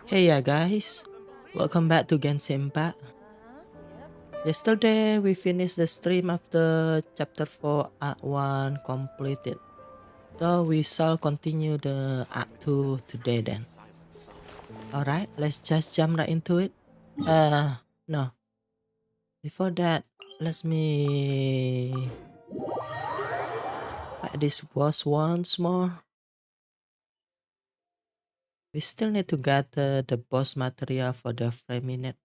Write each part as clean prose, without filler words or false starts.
Hey guys, welcome back to Genshin Impact. Yesterday we finished the stream of the chapter 4 Act 1 completed. So we shall continue the Act 2 today then. Alright, let's just jump right into it. No. Before that, let me fight this boss once more. We still need to gather the boss material for the minute.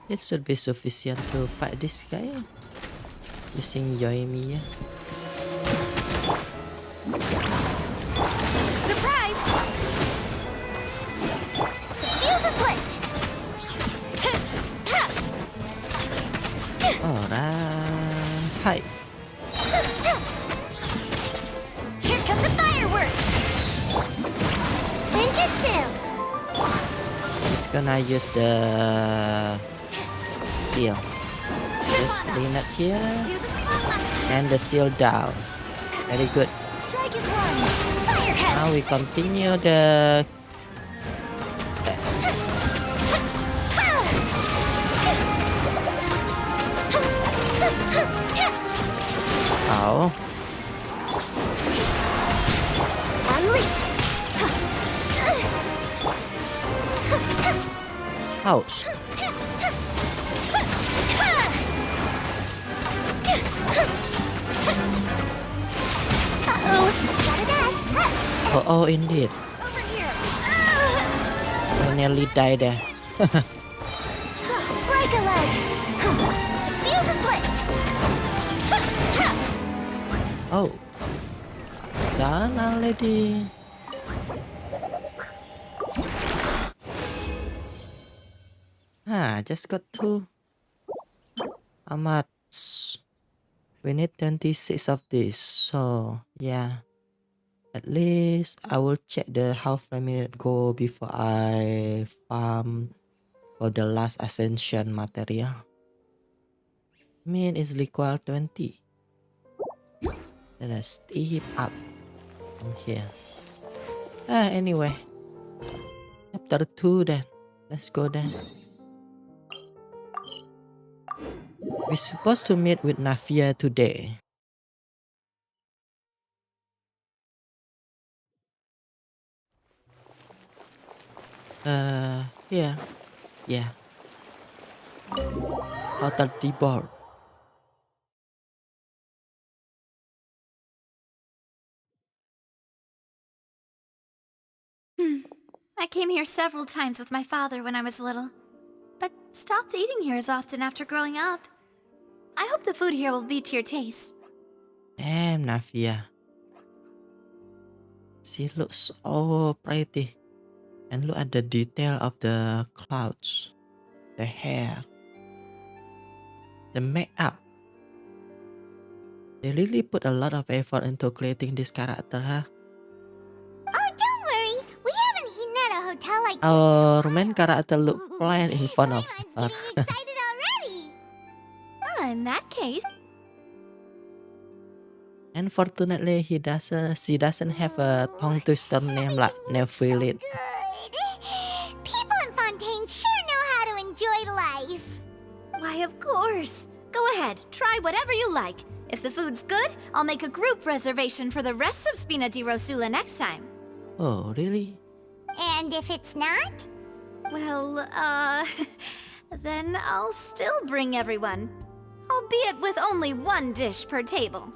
It should be sufficient to fight this guy using Yoimiya. Surprise! The fuse is lit! Alright. Hi. Here come the fireworks! Ninjutsu! Just gonna use the seal. Just lean it here and the seal down. Very good. Strike is one! Firehead! Now we continue the oh. Unleash! Ouch. Uh-oh! Gotta dash! Oh, indeed. Over here! I nearly died there. Break a leg! The fuse is lit! Oh. Done already. Just got two. How much? We need 26 of this. So, yeah. At least I will check the how minute go before I farm for the last ascension material. Is equal 20. Then I steep up from here. Anyway. Chapter 2 then. Let's go then. We're supposed to meet with Nafia today. Here. Yeah. Total deboard. I came here several times with my father when I was little, but stopped eating here as often after growing up. I hope the food here will be to your taste. Damn, Nafia. She looks so pretty. And look at the detail of the clouds, the hair, the makeup. They really put a lot of effort into creating this character, huh? Oh, don't worry. We haven't eaten at a hotel like this. Our main character look plain in front of her. Getting excited already. In that case. Unfortunately, she doesn't have a tongue twister name like Neville. Good. People in Fontaine sure know how to enjoy life. Why, of course. Go ahead, try whatever you like. If the food's good, I'll make a group reservation for the rest of Spina di Rosula next time. Oh, really? And if it's not? Well, then I'll still bring everyone. Albeit with only one dish per table.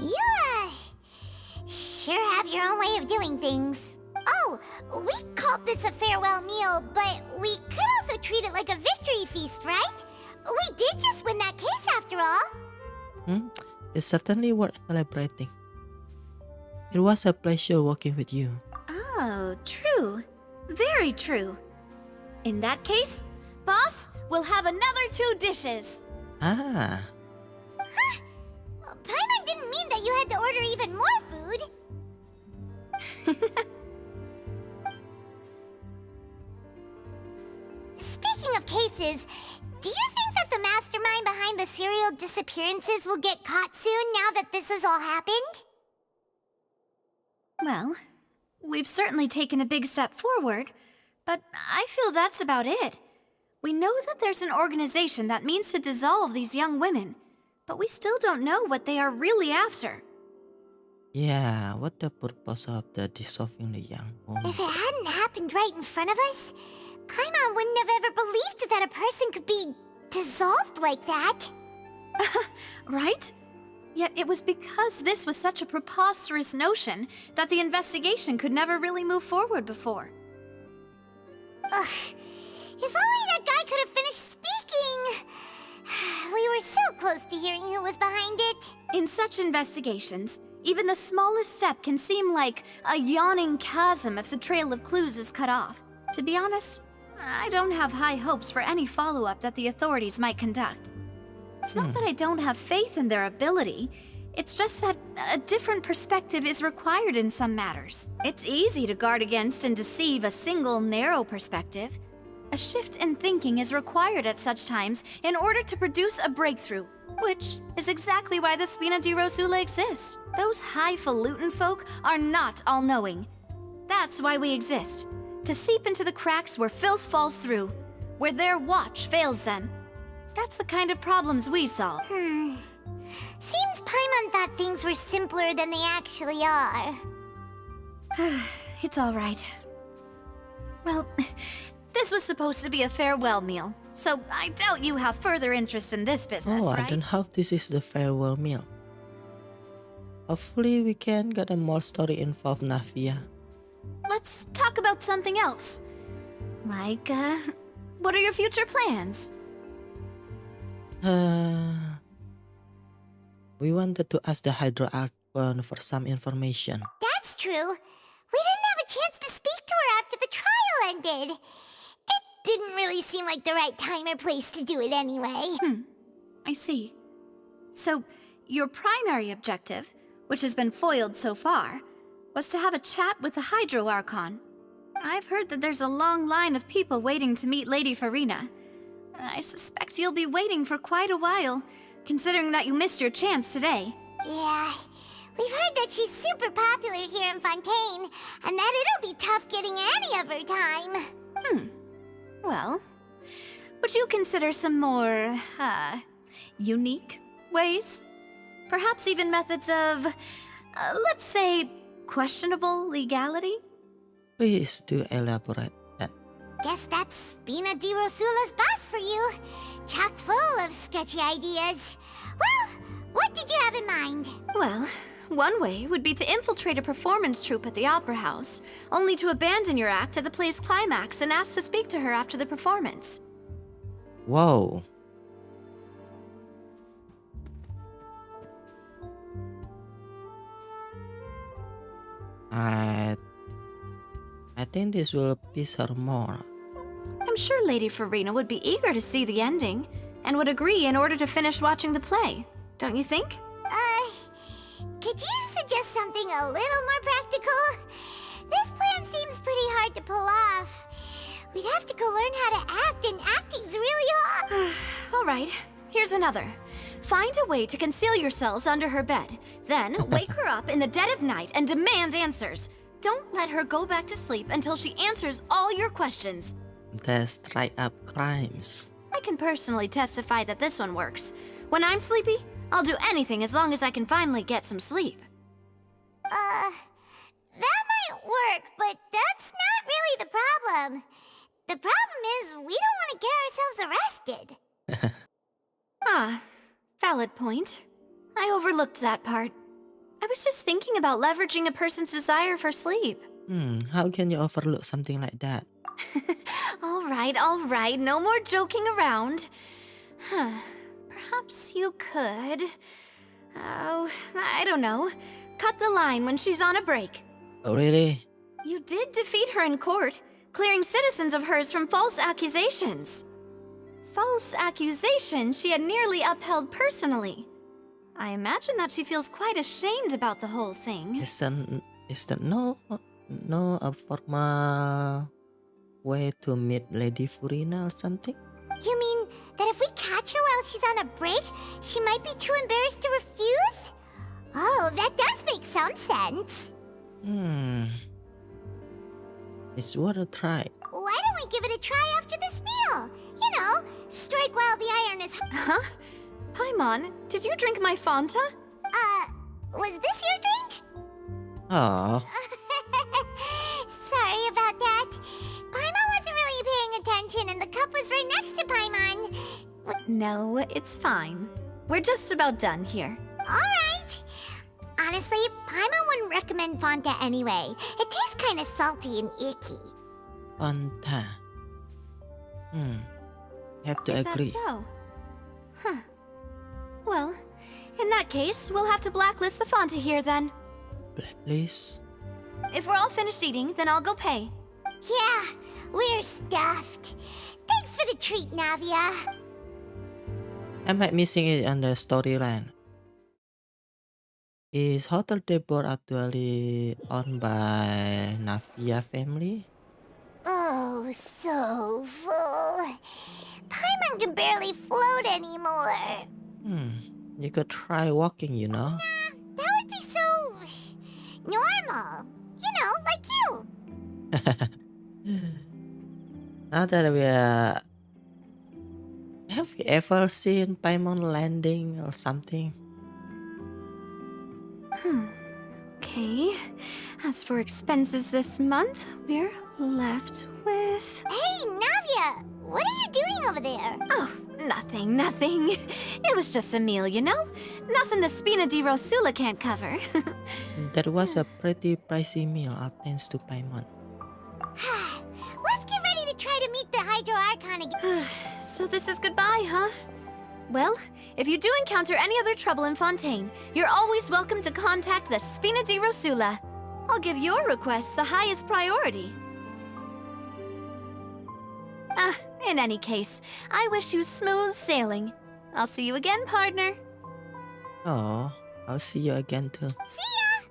You, sure have your own way of doing things. Oh, we called this a farewell meal, but we could also treat it like a victory feast, right? We did just win that case after all. It's certainly worth celebrating. It was a pleasure working with you. Oh, true. Very true. In that case, boss, we'll have another 2 dishes. Ah. Huh? Paimon didn't mean that you had to order even more food. places. Do you think that the mastermind behind the serial disappearances will get caught soon now that this has all happened? Well, we've certainly taken a big step forward, but I feel that's about it. We know that there's an organization that means to dissolve these young women, but we still don't know what they are really after. Yeah, what the purpose of the dissolving the young woman? If it hadn't happened right in front of us, Paimon wouldn't have ever believed that a person could be dissolved like that. Right? Yet it was because this was such a preposterous notion that the investigation could never really move forward before. Ugh. If only that guy could have finished speaking! We were so close to hearing who was behind it. In such investigations, even the smallest step can seem like a yawning chasm if the trail of clues is cut off. To be honest, I don't have high hopes for any follow-up that the authorities might conduct. It's not that I don't have faith in their ability, it's just that a different perspective is required in some matters. It's easy to guard against and deceive a single narrow perspective. A shift in thinking is required at such times in order to produce a breakthrough, which is exactly why the Spina di Rosula exists. Those highfalutin folk are not all-knowing. That's why we exist, to seep into the cracks where filth falls through, where their watch fails them. That's the kind of problems we solve. Seems Paimon thought things were simpler than they actually are. It's all right. Well, this was supposed to be a farewell meal, so I doubt you have further interest in this business, Oh, I right? don't hope this is the farewell meal. Hopefully we can get a more story involved Navia. Let's talk about something else. Like, what are your future plans? We wanted to ask the Hydro Archon for some information. That's true. We didn't have a chance to speak to her after the trial ended. It didn't really seem like the right time or place to do it anyway. I see. So, your primary objective, which has been foiled so far, was to have a chat with the Hydro Archon. I've heard that there's a long line of people waiting to meet Lady Farina. I suspect you'll be waiting for quite a while, considering that you missed your chance today. Yeah, we've heard that she's super popular here in Fontaine, and that it'll be tough getting any of her time. Well, would you consider some more, unique ways? Perhaps even methods of, let's say, questionable legality? Please do elaborate that. Guess that's Spina di Rosula's boss for you. Chock full of sketchy ideas. Well, what did you have in mind? Well, one way would be to infiltrate a performance troupe at the Opera House, only to abandon your act at the play's climax and ask to speak to her after the performance. Wow. I think this will piss her more. I'm sure Lady Farina would be eager to see the ending, and would agree in order to finish watching the play. Don't you think? Could you suggest something a little more practical? This plan seems pretty hard to pull off. We'd have to go learn how to act, and acting's really hard. All right, here's another. Find a way to conceal yourselves under her bed. Then wake her up in the dead of night and demand answers. Don't let her go back to sleep until she answers all your questions. That's straight up crimes. I can personally testify that this one works. When I'm sleepy, I'll do anything as long as I can finally get some sleep. That might work, but that's not really the problem. The problem is we don't want to get ourselves arrested. Ah, valid point. I overlooked that part. I was just thinking about leveraging a person's desire for sleep. How can you overlook something like that? All right, no more joking around. Perhaps you could... Oh, I don't know. Cut the line when she's on a break. Oh, really? You did defeat her in court, clearing citizens of hers from false accusations. False accusations she had nearly upheld personally. I imagine that she feels quite ashamed about the whole thing. Is that no a formal way to meet Lady Farina or something? You mean that if we catch her while she's on a break, she might be too embarrassed to refuse? Oh, that does make some sense. It's worth a try. Why don't we give it a try after this meal? You know, strike while the iron is... Huh? Paimon, did you drink my Fanta? Was this your drink? Oh, Sorry about that. Paimon wasn't really paying attention and the cup was right next to Paimon. No, it's fine. We're just about done here. Alright. Honestly, Paimon wouldn't recommend Fanta anyway. It tastes kind of salty and icky. Fanta. Have to Is agree. that so? Huh. Well, in that case, we'll have to blacklist the Fanta here then. Blacklist. If we're all finished eating, then I'll go pay. Yeah, we're stuffed. Thanks for the treat, Navia. I might missing it on the storyline. Is Hotel Debor actually owned by Navia family? Oh, so full. Paimon can barely float anymore. You could try walking, you know. That would be so... normal. You know, like you. Now that we are... Have we ever seen Paimon landing or something? Okay. As for expenses this month, we're left with... Hey, Navia! What are you doing over there? Oh, nothing. It was just a meal, you know? Nothing the Spina di Rosula can't cover. That was a pretty pricey meal, all thanks to Paimon. Let's get ready to try to meet the Hydro Archon again. So this is goodbye, huh? Well, if you do encounter any other trouble in Fontaine, you're always welcome to contact the Spina di Rosula. I'll give your requests the highest priority. In any case, I wish you smooth sailing. I'll see you again, partner. Oh, I'll see you again too. See ya!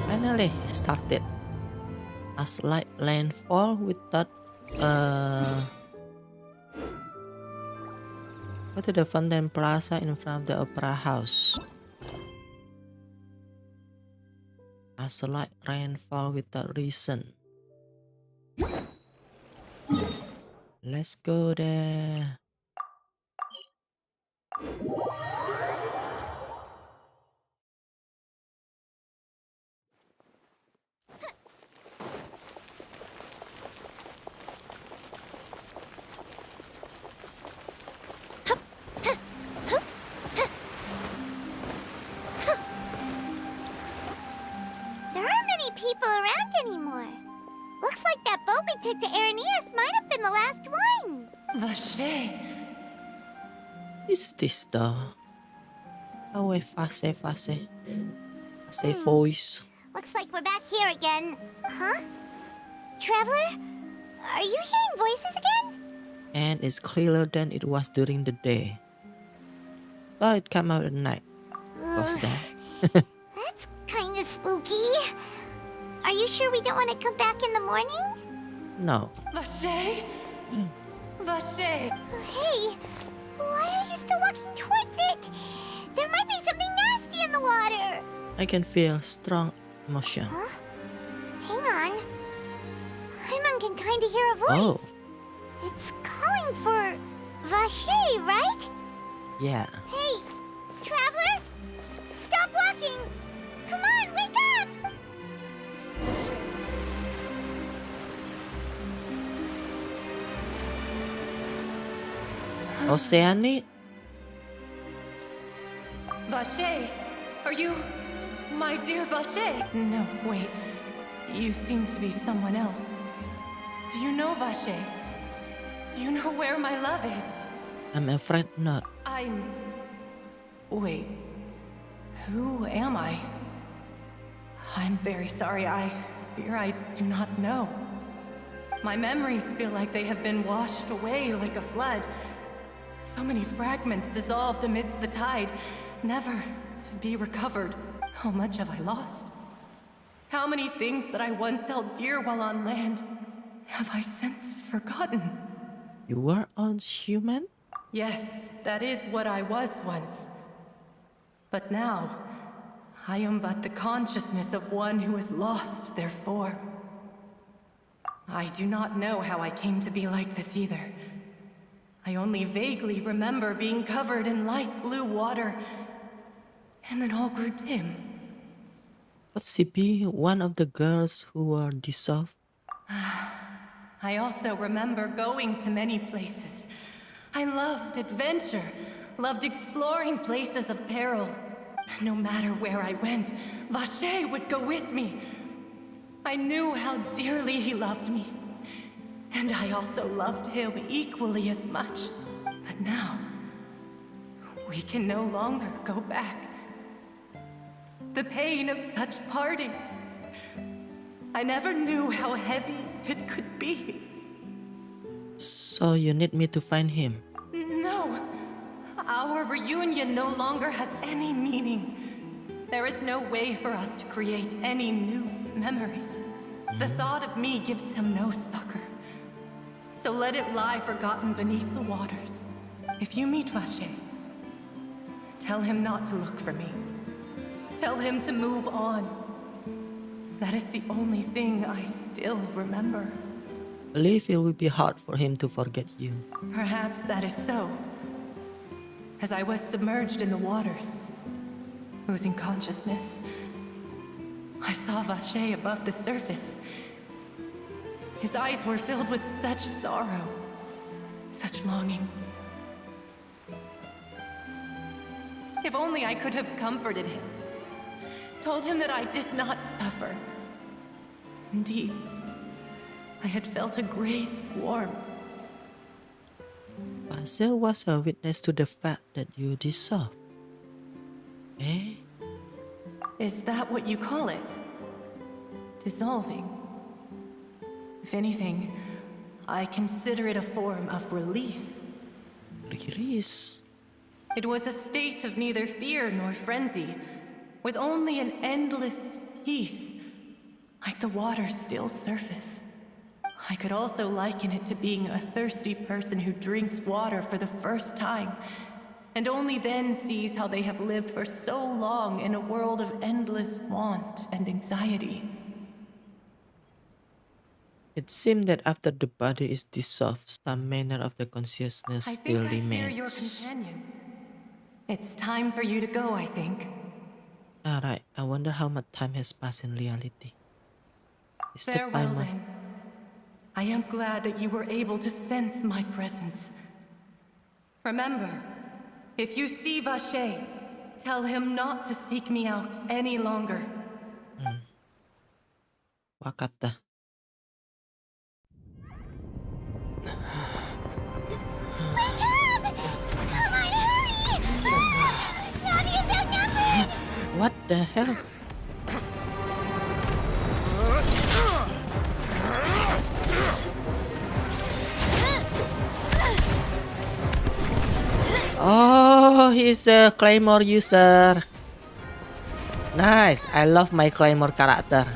Finally, it started. A slight landfall without go to the Fontaine Plaza in front of the Opera House. A slight rainfall without reason. Let's go there. There aren't many people around anymore. Looks like that boat we took to Araneas might have been the last one. Vache. Is this though? Oh wait, face. Say voice. Looks like we're back here again. Huh? Traveler? Are you hearing voices again? And it's clearer than it was during the day. Thought it came out at night. What's that? That's kind of spooky. Are you sure we don't want to come back in the morning? No. Vache? Vache. Hey, why are you still walking towards it? There might be something nasty in the water. I can feel strong emotion. Huh? Hang on. Paimon can kind of hear a voice. Oh, It's calling for Vache, right? yeah. Hey, traveler! Stop walking! Come on, wake up! Oceanic? Vache. Are you my dear Vache? No, wait. You seem to be someone else. Do you know Vache? Do you know where my love is? I'm afraid not. Wait. Who am I? I'm very sorry. I fear I do not know. My memories feel like they have been washed away like a flood. So many fragments dissolved amidst the tide, never to be recovered. How much have I lost? How many things that I once held dear while on land have I since forgotten? You were once human? Yes, that is what I was once. But now, I am but the consciousness of one who has lost their form. I do not know how I came to be like this either. I only vaguely remember being covered in light blue water, and then all grew dim. Would she be one of the girls who were dissolved? I also remember going to many places. I loved adventure, loved exploring places of peril. No matter where I went, Vache would go with me. I knew how dearly he loved me. And I also loved him equally as much. But now, we can no longer go back. The pain of such parting. I never knew how heavy it could be. So you need me to find him? No. Our reunion no longer has any meaning. There is no way for us to create any new memories. The thought of me gives him no succor. So let it lie forgotten beneath the waters. If you meet Vache, tell him not to look for me. Tell him to move on. That is the only thing I still remember. I believe it will be hard for him to forget you. Perhaps that is so. As I was submerged in the waters, losing consciousness, I saw Vache above the surface. His eyes were filled with such sorrow, such longing. If only I could have comforted him, told him that I did not suffer. Indeed, I had felt a great warmth. But there was a witness to the fact that you dissolved. Eh? Is that what you call it? Dissolving? If anything, I consider it a form of release. Release? It was a state of neither fear nor frenzy, with only an endless peace, like the water's still surface. I could also liken it to being a thirsty person who drinks water for the first time, and only then sees how they have lived for so long in a world of endless want and anxiety. It seems that after the body is dissolved, some manner of the consciousness I still think I hear your remains. companion. It's time for you to go, I think. Alright, I wonder how much time has passed in reality. Is that Farewell, Paimon? then. I am glad that you were able to sense my presence. Remember, if you see Vache, tell him not to seek me out any longer. Wakata. Wake up! Come on, hurry! Navi is outnumbered! What the hell? Oh, he's a Claymore user. Nice, I love my Claymore character.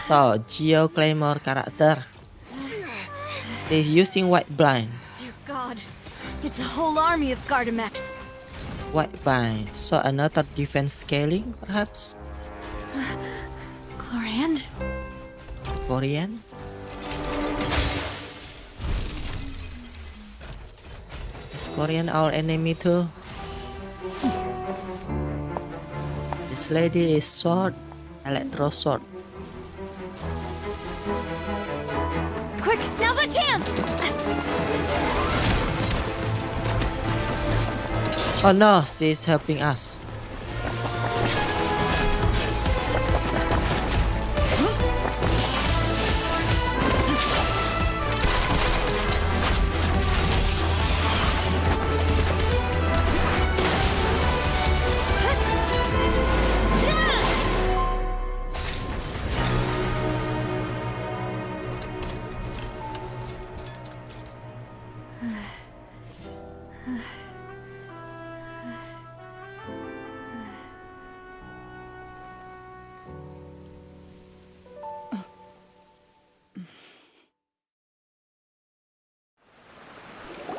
So, Geo Claymore character. He's using White Blind. Dear God, it's a whole army of Gardamex. White Blind. So another defense scaling, perhaps? Chlorand? Korean? Is Korean our enemy too? This lady is sword, electro sword. Quick, now's our chance! Oh no, she's helping us.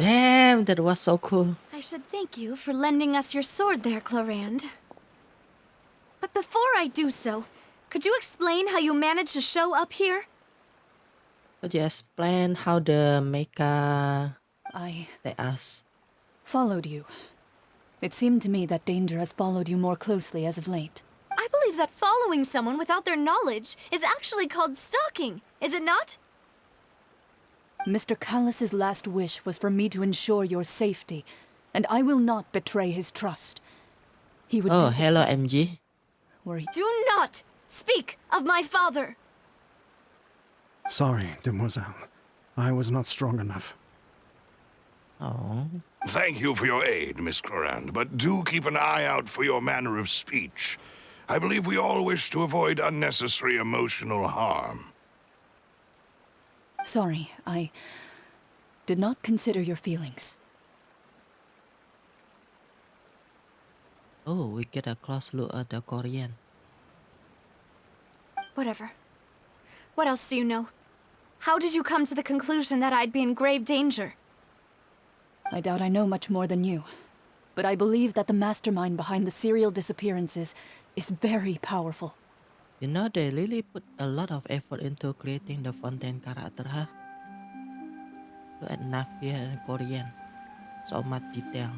Damn, that was so cool. I should thank you for lending us your sword there, Clarand. But before I do so, could you explain how you managed to show up here? Could you explain how the mecha I they asked? followed you. It seemed to me that danger has followed you more closely as of late. I believe that following someone without their knowledge is actually called stalking, is it not? Mr. Callus's last wish was for me to ensure your safety, and I will not betray his trust. He would Oh, do hello MG. were he Do not speak of my father! Sorry, demoiselle. I was not strong enough. Oh, Thank you for your aid, Miss Clarand, but do keep an eye out for your manner of speech. I believe we all wish to avoid unnecessary emotional harm. Sorry, I did not consider your feelings. oh, we get a close look at the Korean. Whatever. What else do you know? How did you come to the conclusion that I'd be in grave danger? I doubt I know much more than you, but I believe that the mastermind behind the serial disappearances is very powerful. You know, they really put a lot of effort into creating the Fontaine character, huh? Look at Navia and Korean. So much detail.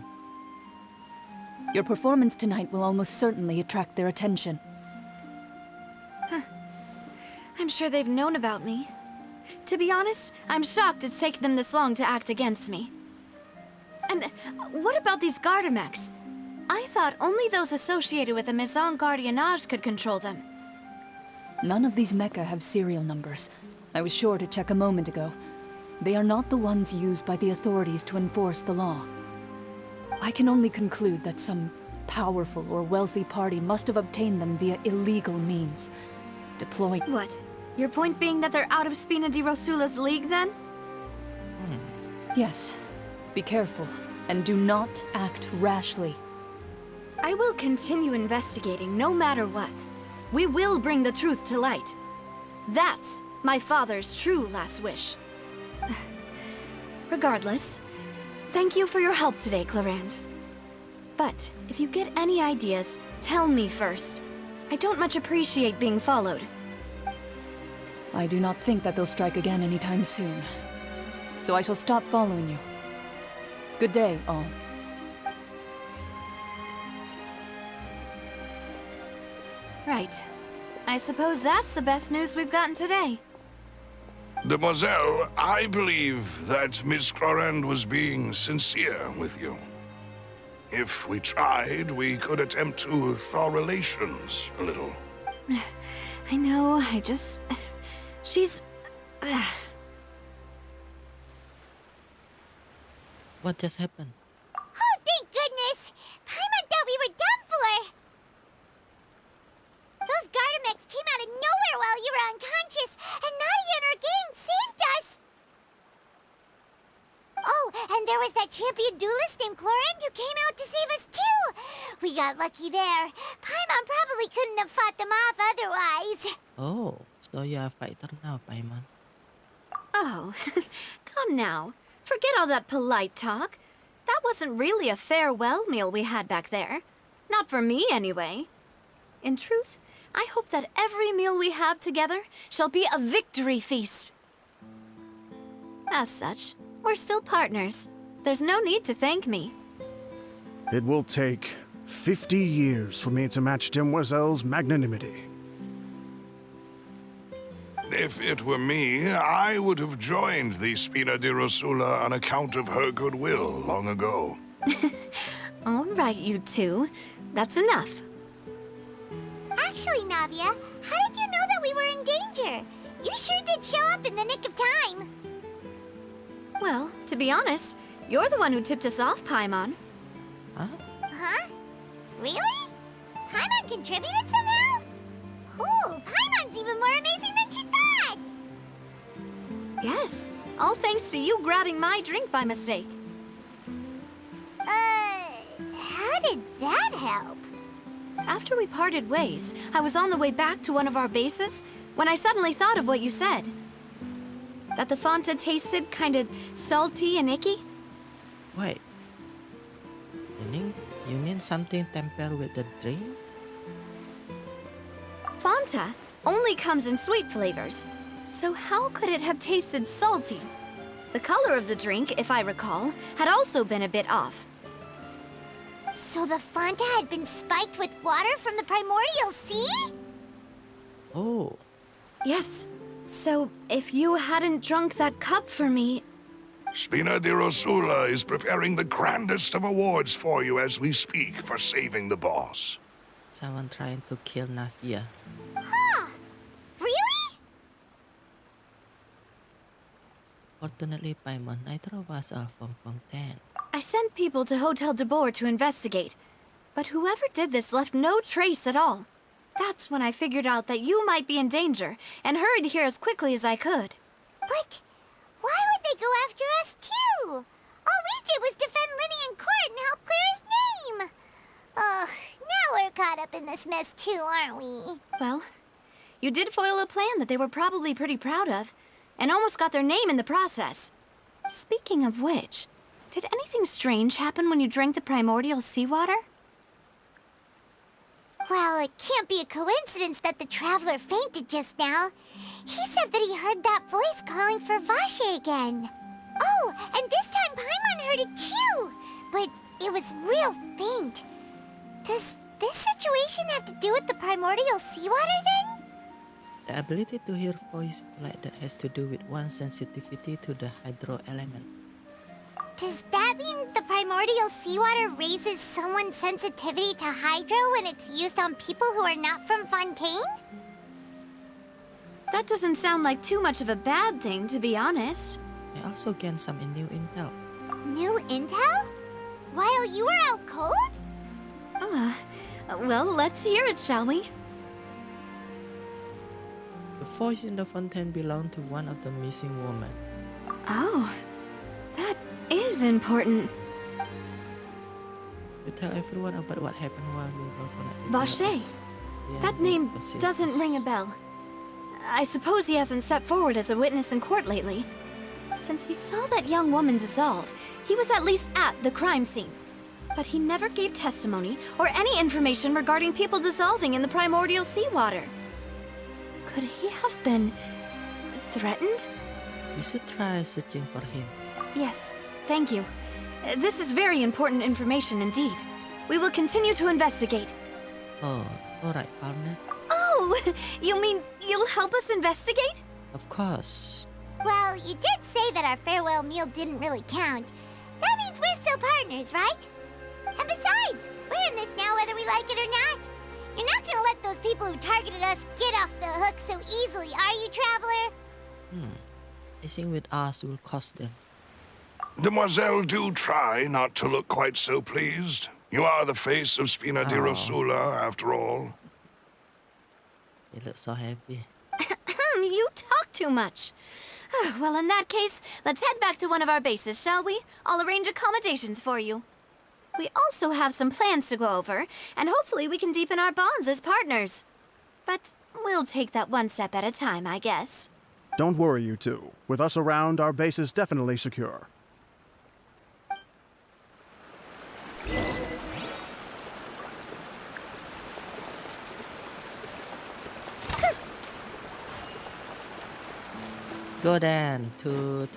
Your performance tonight will almost certainly attract their attention. I'm sure they've known about me. To be honest, I'm shocked it's taken them this long to act against me. And what about these Gardamex? I thought only those associated with the Maison Gardiennage could control them. None of these mecha have serial numbers. I was sure to check a moment ago. They are not the ones used by the authorities to enforce the law. I can only conclude that some powerful or wealthy party must have obtained them via illegal means. Deploying... What? Your point being that they're out of Spina di Rosula's league, then? Yes. Be careful, and do not act rashly. I will continue investigating no matter what. We will bring the truth to light. That's my father's true last wish. Regardless, thank you for your help today, Clarand. But if you get any ideas, tell me first. I don't much appreciate being followed. I do not think that they'll strike again anytime soon. So I shall stop following you. Good day, all. Right. I suppose that's the best news we've gotten today. Demoiselle, I believe that Miss Clarand was being sincere with you. If we tried, we could attempt to thaw relations a little. I know, she's... What just happened? Oh, thank goodness! Paimon thought we were done for! Those Gardamex came out of nowhere while you were unconscious, and Nadia and her gang saved us! Oh, and there was that champion duelist named Clarand who came out to save us too! We got lucky there. Paimon probably couldn't have fought them off otherwise. Oh, so you are a fighter now, Paimon. Oh, come now. Forget all that polite talk. That wasn't really a farewell meal we had back there. Not for me, anyway. In truth, I hope that every meal we have together shall be a victory feast. As such, we're still partners. There's no need to thank me. It will take 50 years for me to match Demoiselle's magnanimity. If it were me, I would have joined the Spina di Rosula on account of her goodwill long ago. All right, you two. That's enough. Actually, Navia, how did you know that we were in danger? You sure did show up in the nick of time. Well, to be honest, you're the one who tipped us off, Paimon. Huh? Huh? Really? Paimon contributed somehow? Ooh, Paimon's even more amazing than she thought! Yes, all thanks to you grabbing my drink by mistake. How did that help? After we parted ways, I was on the way back to one of our bases when I suddenly thought of what you said. That the Fanta tasted kind of salty and icky. Wait. You mean something tempered with the drink? Fanta only comes in sweet flavors, so how could it have tasted salty? The color of the drink, if I recall, had also been a bit off. So the Fanta had been spiked with water from the primordial sea? Oh, Yes. So if you hadn't drunk that cup for me, Spina di Rosula is preparing the grandest of awards for you as we speak for saving the boss. someone trying to kill Navia. Huh. Really? Fortunately, Paimon, neither of us are from Fontaine. I sent people to Hotel de Boer to investigate. But whoever did this left no trace at all. That's when I figured out that you might be in danger and hurried here as quickly as I could. But why would they go after us too? All we did was defend Linny in court and help clear his name. Ugh, now we're caught up in this mess too, aren't we? Well, you did foil a plan that they were probably pretty proud of, and almost got their name in the process. Speaking of which, did anything strange happen when you drank the primordial seawater? Well, it can't be a coincidence that the traveler fainted just now. He said that he heard that voice calling for Vache again. Oh, and this time Paimon heard it too, but it was real faint. Does this situation have to do with the primordial seawater then? The ability to hear voice like that has to do with one's sensitivity to the hydro element. Does that mean the primordial seawater raises someone's sensitivity to hydro when it's used on people who are not from Fontaine? That doesn't sound like too much of a bad thing, to be honest. I also gained some new intel. New intel? While you were out cold? Well, let's hear it, shall we? The voice in the fontaine belonged to one of the missing women. Oh, that is important. You tell everyone about what happened while you were connected. Vache. That name doesn't ring a bell. I suppose he hasn't stepped forward as a witness in court lately. Since he saw that young woman dissolve, he was at least at the crime scene. But he never gave testimony or any information regarding people dissolving in the primordial seawater. Could he have been threatened? We should try searching for him. Yes, thank you. This is very important information indeed. We will continue to investigate. Oh, alright, partner. Oh, you mean you'll help us investigate? Of course. Well, you did say that our farewell meal didn't really count. That means we're still partners, right? And besides, we're in this now whether we like it or not. You're not gonna let those people who targeted us get off the hook so easily, are you, Traveler? I think with us will cost them. Demoiselle, do try not to look quite so pleased. You are the face of Spina di Rosula, after all. They look so happy. You talk too much. Well, in that case, let's head back to one of our bases, shall we? I'll arrange accommodations for you. We also have some plans to go over, and hopefully we can deepen our bonds as partners. But we'll take that one step at a time, I guess. Don't worry, you two. With us around, our base is definitely secure. Go then to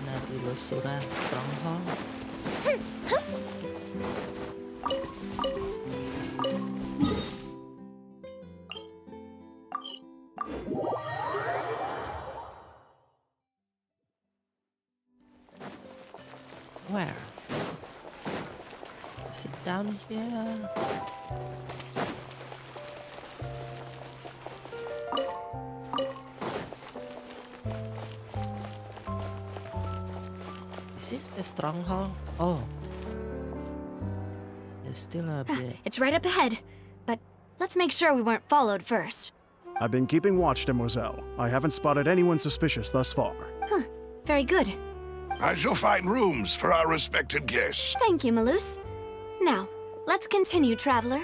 Nadilosuran stronghold. Where? Is it down here? Is this the stronghold? Oh. There's still a bit. It's right up ahead, but let's make sure we weren't followed first. I've been keeping watch, Demoiselle. I haven't spotted anyone suspicious thus far. Very good. I shall find rooms for our respected guests. Thank you, Malus. Now, let's continue, Traveler.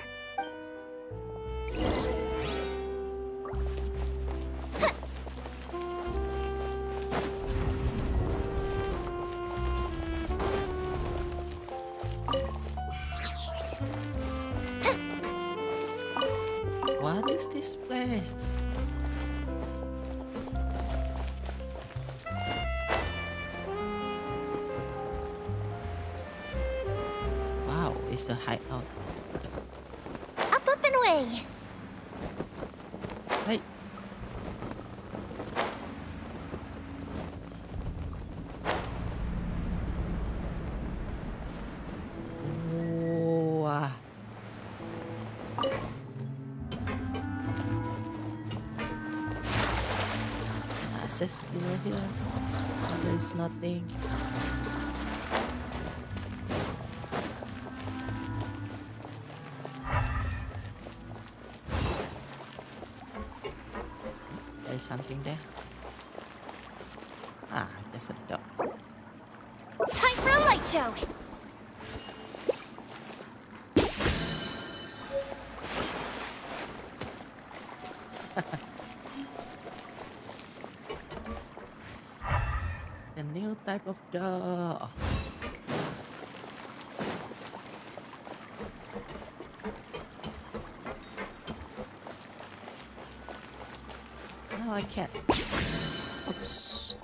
is this place? Wow, it's a hideout. Up and away. Hey. Wow. Access below here. There is nothing. There's something there. Ah, there's a dog. Time for a light show. The new type of dog. No, I can't. Oops.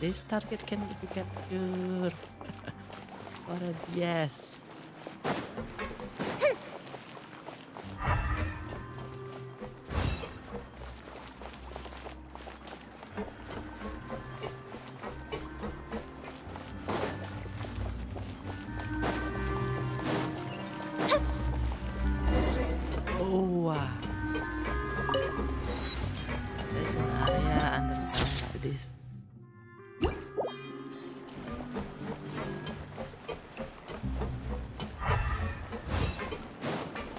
This target can be captured. What a yes. Oh, wow. There's an area underground like this.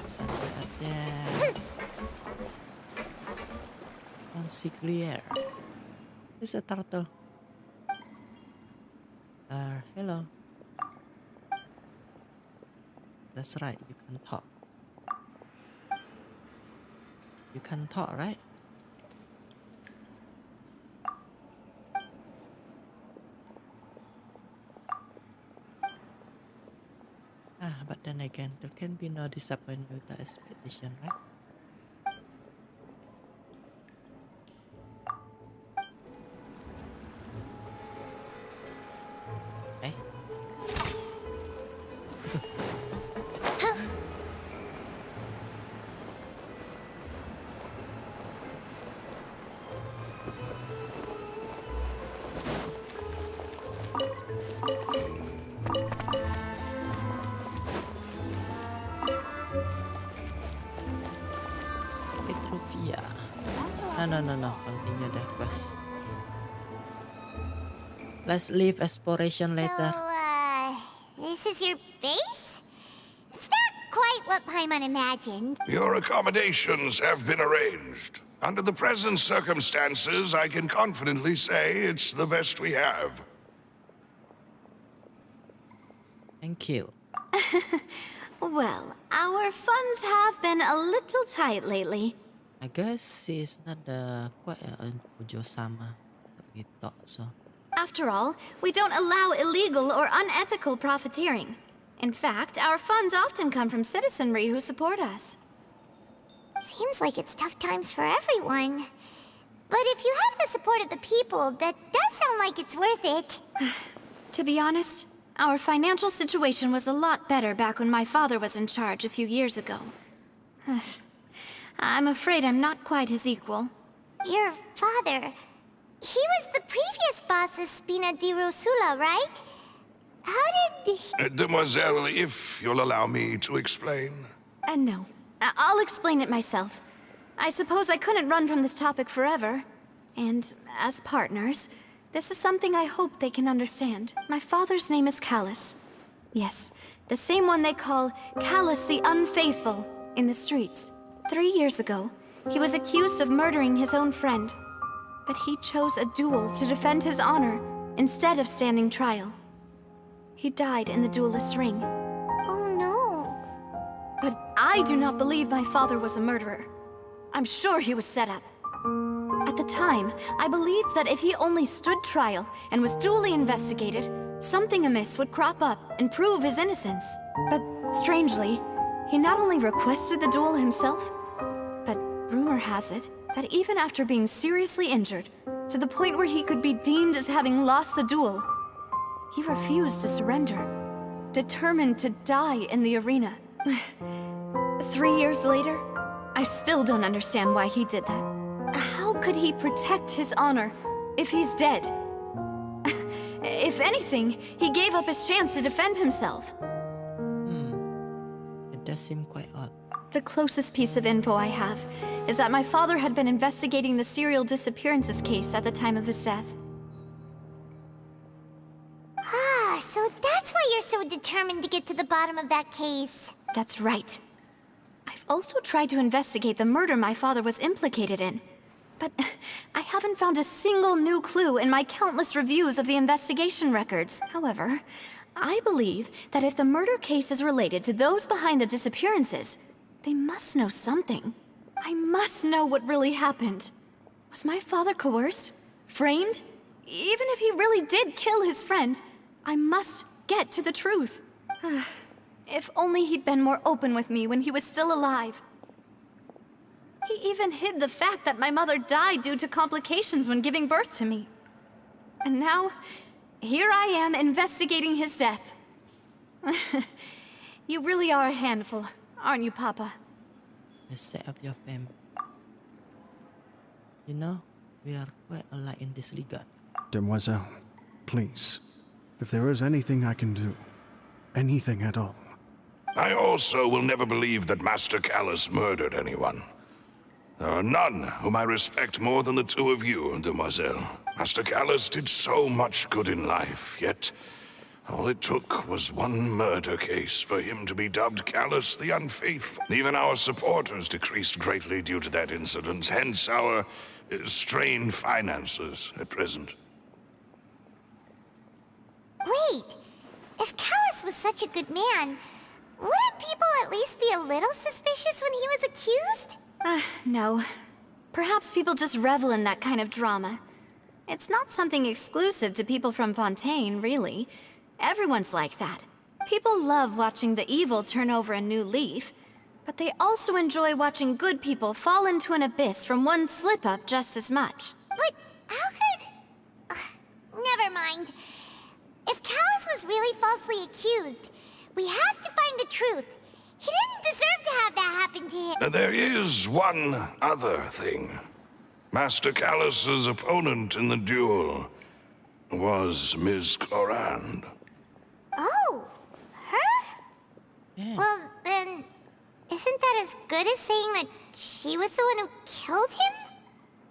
Something up there. On sea clear. There's a turtle. Hello. That's right, you can talk. You can talk, right? But then again, there can be no disappointment with the expectation, right? Eh? Petrofia. No. Continue the quest. Let's leave exploration later. This is your base? It's not quite what Paimon imagined. Your accommodations have been arranged. Under the present circumstances, I can confidently say it's the best we have. Thank you. Well, our funds have been a little tight lately. I guess she is not quite an Ujo-sama that we thought so. After all, we don't allow illegal or unethical profiteering. In fact, our funds often come from citizenry who support us. Seems like it's tough times for everyone. But if you have the support of the people, that does sound like it's worth it. To be honest, our financial situation was a lot better back when my father was in charge a few years ago. I'm afraid I'm not quite his equal. Your father... He was the previous boss of Spina di Rosula, right? How did he... Demoiselle, if you'll allow me to explain. No. I'll explain it myself. I suppose I couldn't run from this topic forever. And as partners, this is something I hope they can understand. My father's name is Callus. Yes, the same one they call Callus the Unfaithful in the streets. 3 years ago, he was accused of murdering his own friend. But he chose a duel to defend his honor instead of standing trial. He died in the duelist's ring. Oh no. But I do not believe my father was a murderer. I'm sure he was set up. At the time, I believed that if he only stood trial and was duly investigated, something amiss would crop up and prove his innocence. But strangely, he not only requested the duel himself, but rumor has it that even after being seriously injured, to the point where he could be deemed as having lost the duel, he refused to surrender, determined to die in the arena. 3 years later, I still don't understand why he did that. How could he protect his honor if he's dead? If anything, he gave up his chance to defend himself. It does seem quite odd. The closest piece of info I have is that my father had been investigating the serial disappearances case at the time of his death. Ah, so that's why you're so determined to get to the bottom of that case. That's right. I've also tried to investigate the murder my father was implicated in, but I haven't found a single new clue in my countless reviews of the investigation records. However, I believe that if the murder case is related to those behind the disappearances, they must know something. I must know what really happened. Was my father coerced? Framed? Even if he really did kill his friend, I must get to the truth. If only he'd been more open with me when he was still alive. He even hid the fact that my mother died due to complications when giving birth to me. And now, here I am investigating his death. You really are a handful, aren't you, Papa? The set of your fame. You know, we are quite alike in this regard. Demoiselle, please, if there is anything I can do, anything at all. I also will never believe that Master Callus murdered anyone. There are none whom I respect more than the two of you, Demoiselle. Master Callus did so much good in life, yet all it took was one murder case for him to be dubbed Callus the Unfaithful. Even our supporters decreased greatly due to that incident, hence our strained finances at present. Wait, if Callus was such a good man, wouldn't people at least be a little suspicious when he was accused? No. Perhaps people just revel in that kind of drama. It's not something exclusive to people from Fontaine, really. Everyone's like that. People love watching the evil turn over a new leaf, but they also enjoy watching good people fall into an abyss from one slip-up just as much. But how could... never mind. If Callus was really falsely accused, we have to find the truth. He didn't deserve to have that happen to him. There is one other thing. Master Callus's opponent in the duel was Ms. Clorand. Oh, her? Yeah. Well, then, isn't that as good as saying that she was the one who killed him?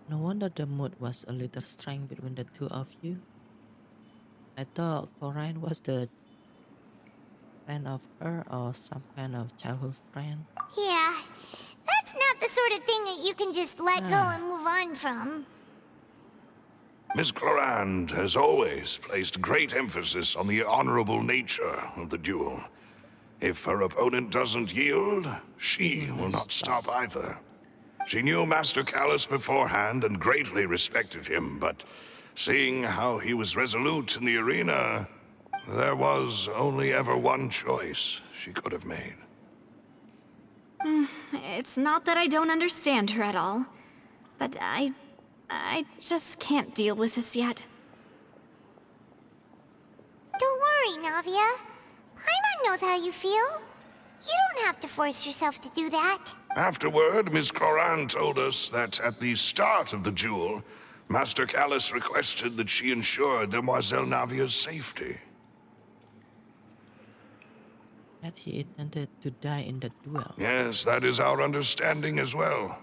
No wonder the mood was a little strained between the two of you. I thought Coraine was the friend of her or some kind of childhood friend. Yeah, that's not the sort of thing that you can just let go and move on from. Miss Clorand has always placed great emphasis on the honorable nature of the duel. If her opponent doesn't yield, she will not stop either. She knew Master Callus beforehand and greatly respected him, but seeing how he was resolute in the arena, there was only ever one choice she could have made. It's not that I don't understand her at all, but I just can't deal with this yet. Don't worry, Navia. Paimon knows how you feel. You don't have to force yourself to do that. Afterward, Miss Clorand told us that at the start of the duel, Master Callus requested that she ensure Demoiselle Navia's safety. That he intended to die in the duel. Yes, that is our understanding as well.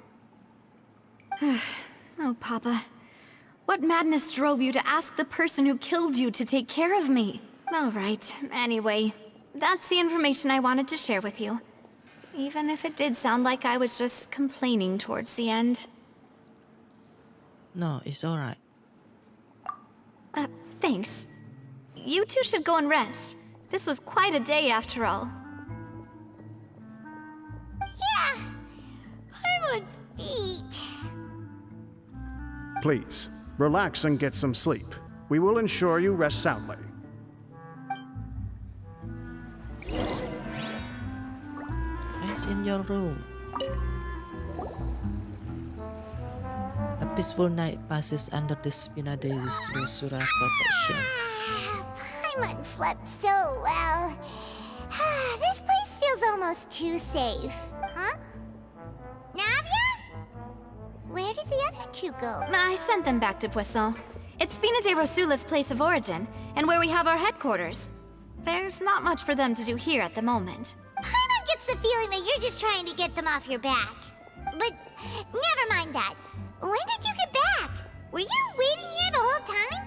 Oh, Papa. What madness drove you to ask the person who killed you to take care of me? All right, anyway, that's the information I wanted to share with you. Even if it did sound like I was just complaining towards the end. No, it's alright. Thanks. You two should go and rest. This was quite a day after all. Yeah, Paimon's feet. Please, relax and get some sleep. We will ensure you rest soundly. Rest in your room. A peaceful night passes under the Spinade's Rosura protection. Paimon slept so well. This place feels almost too safe. Huh? Navia? Where did the other two go? I sent them back to Poisson. It's Spina de Rosula's place of origin, and where we have our headquarters. There's not much for them to do here at the moment. Paimon gets the feeling that you're just trying to get them off your back. But never mind that. When did you get back? Were you waiting here the whole time?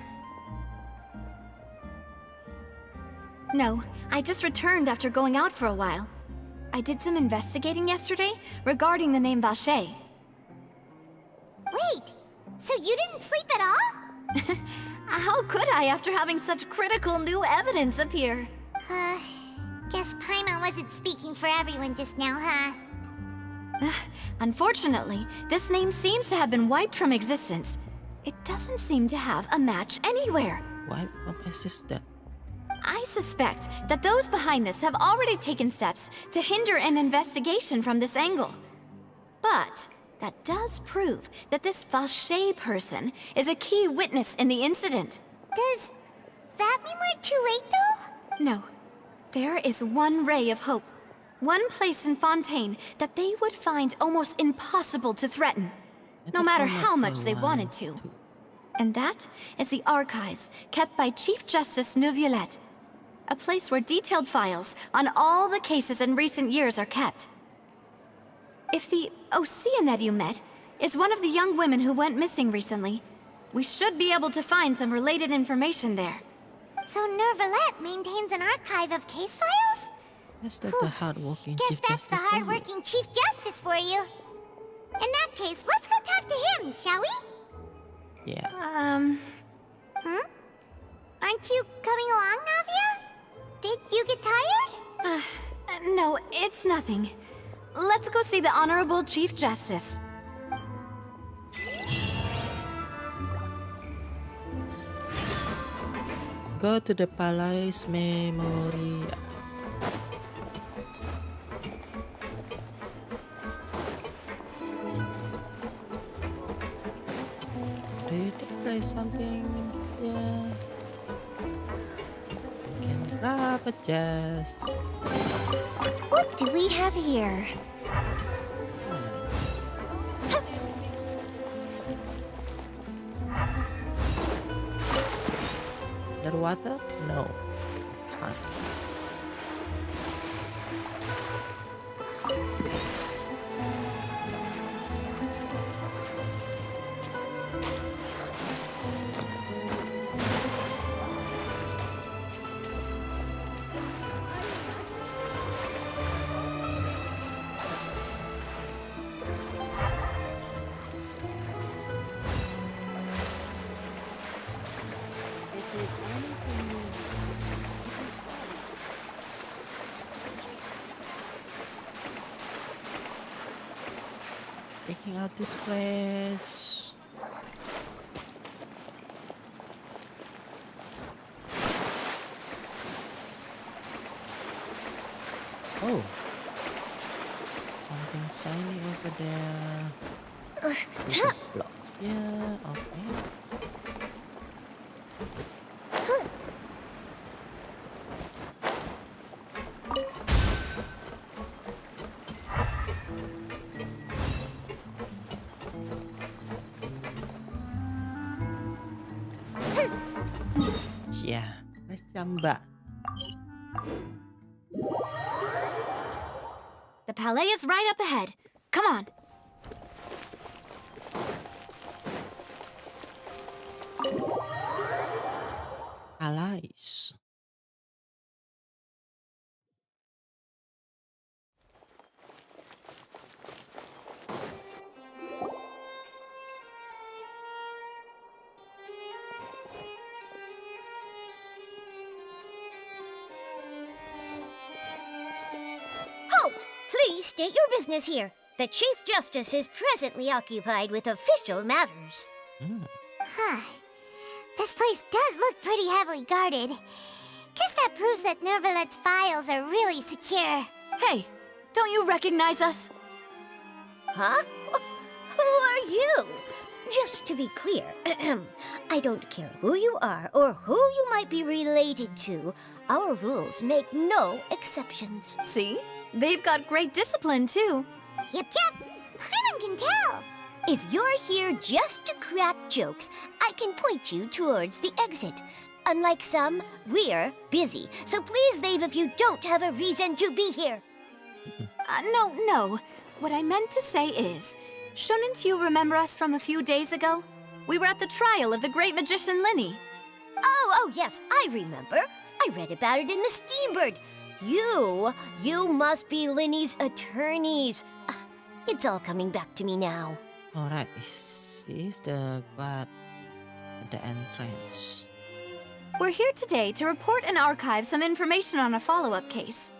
No, I just returned after going out for a while. I did some investigating yesterday regarding the name Vache. Wait, so you didn't sleep at all? How could I after having such critical new evidence appear? Guess Paimon wasn't speaking for everyone just now, huh? Unfortunately, this name seems to have been wiped from existence. It doesn't seem to have a match anywhere. Wife from assistant. I suspect that those behind this have already taken steps to hinder an investigation from this angle. But that does prove that this Vache person is a key witness in the incident. Does that mean we're too late, though? No. There is one ray of hope. One place in Fontaine that they would find almost impossible to threaten, no matter how much they wanted to. And that is the archives kept by Chief Justice Neuvillette, a place where detailed files on all the cases in recent years are kept. If the Ocean that you met is one of the young women who went missing recently, we should be able to find some related information there. So Neuvillette maintains an archive of case files? Is that the hardworking Guess Chief that's Justice the for you? hardworking Chief Justice for you. In that case, let's go talk to him, shall we? Yeah. Aren't you coming along, Navia? Did you get tired? No, it's nothing. Let's go see the Honorable Chief Justice. Go to the Palace Memoria. Did they play something? Yeah. We can grab a chest. What do we have here? There water? No. Can't. Taking out this place. Oh, something shiny over there. With a block. Yeah, okay. Yeah, let's jump back. The Palais is right up ahead. Come on. Allies. Halt! Please state your business here. The Chief Justice is presently occupied with official matters. Huh. This place does look pretty heavily guarded. Guess that proves that Nervalet's files are really secure. Hey, don't you recognize us? Huh? Who are you? Just to be clear, I don't care who you are or who you might be related to. Our rules make no exceptions. See? They've got great discipline, too. Yep. Paimon can tell. If you're here just to crack jokes, I can point you towards the exit. Unlike some, we're busy, so please leave if you don't have a reason to be here. No. What I meant to say is, shouldn't you remember us from a few days ago? We were at the trial of the great magician Linny. Oh, yes, I remember. I read about it in the Steambird. You must be Linny's attorneys. It's all coming back to me now. Alright, this is the guard at the entrance. We're here today to report and archive some information on a follow-up case.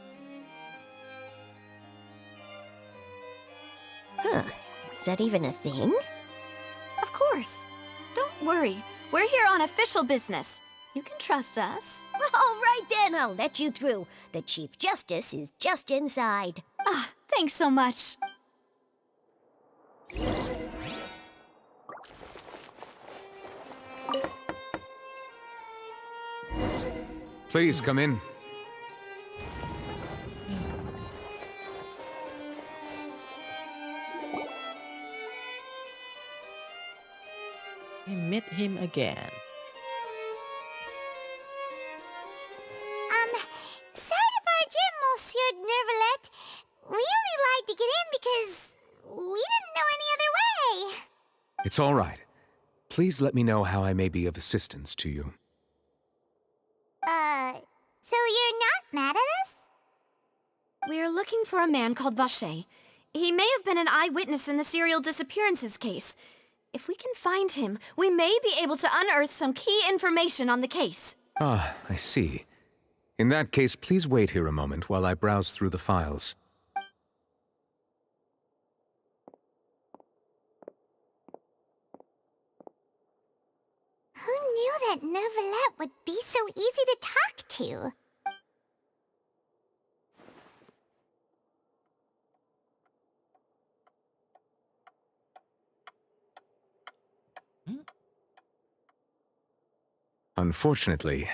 Huh. Is that even a thing? Of course. Don't worry. We're here on official business. You can trust us. All right then, I'll let you through. The Chief Justice is just inside. Thanks so much. Please come in. We meet him again. Sorry to barge in, Monsieur Nervalet. We only lied to get in because we didn't know any other way. It's all right. Please let me know how I may be of assistance to you. So you're not mad at us? We're looking for a man called Vache. He may have been an eyewitness in the serial disappearances case. If we can find him, we may be able to unearth some key information on the case. Ah, I see. In that case, please wait here a moment while I browse through the files. Who knew that Nervalet would be so easy to talk to? Unfortunately,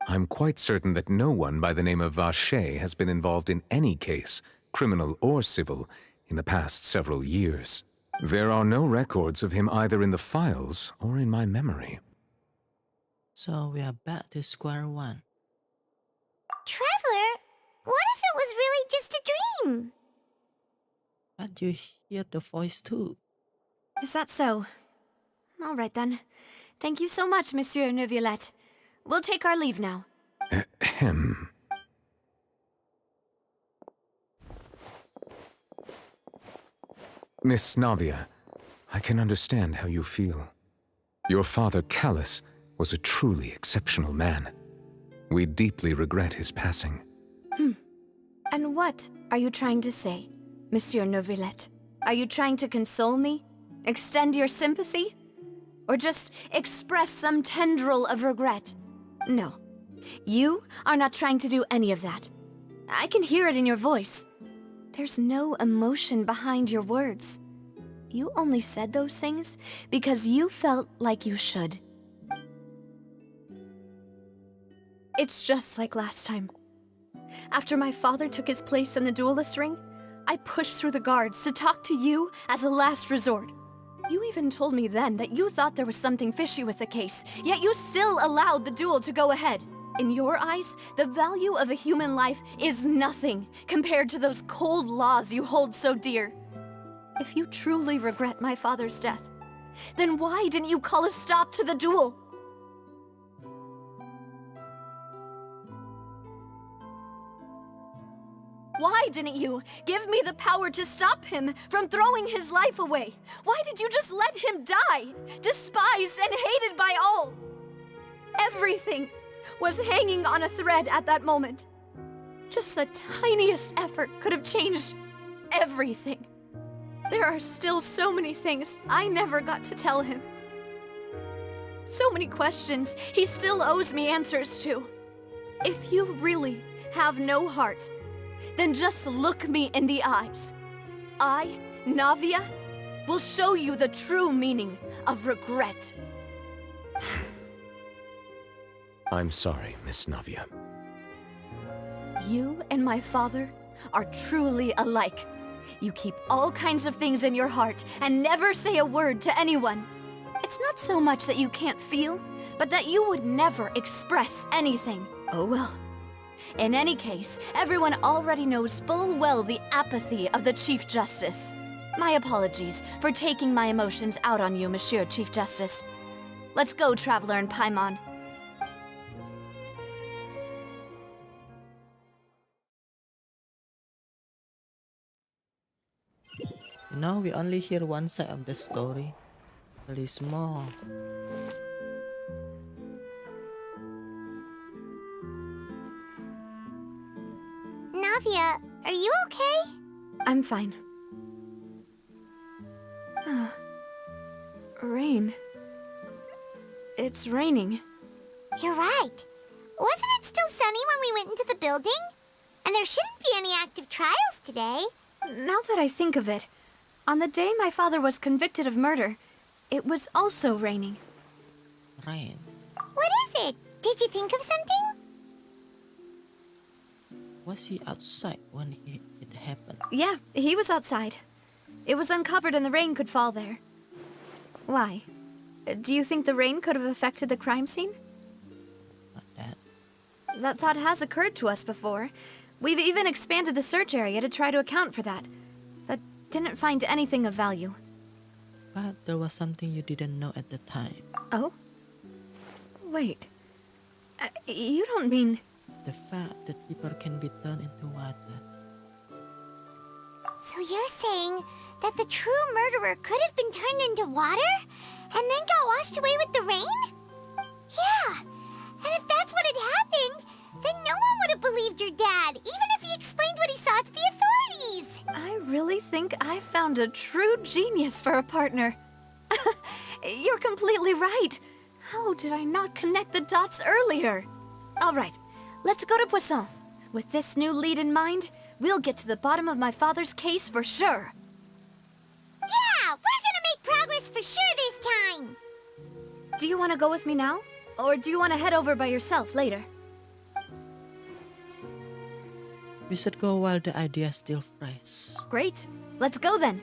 I'm quite certain that no one by the name of Vache has been involved in any case, criminal or civil, in the past several years. There are no records of him either in the files or in my memory. So we are back to square one. Traveler, what if it was really just a dream? But you hear the voice too. Is that so? All right then. Thank you so much, Monsieur Neuvillette. We'll take our leave now. Ahem. Miss Navia, I can understand how you feel. Your father, Callus, was a truly exceptional man. We deeply regret his passing. And what are you trying to say, Monsieur Neuvillette? Are you trying to console me? Extend your sympathy? Or just express some tendril of regret? No. You are not trying to do any of that. I can hear it in your voice. There's no emotion behind your words. You only said those things because you felt like you should. It's just like last time. After my father took his place in the duelist ring, I pushed through the guards to talk to you as a last resort. You even told me then that you thought there was something fishy with the case, yet you still allowed the duel to go ahead. In your eyes, the value of a human life is nothing compared to those cold laws you hold so dear. If you truly regret my father's death, then why didn't you call a stop to the duel? Why didn't you give me the power to stop him from throwing his life away? Why did you just let him die, despised and hated by all? Everything was hanging on a thread at that moment. Just the tiniest effort could have changed everything. There are still so many things I never got to tell him. So many questions he still owes me answers to. If you really have no heart, then just look me in the eyes. I, Navia, will show you the true meaning of regret. I'm sorry, Miss Navia. You and my father are truly alike. You keep all kinds of things in your heart and never say a word to anyone. It's not so much that you can't feel, but that you would never express anything. Oh well. In any case, everyone already knows full well the apathy of the Chief Justice. My apologies for taking my emotions out on you, Monsieur Chief Justice. Let's go, Traveler and Paimon. We only hear one side of the story. There is more. Navia, are you okay? I'm fine. Rain. It's raining. You're right. Wasn't it still sunny when we went into the building? And there shouldn't be any active trials today. Now that I think of it, on the day my father was convicted of murder, it was also raining. Rain. What is it? Did you think of something? Was he outside when it happened? Yeah, he was outside. It was uncovered and the rain could fall there. Why? Do you think the rain could have affected the crime scene? Not that. That thought has occurred to us before. We've even expanded the search area to try to account for that, but didn't find anything of value. But there was something you didn't know at the time. Oh? Wait. You don't mean... The fact that people can be turned into water. So you're saying that the true murderer could have been turned into water and then got washed away with the rain? Yeah, and if that's what had happened, then no one would have believed your dad, even if he explained what he saw to the authorities. I really think I found a true genius for a partner. You're completely right. How did I not connect the dots earlier? All right, let's go to Poisson. With this new lead in mind, we'll get to the bottom of my father's case for sure. Yeah, we're gonna make progress for sure this time. Do you want to go with me now? Or do you want to head over by yourself later? We should go while the idea is still fresh. Great. Let's go then.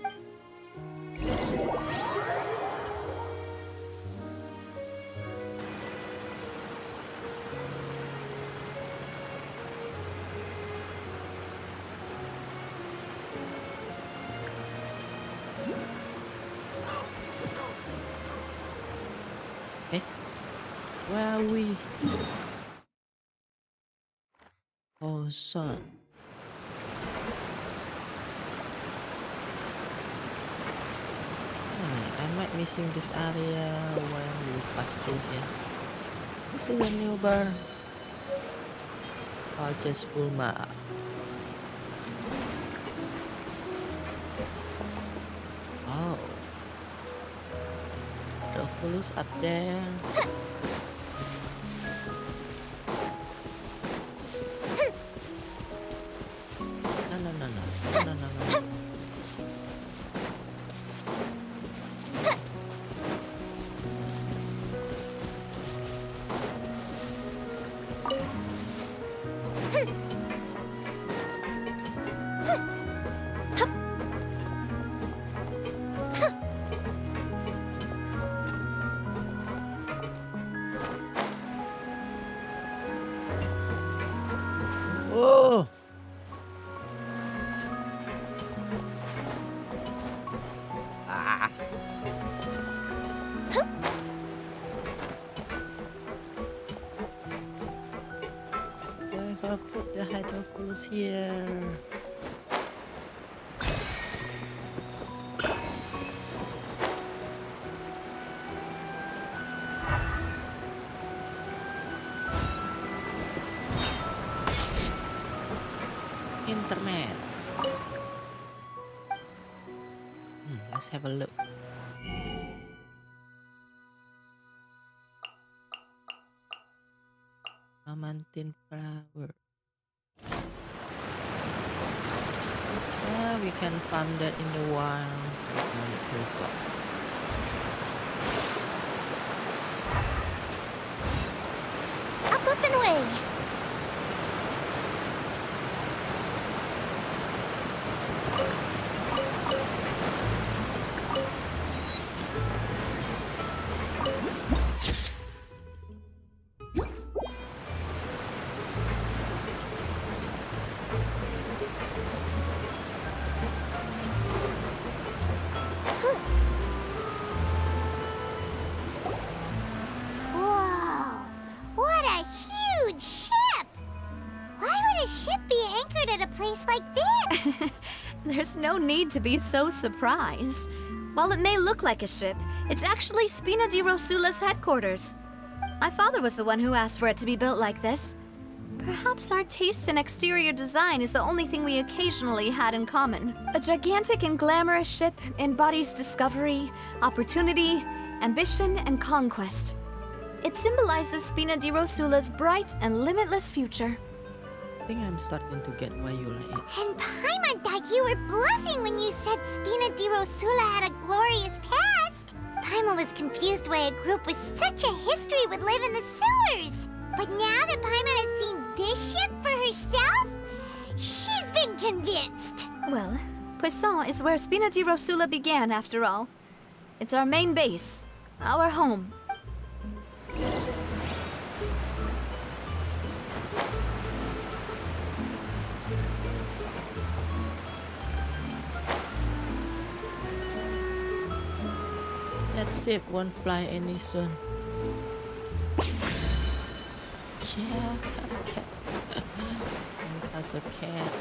Where are we? Oh, son. I might missing this area when we pass through here. This is a new bar. Or just full map. Oh. The Oculus up there. No. Oh! Why if I put the hydroculus here? Internet. have a look. Clementine flower. Yeah, we can farm that in the wild. There's no need to report. Up and away. Whoa! What a huge ship! Why would a ship be anchored at a place like this? There's no need to be so surprised. While it may look like a ship, it's actually Spina di Rosula's headquarters. My father was the one who asked for it to be built like this. Perhaps our taste in exterior design is the only thing we occasionally had in common. A gigantic and glamorous ship embodies discovery, opportunity, ambition, and conquest. It symbolizes Spina di Rosula's bright and limitless future. I think I'm starting to get why you like it. And Paimon thought you were bluffing when you said Spina di Rosula had a glorious past. Paimon was confused why a group with such a history would live in the sewers. But now that Paimon has seen this ship for herself, she's been convinced. Well, Poisson is where Spina di Rosula began, after all. It's our main base, our home. That ship won't fly any soon. Yeah, cat. As a cat.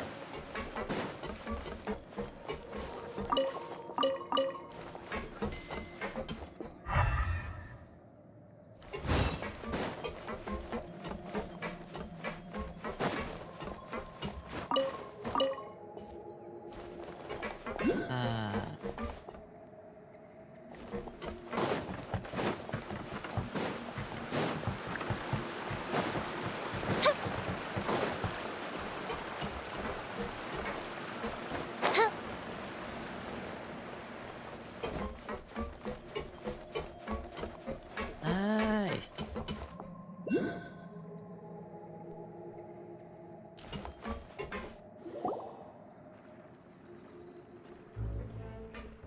Nice.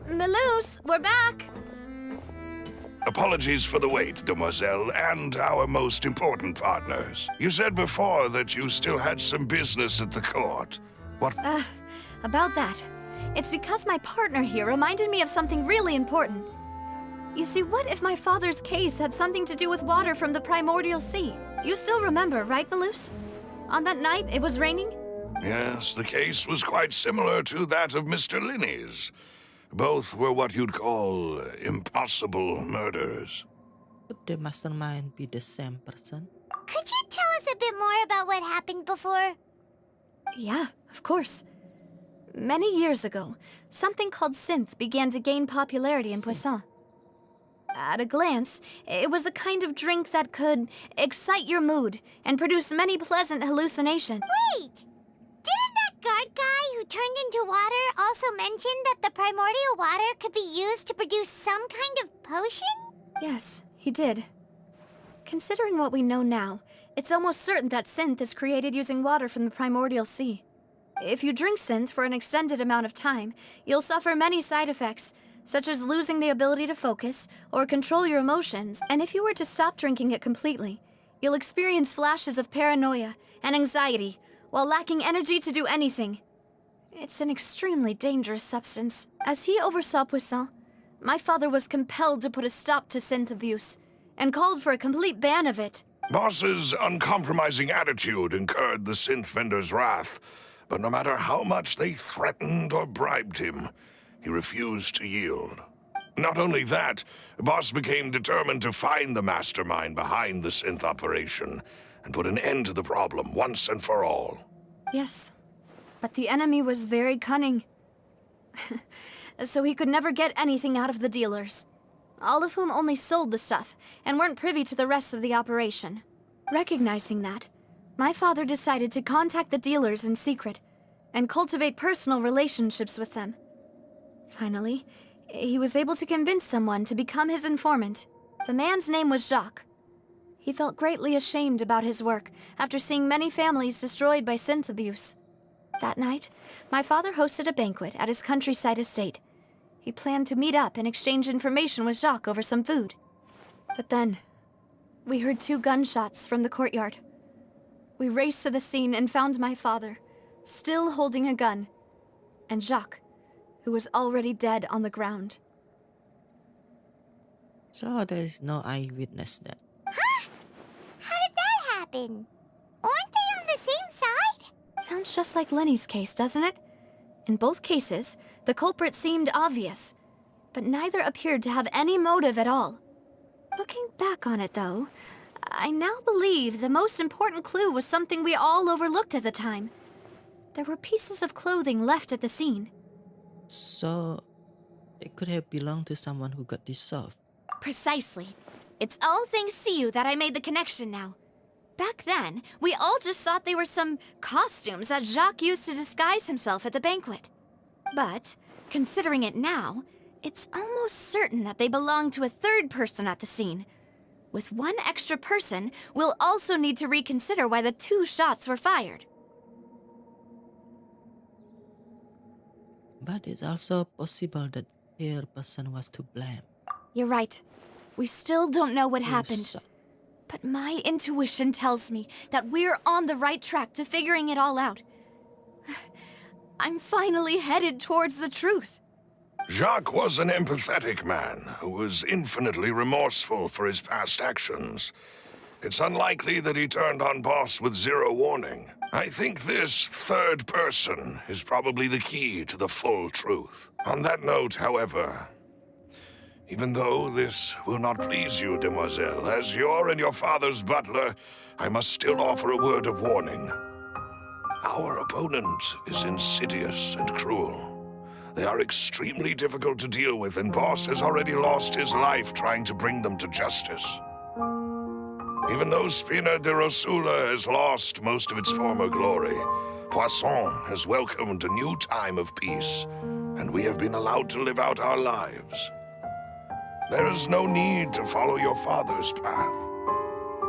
Melus, we're back! Apologies for the wait, demoiselle, and our most important partners. You said before that you still had some business at the court. What? About that. It's because my partner here reminded me of something really important. You see, what if my father's case had something to do with water from the primordial sea? You still remember, right, Melus? On that night, it was raining? Yes, the case was quite similar to that of Mr. Linney's. Both were what you'd call impossible murders. Could the mastermind be the same person? Could you tell us a bit more about what happened before? Yeah, of course. Many years ago, something called synth began to gain popularity in Poisson. At a glance, it was a kind of drink that could excite your mood and produce many pleasant hallucinations. Wait! Didn't that guard guy who turned into water also mention that the primordial water could be used to produce some kind of potion? Yes, he did. Considering what we know now, it's almost certain that synth is created using water from the primordial sea. If you drink synth for an extended amount of time, you'll suffer many side effects, such as losing the ability to focus or control your emotions. And if you were to stop drinking it completely, you'll experience flashes of paranoia and anxiety while lacking energy to do anything. It's an extremely dangerous substance. As he oversaw Poisson, my father was compelled to put a stop to synth abuse and called for a complete ban of it. Boss's uncompromising attitude incurred the synth vendor's wrath, but no matter how much they threatened or bribed him, he refused to yield. Not only that, Boss became determined to find the mastermind behind the synth operation and put an end to the problem once and for all. Yes, but the enemy was very cunning. so he could never get anything out of the dealers, all of whom only sold the stuff and weren't privy to the rest of the operation. Recognizing that, my father decided to contact the dealers in secret and cultivate personal relationships with them. Finally, he was able to convince someone to become his informant. The man's name was Jacques. He felt greatly ashamed about his work after seeing many families destroyed by synth abuse. That night, my father hosted a banquet at his countryside estate. He planned to meet up and exchange information with Jacques over some food. But then, we heard 2 gunshots from the courtyard. We raced to the scene and found my father, still holding a gun, and Jacques, who was already dead on the ground. So there is no eyewitness then. Huh? How did that happen? Aren't they on the same side? Sounds just like Lenny's case, doesn't it? In both cases, the culprit seemed obvious, but neither appeared to have any motive at all. Looking back on it, though, I now believe the most important clue was something we all overlooked at the time. There were pieces of clothing left at the scene. So it could have belonged to someone who got dissolved. Precisely. It's all thanks to you that I made the connection now. Back then, we all just thought they were some costumes that Jacques used to disguise himself at the banquet. But, considering it now, it's almost certain that they belong to a third person at the scene. With one extra person, we'll also need to reconsider why the 2 shots were fired. But it's also possible that the third person was to blame. You're right. We still don't know what happened. Usato. But my intuition tells me that we're on the right track to figuring it all out. I'm finally headed towards the truth. Jacques was an empathetic man who was infinitely remorseful for his past actions. It's unlikely that he turned on Boss with 0 warning. I think this third person is probably the key to the full truth. On that note, however, even though this will not please you, demoiselle, as your and your father's butler, I must still offer a word of warning. Our opponent is insidious and cruel. They are extremely difficult to deal with, and Boss has already lost his life trying to bring them to justice. Even though Spina de Rosula has lost most of its former glory, Poisson has welcomed a new time of peace, and we have been allowed to live out our lives. There is no need to follow your father's path.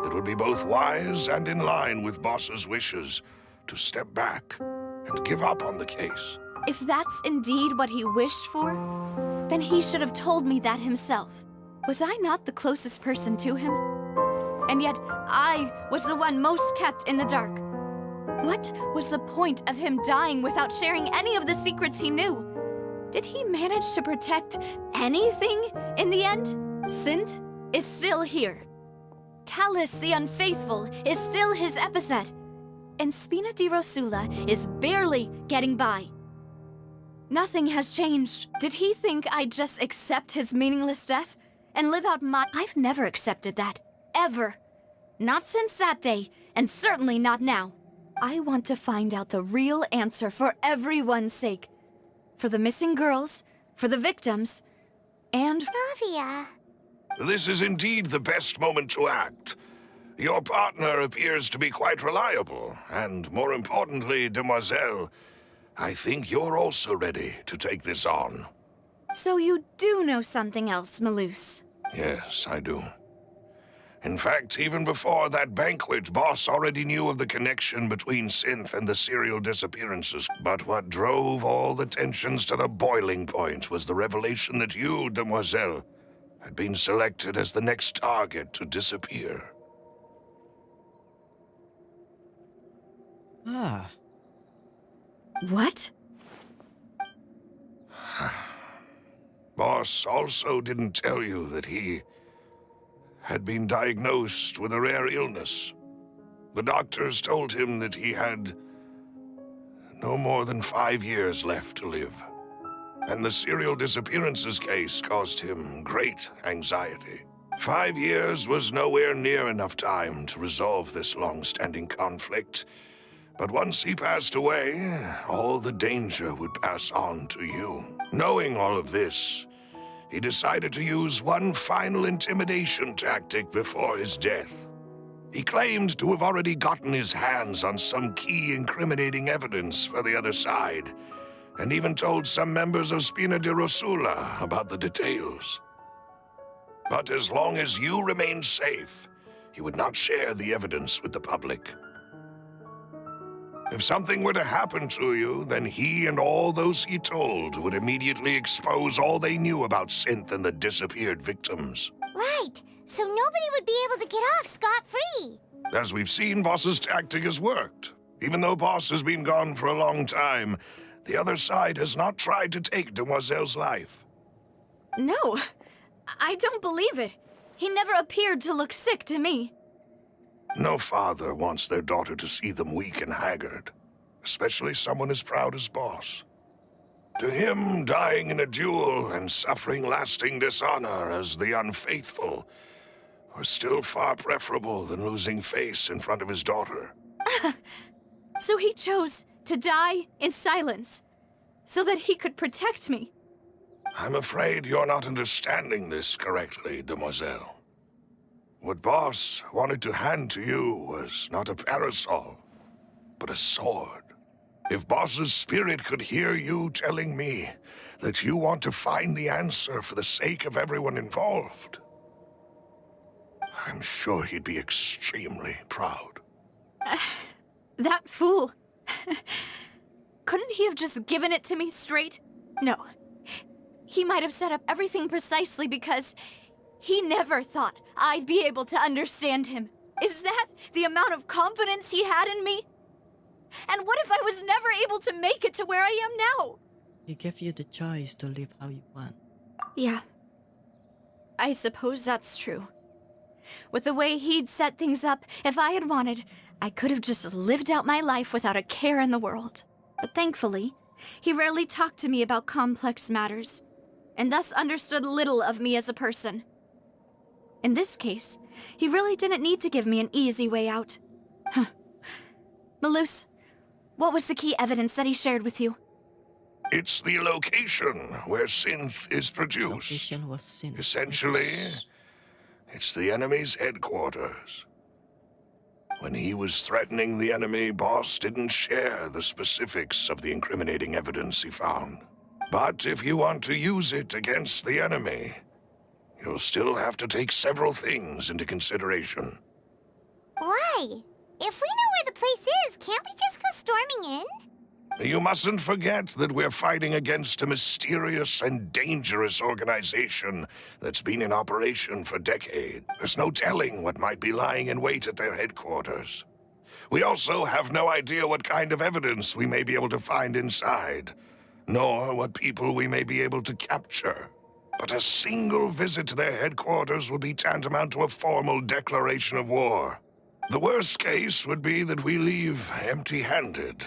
It would be both wise and in line with Boss's wishes to step back and give up on the case. If that's indeed what he wished for, then he should have told me that himself. Was I not the closest person to him? And yet, I was the one most kept in the dark. What was the point of him dying without sharing any of the secrets he knew? Did he manage to protect anything in the end? Synth is still here. Callus the Unfaithful is still his epithet. And Spina di Rosula is barely getting by. Nothing has changed. Did he think I'd just accept his meaningless death and live out my— I've never accepted that. Ever. Not since that day, and certainly not now. I want to find out the real answer for everyone's sake. For the missing girls, for the victims, and— Navia. This is indeed the best moment to act. Your partner appears to be quite reliable, and more importantly, demoiselle, I think you're also ready to take this on. So you do know something else, Malus? Yes, I do. In fact, even before that banquet, Boss already knew of the connection between Synth and the serial disappearances. But what drove all the tensions to the boiling point was the revelation that you, demoiselle, had been selected as the next target to disappear. Ah, What? Boss also didn't tell you that he had been diagnosed with a rare illness. The doctors told him that he had no more than 5 years left to live. And the serial disappearances case caused him great anxiety. 5 years was nowhere near enough time to resolve this long-standing conflict. But once he passed away, all the danger would pass on to you. Knowing all of this, he decided to use one final intimidation tactic before his death. He claimed to have already gotten his hands on some key incriminating evidence for the other side, and even told some members of Spina di Rosula about the details. But as long as you remained safe, he would not share the evidence with the public. If something were to happen to you, then he and all those he told would immediately expose all they knew about Synth and the disappeared victims. Right, so nobody would be able to get off scot-free. As we've seen, Boss's tactic has worked. Even though Boss has been gone for a long time, the other side has not tried to take Demoiselle's life. No, I don't believe it. He never appeared to look sick to me. No father wants their daughter to see them weak and haggard, especially someone as proud as Boss. To him, dying in a duel and suffering lasting dishonor as the unfaithful was still far preferable than losing face in front of his daughter. So he chose to die in silence, so that he could protect me. I'm afraid you're not understanding this correctly, Demoiselle. What Boss wanted to hand to you was not a parasol, but a sword. If Boss's spirit could hear you telling me that you want to find the answer for the sake of everyone involved, I'm sure he'd be extremely proud. That fool. Couldn't he have just given it to me straight? No. He might have set up everything precisely because he never thought I'd be able to understand him. Is that the amount of confidence he had in me? And what if I was never able to make it to where I am now? He gave you the choice to live how you want. Yeah. I suppose that's true. With the way he'd set things up, if I had wanted, I could have just lived out my life without a care in the world. But thankfully, he rarely talked to me about complex matters, and thus understood little of me as a person. In this case, he really didn't need to give me an easy way out. Huh. Malus, what was the key evidence that he shared with you? It's the location where Synth is produced. Location was seen. Essentially, it's the enemy's headquarters. When he was threatening the enemy, Boss didn't share the specifics of the incriminating evidence he found. But if you want to use it against the enemy, you'll still have to take several things into consideration. Why? If we know where the place is, can't we just go storming in? You mustn't forget that we're fighting against a mysterious and dangerous organization that's been in operation for decades. There's no telling what might be lying in wait at their headquarters. We also have no idea what kind of evidence we may be able to find inside, nor what people we may be able to capture. But a single visit to their headquarters would be tantamount to a formal declaration of war. The worst case would be that we leave empty-handed,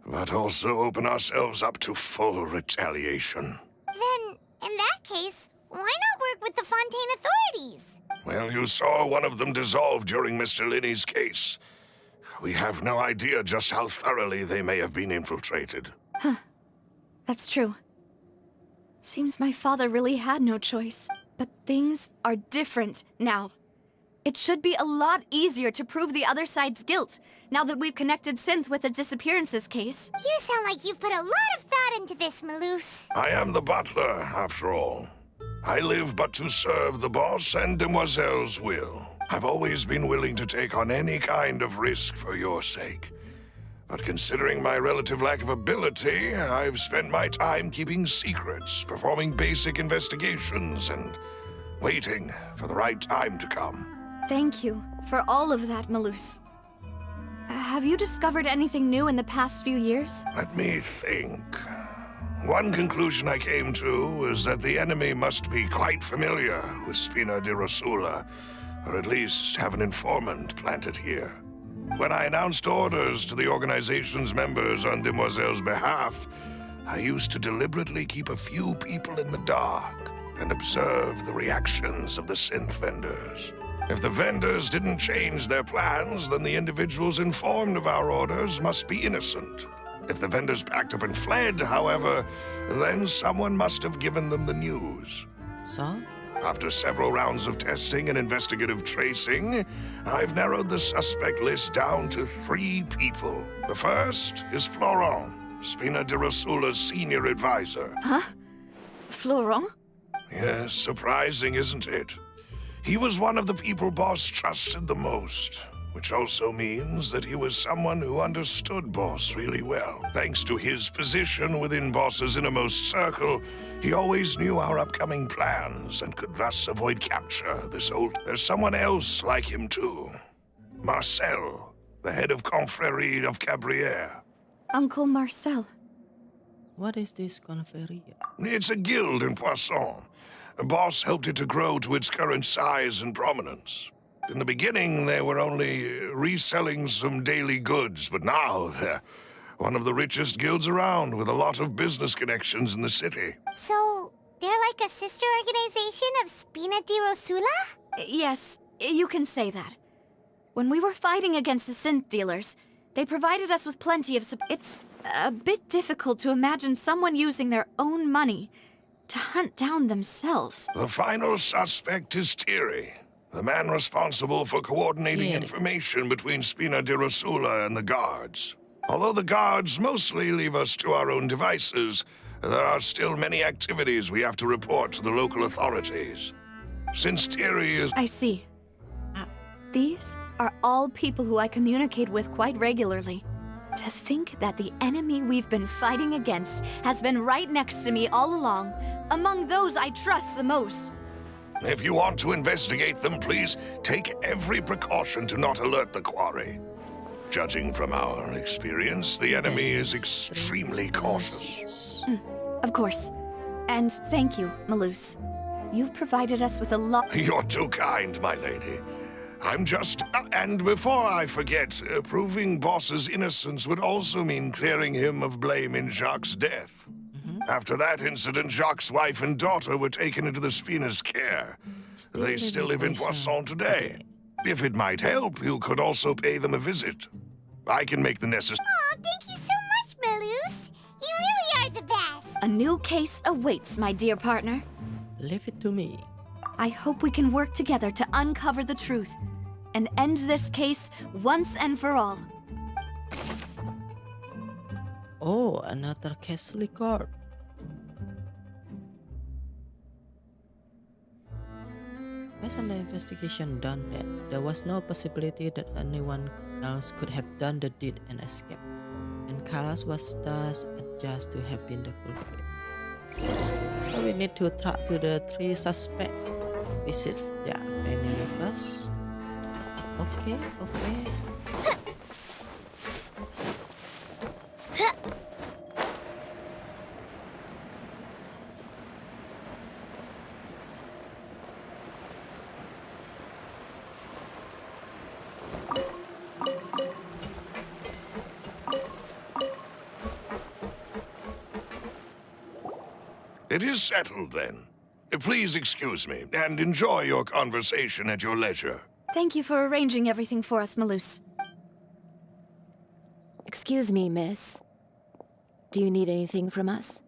but also open ourselves up to full retaliation. Then, in that case, why not work with the Fontaine authorities? Well, you saw one of them dissolve during Mr. Linney's case. We have no idea just how thoroughly they may have been infiltrated. Huh. That's true. Seems my father really had no choice. But things are different now. It should be a lot easier to prove the other side's guilt, now that we've connected Synth with the disappearances case. You sound like you've put a lot of thought into this, Malus. I am the butler, after all. I live but to serve the boss and Demoiselle's will. I've always been willing to take on any kind of risk for your sake. But considering my relative lack of ability, I've spent my time keeping secrets, performing basic investigations, and waiting for the right time to come. Thank you for all of that, Malus. Have you discovered anything new in the past few years? Let me think. One conclusion I came to was that the enemy must be quite familiar with Spina di Rosula, or at least have an informant planted here. When I announced orders to the organization's members on Demoiselle's behalf, I used to deliberately keep a few people in the dark and observe the reactions of the synth vendors. If the vendors didn't change their plans, then the individuals informed of our orders must be innocent. If the vendors packed up and fled, however, then someone must have given them the news. So, After several rounds of testing and investigative tracing, I've narrowed the suspect list down to 3 people. The first is Florent, Spina de Rosula's senior advisor. Florent? Yes, surprising, isn't it? He was one of the people Boss trusted the most, which also means that he was someone who understood Boss really well. Thanks to his position within Boss's innermost circle, he always knew our upcoming plans and could thus avoid capture. There's someone else like him too. Marcel, the head of Confrérie of Cabrières. Uncle Marcel. what is this confrérie? It's a guild in Poisson. Boss helped it to grow to its current size and prominence. In the beginning, they were only reselling some daily goods, but now they're one of the richest guilds around, with a lot of business connections in the city. So, they're like a sister organization of Spina di Rosula? Yes, you can say that. When we were fighting against the synth dealers, they provided us with plenty of It's a bit difficult to imagine someone using their own money to hunt down themselves. The final suspect is Thierry, the man responsible for coordinating Thierry. information between Spina di Rosula and the guards. Although the guards mostly leave us to our own devices, there are still many activities we have to report to the local authorities. Since Thierry is... I see. These are all people who I communicate with quite regularly. To think that the enemy we've been fighting against has been right next to me all along, among those I trust the most. If you want to investigate them, please take every precaution to not alert the quarry. Judging from our experience, the enemy is extremely cautious. Of course. And thank you, Malus. You've provided us with a lot. You're too kind, my lady. I'm just... And before I forget, proving Boss's innocence would also mean clearing him of blame in Jacques' death. After that incident, Jacques' wife and daughter were taken into the Spina's care. They still live in Poisson today. If it might help, you could also pay them a visit. I can make the necessary... Oh, thank you so much, Malus. You really are the best. A new case awaits, my dear partner. Leave it to me. I hope we can work together to uncover the truth and end this case once and for all. Oh, another castle card. Has an investigation done that there was no possibility that anyone else could have done the deed and escape, and Kalas was thus adjudged to have been the culprit. So we need to track to the 3 suspects. Visit their family first. Okay. It is settled, then. Please excuse me, and enjoy your conversation at your leisure. Thank you for arranging everything for us, Malus. Excuse me, miss. Do you need anything from us?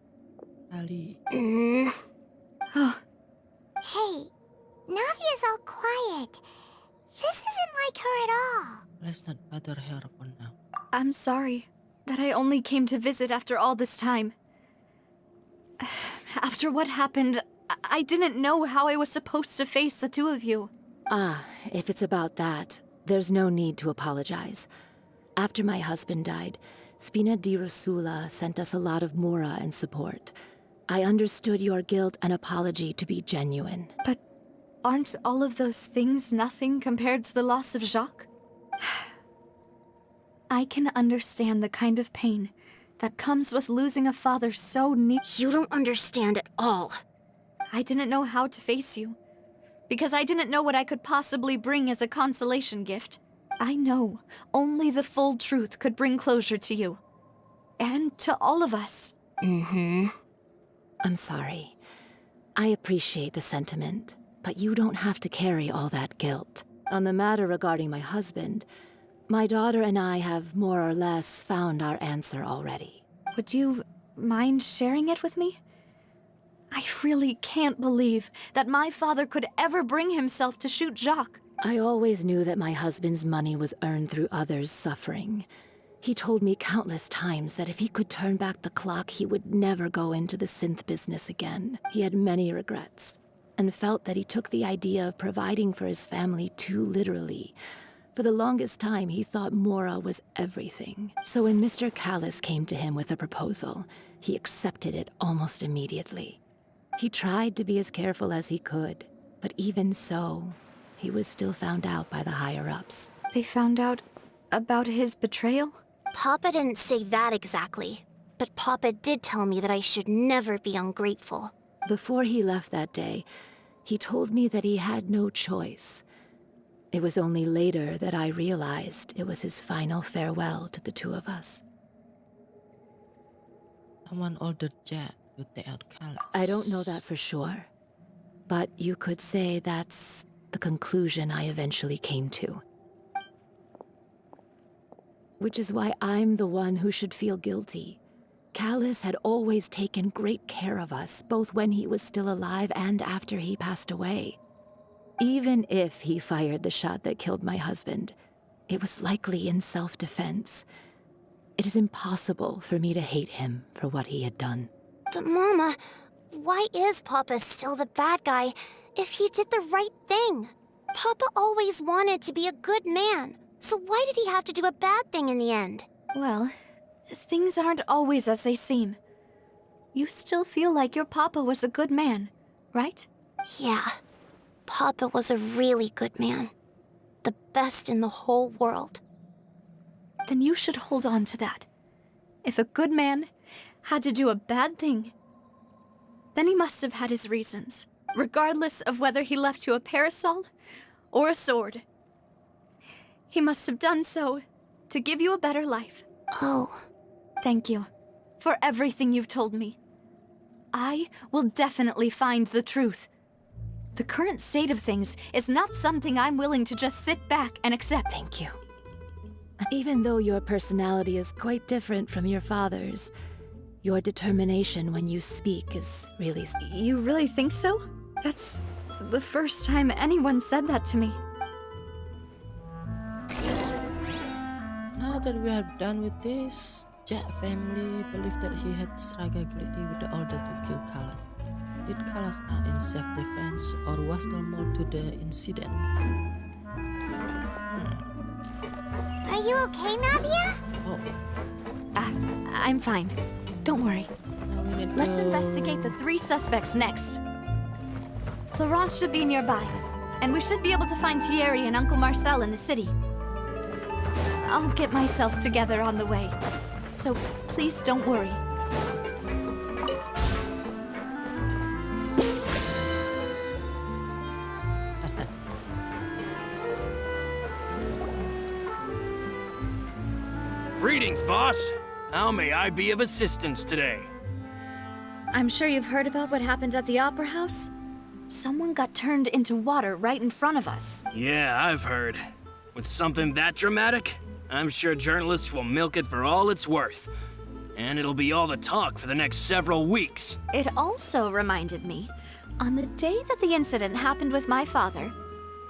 Ali. Hey, Navia's all quiet. This isn't like her at all. Let's not bother her for now. I'm sorry that I only came to visit after all this time. After what happened, I didn't know how I was supposed to face the 2 of you. Ah, if it's about that, there's no need to apologize. After my husband died, Spina di Rosula sent us a lot of mora and support. I understood your guilt and apology to be genuine. But aren't all of those things nothing compared to the loss of Jacques? I can understand the kind of pain that comes with losing a father so near. You don't understand at all. I didn't know how to face you, because I didn't know what I could possibly bring as a consolation gift. I know only the full truth could bring closure to you, and to all of us. I'm sorry. I appreciate the sentiment, but you don't have to carry all that guilt. On the matter regarding my husband, my daughter and I have more or less found our answer already. Would you mind sharing it with me? I really can't believe that my father could ever bring himself to shoot Jacques. I always knew that my husband's money was earned through others' suffering. He told me countless times that if he could turn back the clock, he would never go into the synth business again. He had many regrets, and felt that he took the idea of providing for his family too literally. For the longest time, he thought Mora was everything. So when Mr. Callis came to him with a proposal, he accepted it almost immediately. He tried to be as careful as he could, but even so, he was still found out by the higher-ups. They found out about his betrayal? Papa didn't say that exactly, but Papa did tell me that I should never be ungrateful. Before he left that day, he told me that he had no choice. It was only later that I realized it was his final farewell to the two of us. Someone ordered Jack to take out Callas. I don't know that for sure, but you could say that's the conclusion I eventually came to. Which is why I'm the one who should feel guilty. Callis had always taken great care of us, both when he was still alive and after he passed away. Even if he fired the shot that killed my husband, it was likely in self-defense. It is impossible for me to hate him for what he had done. But Mama, why is Papa still the bad guy if he did the right thing? Papa always wanted to be a good man, so why did he have to do a bad thing in the end? Well, things aren't always as they seem. You still feel like your papa was a good man, right? Yeah, Papa was a really good man. The best in the whole world. Then you should hold on to that. If a good man had to do a bad thing, then he must have had his reasons, regardless of whether he left you a parasol or a sword. He must have done so to give you a better life. Oh. Thank you for everything you've told me. I will definitely find the truth. The current state of things is not something I'm willing to just sit back and accept. Thank you. Even though your personality is quite different from your father's, your determination when you speak is really... You really think so? That's the first time anyone said that to me. Now that we are done with this, Jack family believed that he had struggled greatly with the order to kill Callas. Did Callas act in self-defense, or was there more to the incident? Are you okay, Navia? Oh, I'm fine. Don't worry. now we need Let's to... investigate the 3 suspects next. Florent should be nearby, and we should be able to find Thierry and Uncle Marcel in the city. I'll get myself together on the way, so please don't worry. Greetings, boss. How may I be of assistance today? I'm sure you've heard about what happened at the Opera House. Someone got turned into water right in front of us. Yeah, I've heard. With something that dramatic, I'm sure journalists will milk it for all it's worth. And it'll be all the talk for the next several weeks. It also reminded me, on the day that the incident happened with my father,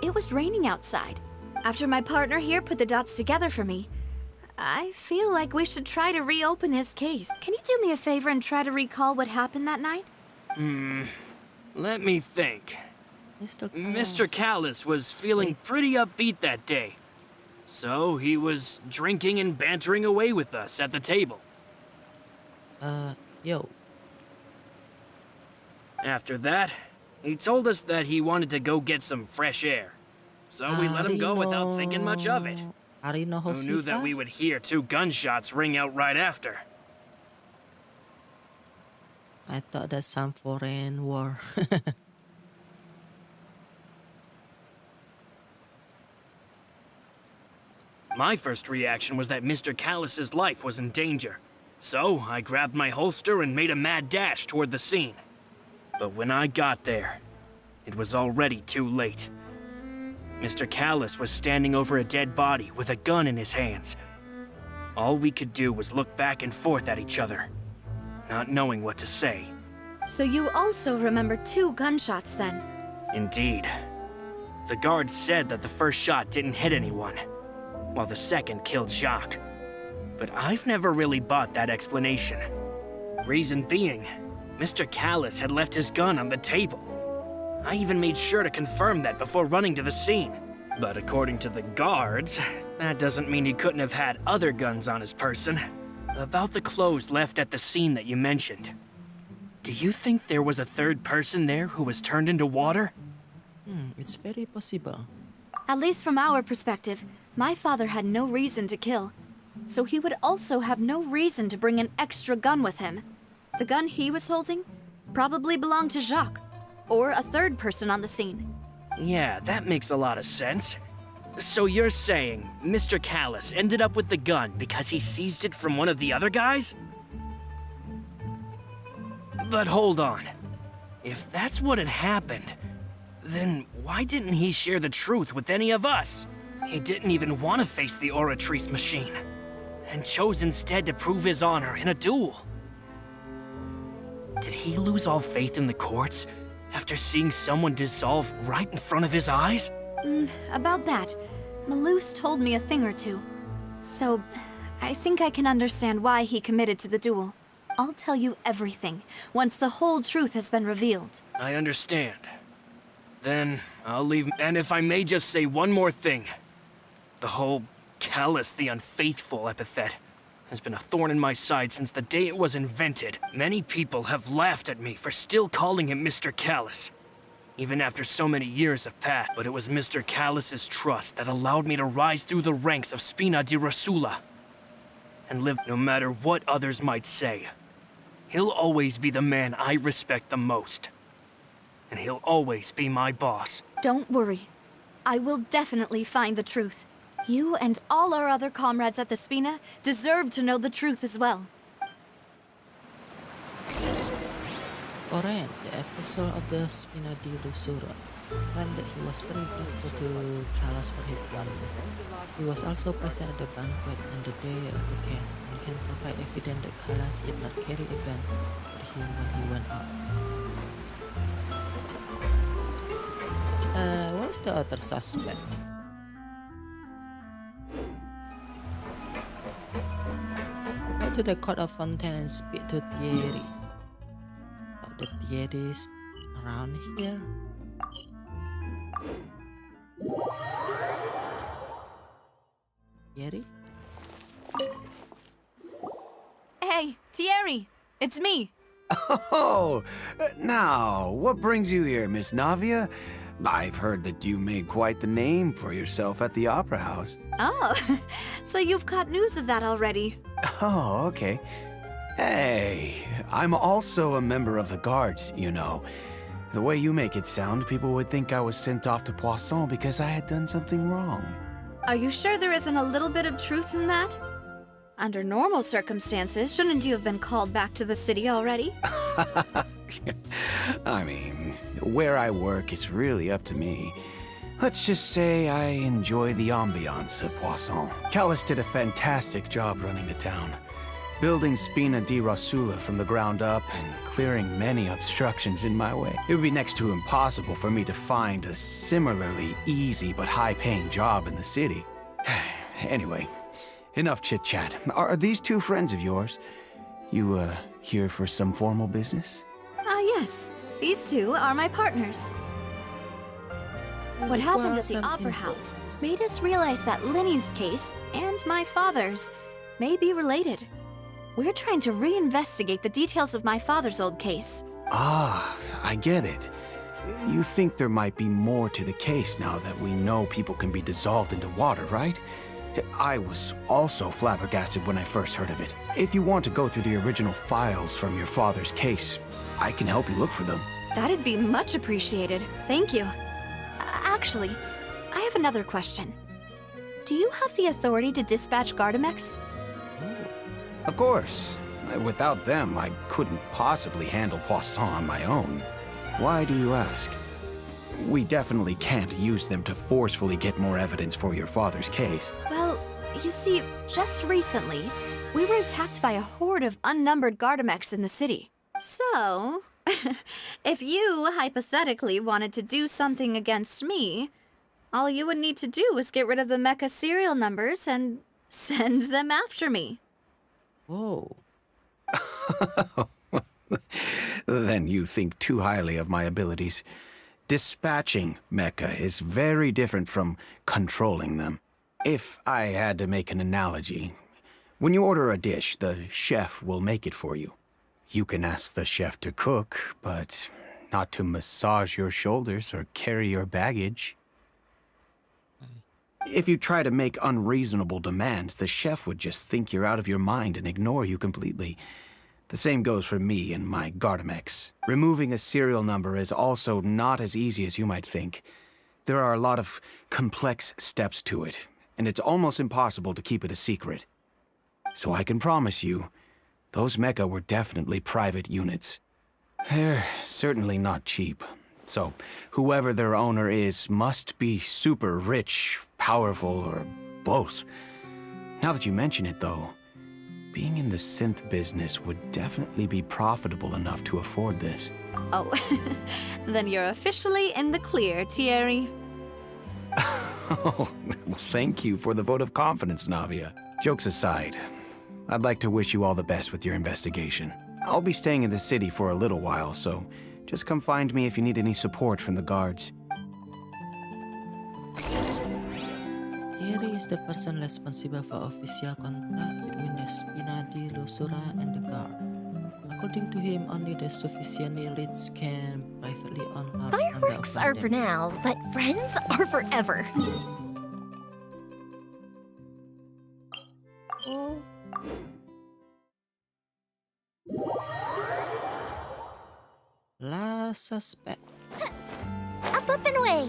it was raining outside. After my partner here put the dots together for me, I feel like we should try to reopen his case. Can you do me a favor and try to recall what happened that night? Let me think. Mr. Callis was feeling pretty upbeat that day. So he was drinking and bantering away with us at the table. Yo. After that, he told us that he wanted to go get some fresh air. So we let him go without thinking much of it. Who knew that we would hear 2 gunshots ring out right after? I thought that's some foreign war. My first reaction was that Mr. Callis's life was in danger. So I grabbed my holster and made a mad dash toward the scene. But when I got there, it was already too late. Mr. Callus was standing over a dead body with a gun in his hands. All we could do was look back and forth at each other, not knowing what to say. So you also remember 2 gunshots then? Indeed. The guard said that the first shot didn't hit anyone, while the second killed Jacques. But I've never really bought that explanation. Reason being, Mr. Callus had left his gun on the table. I even made sure to confirm that before running to the scene. But according to the guards, that doesn't mean he couldn't have had other guns on his person. About the clothes left at the scene that you mentioned. Do you think there was a third person there who was turned into water? It's very possible. At least from our perspective, my father had no reason to kill. So he would also have no reason to bring an extra gun with him. The gun he was holding probably belonged to Jacques, or a third person on the scene. Yeah, that makes a lot of sense. So you're saying Mr. Callus ended up with the gun because he seized it from one of the other guys? But hold on. If that's what had happened, then why didn't he share the truth with any of us? He didn't even want to face the Oratrice machine, and chose instead to prove his honor in a duel. Did he lose all faith in the courts after seeing someone dissolve right in front of his eyes? About that, Malus told me a thing or two. So, I think I can understand why he committed to the duel. I'll tell you everything, once the whole truth has been revealed. I understand. Then, I'll leave. And if I may just say one more thing. The whole Callus the Unfaithful epithet has been a thorn in my side since the day it was invented. Many people have laughed at me for still calling him Mr. Callus, even after so many years have passed. But it was Mr. Callus's trust that allowed me to rise through the ranks of Spina di Rosula and live no matter what others might say. He'll always be the man I respect the most. And he'll always be my boss. Don't worry. I will definitely find the truth. You and all our other comrades at the Spina deserve to know the truth as well. Oren, the episode of the Spina di Rosula, claimed that he was very grateful to Callus for his kindness. He was also present at the banquet on the day of the case and can provide evidence that Callus did not carry a gun with him when he went out. What is the other suspect? Go to the court of Fontaine and speak to Thierry. Oh, the Thierry is around here. Thierry? Hey, Thierry! It's me! Oh, now, what brings you here, Miss Navia? I've heard that you made quite the name for yourself at the Opera House. Oh, so you've caught news of that already. Oh, okay. Hey, I'm also a member of the Guards, you know. The way you make it sound, people would think I was sent off to Poisson because I had done something wrong. Are you sure there isn't a little bit of truth in that? Under normal circumstances, shouldn't you have been called back to the city already? I mean, where I work is really up to me. Let's just say I enjoy the ambiance of Poisson. Callus did a fantastic job running the town, building Spina di Rosula from the ground up and clearing many obstructions in my way. It would be next to impossible for me to find a similarly easy but high-paying job in the city. Anyway, enough chit-chat. Are these 2 friends of yours? You, here for some formal business? Yes. These 2 are my partners. What happened at the Opera House made us realize that Linny's case and my father's may be related. We're trying to reinvestigate the details of my father's old case. Ah, I get it. You think there might be more to the case now that we know people can be dissolved into water, right? I was also flabbergasted when I first heard of it. If you want to go through the original files from your father's case, I can help you look for them. That'd be much appreciated. Thank you. Actually, I have another question. Do you have the authority to dispatch Gardamex? Of course. Without them, I couldn't possibly handle Poisson on my own. Why do you ask? we definitely can't use them to forcefully get more evidence for your father's case. Well, you see, just recently, we were attacked by a horde of unnumbered Gardamex in the city. So, if you hypothetically wanted to do something against me, all you would need to do is get rid of the mecha serial numbers and send them after me. Whoa. Then you think too highly of my abilities. Dispatching mecha is very different from controlling them. If I had to make an analogy, when you order a dish, the chef will make it for you. You can ask the chef to cook, but not to massage your shoulders or carry your baggage. If you try to make unreasonable demands, the chef would just think you're out of your mind and ignore you completely. The same goes for me and my Gardamex. Removing a serial number is also not as easy as you might think. There are a lot of complex steps to it, and it's almost impossible to keep it a secret. So I can promise you, those mecha were definitely private units. They're certainly not cheap. So whoever their owner is must be super rich, powerful, or both. Now that you mention it, though, being in the synth business would definitely be profitable enough to afford this. Oh, then you're officially in the clear, Thierry. Oh, well, thank you for the vote of confidence, Navia. Jokes aside, I'd like to wish you all the best with your investigation. I'll be staying in the city for a little while, so just come find me if you need any support from the guards. Thierry is the person responsible for official contact between the Spinadi, Lusura, and the guard. According to him, only the sufficiently rich can privately own large number of Fireworks are for them. now, but friends are forever. Oh. Last suspect. Up and away.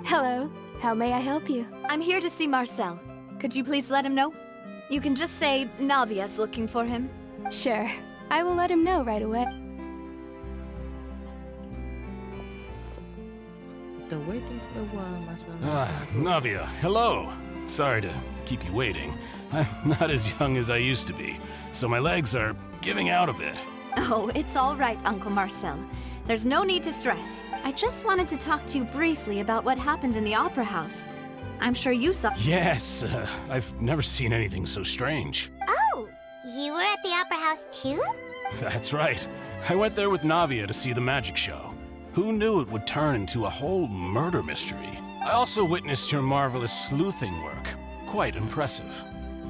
Hello. How may I help you? I'm here to see Marcel. Could you please let him know? You can just say Navia's looking for him. Sure. I will let him know right away. After waiting for a while, Marcel. Navia, hello. Sorry to keep you waiting. I'm not as young as I used to be, so my legs are giving out a bit. Oh, it's all right, Uncle Marcel. There's no need to stress. I just wanted to talk to you briefly about what happened in the Opera House. I'm sure you saw— Yes, I've never seen anything so strange. Oh, you were at the Opera House too? That's right. I went there with Navia to see the magic show. Who knew it would turn into a whole murder mystery? I also witnessed your marvelous sleuthing work. Quite impressive.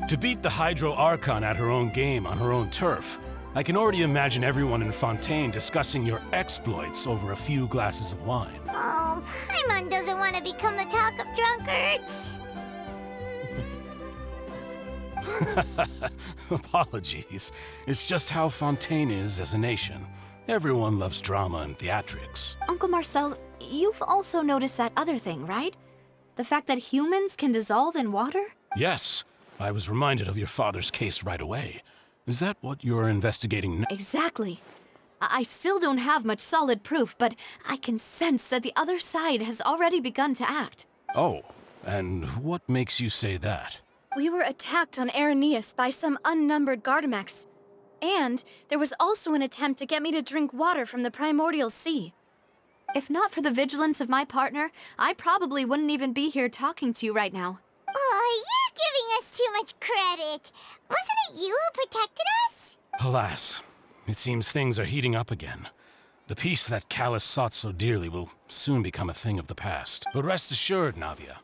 To beat the Hydro Archon at her own game on her own turf, I can already imagine everyone in Fontaine discussing your exploits over a few glasses of wine. Oh, Paimon doesn't want to become the talk of drunkards. Apologies. It's just how Fontaine is as a nation. Everyone loves drama and theatrics. Uncle Marcel, you've also noticed that other thing, right? The fact that humans can dissolve in water? Yes, I was reminded of your father's case right away. Is that what you're investigating now? Exactly. I still don't have much solid proof, but I can sense that the other side has already begun to act. Oh, and what makes you say that? We were attacked on Araneus by some unnumbered Gardamex. And there was also an attempt to get me to drink water from the primordial sea. If not for the vigilance of my partner, I probably wouldn't even be here talking to you right now. Oh, you're giving us too much credit. Wasn't it you who protected us? Alas, it seems things are heating up again. The peace that Callus sought so dearly will soon become a thing of the past. But rest assured, Navia,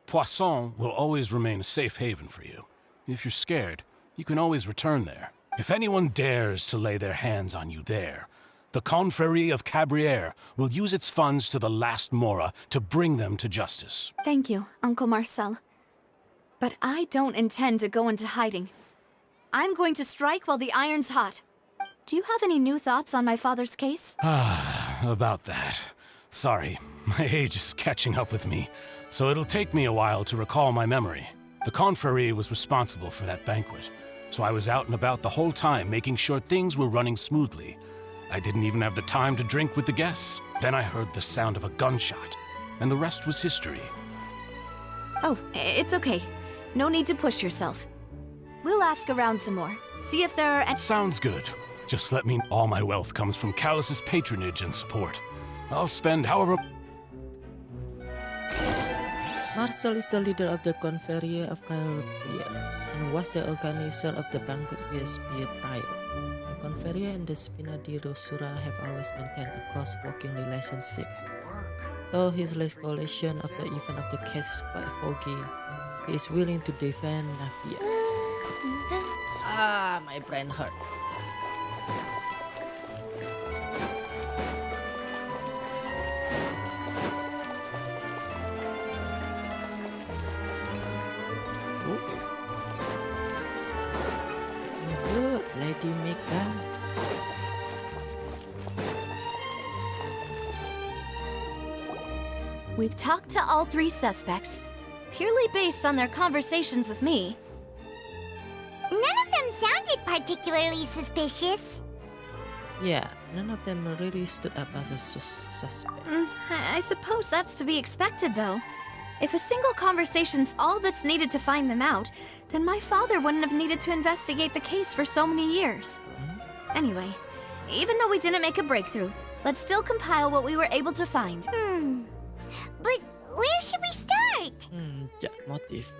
Poisson will always remain a safe haven for you. If you're scared, you can always return there. If anyone dares to lay their hands on you there, the Confrérie of Cabrières will use its funds to the last Mora to bring them to justice. Thank you, Uncle Marcel. But I don't intend to go into hiding. I'm going to strike while the iron's hot. Do you have any new thoughts on my father's case? About that. Sorry, my age is catching up with me, so it'll take me a while to recall my memory. The confrérie was responsible for that banquet, so I was out and about the whole time making sure things were running smoothly. I didn't even have the time to drink with the guests. Then I heard the sound of a gunshot, and the rest was history. Oh, it's okay. No need to push yourself. We'll ask around some more. See if there are any— Sounds good. Just let me— All my wealth comes from Callus's patronage and support. I'll spend however— Marcel is the leader of the Confrérie of Calbeer and was the organizer of the banquet years prior. The Confrérie and the Spina di Rosura have always maintained a close working relationship. Though his recollection of the event of the case is quite foggy, he is willing to defend Navia. My brain hurt. Good, Lady Mika. We've talked to all three suspects, purely based on their conversations with me. None of them sounded particularly suspicious. Yeah, none of them really stood up as a suspect. I suppose that's to be expected, though. If a single conversation's all that's needed to find them out, then my father wouldn't have needed to investigate the case for so many years. Anyway, even though we didn't make a breakthrough, let's still compile what we were able to find. But where should we start? Motive.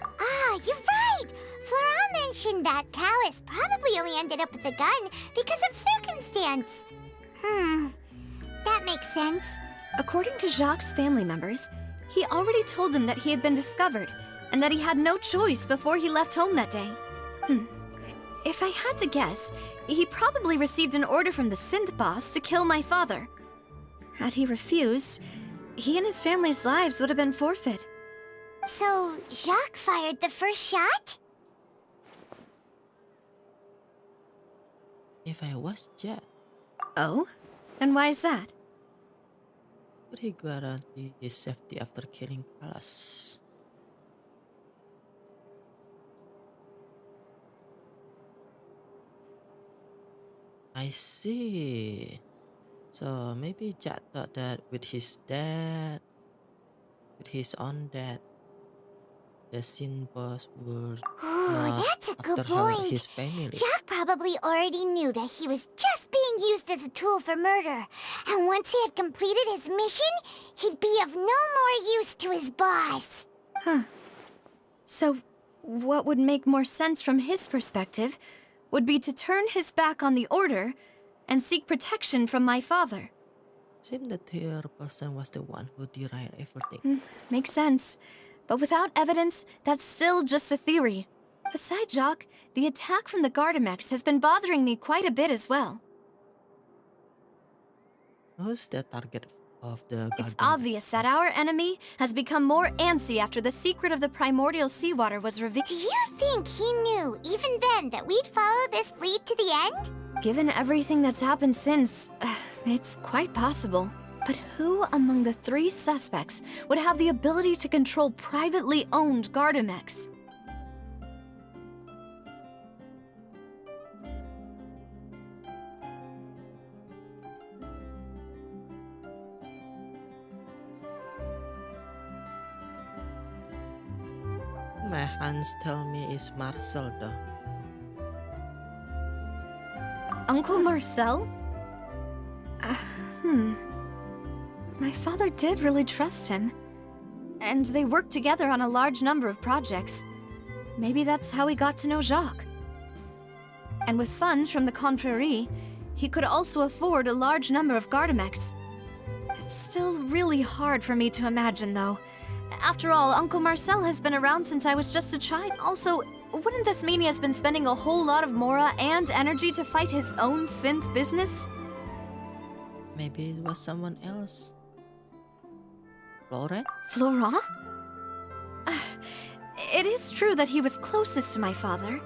You're right! Flora mentioned that Callus probably only ended up with the gun because of circumstance. That makes sense. According to Jacques' family members, he already told them that he had been discovered, and that he had no choice before he left home that day. If I had to guess, he probably received an order from the synth boss to kill my father. Had he refused, he and his family's lives would have been forfeit. So, Jacques fired the first shot? If I was Jack, Oh? And why is that? could he guarantee his safety after killing Callus? I see. So maybe Jack thought that with his own dad, the sin boss would That's a good after point. his family. Jack probably already knew that he was just being used as a tool for murder. And once he had completed his mission, he'd be of no more use to his boss. So, what would make more sense from his perspective would be to turn his back on the Order and seek protection from my father. Seems the third person was the one who derailed everything. Makes sense. But without evidence, that's still just a theory. Besides Jacques, the attack from the Gardamex has been bothering me quite a bit as well. Who's the target of the It's Garden? obvious that our enemy has become more antsy after the secret of the primordial seawater was revealed. Do you think he knew, even then, that we'd follow this lead to the end? Given everything that's happened since, it's quite possible. But who among the three suspects would have the ability to control privately owned Gardamex? My hands tell me it's Marcel though. Uncle Marcel? My father did really trust him. And they worked together on a large number of projects. Maybe that's how he got to know Jacques. And with funds from the Confrérie, he could also afford a large number of Gardamex. It's still really hard for me to imagine, though. After all, Uncle Marcel has been around since I was just a child. Also, wouldn't this mean he has been spending a whole lot of mora and energy to fight his own synth business? Maybe it was someone else. Florent? Florent? It is true that he was closest to my father,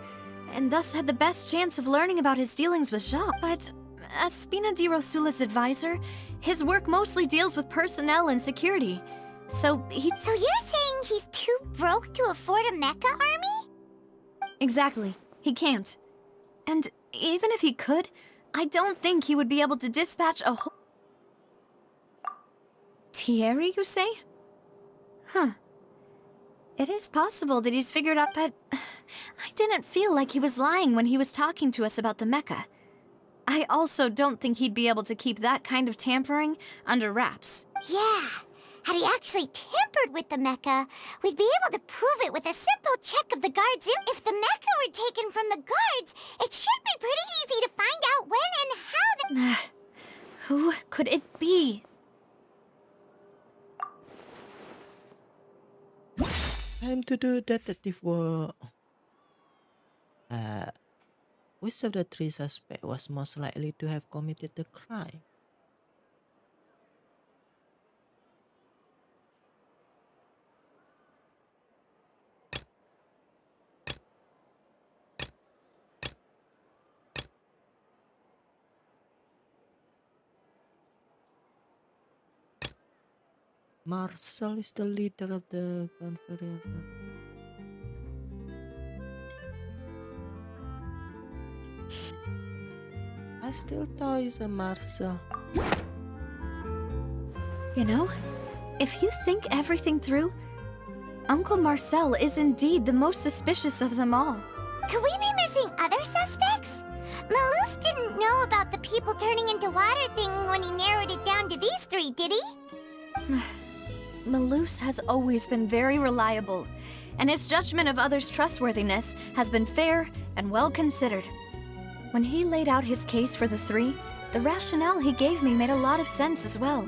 and thus had the best chance of learning about his dealings with Jacques, but as Spina di Rosula's advisor, his work mostly deals with personnel and security. So you're saying he's too broke to afford a mecha army? Exactly. He can't. And even if he could, I don't think he would be able to dispatch a whole... Thierry, you say? Huh. It is possible that he's figured out, but I didn't feel like he was lying when he was talking to us about the mecha. I also don't think he'd be able to keep that kind of tampering under wraps. Yeah. Had he actually tampered with the mecha, we'd be able to prove it with a simple check of the guards. If the mecha were taken from the guards, it should be pretty easy to find out when and how the... Who could it be? Time to do detective work. Which of the three suspects was most likely to have committed the crime? Marcel is the leader of the conference. I still thought it's a Marcel. You know, if you think everything through, Uncle Marcel is indeed the most suspicious of them all. Could we be missing other suspects? Malus didn't know about the people turning into water thing when he narrowed it down to these three, did he? Malus has always been very reliable, and his judgment of others' trustworthiness has been fair and well considered. When he laid out his case for the three, the rationale he gave me made a lot of sense as well.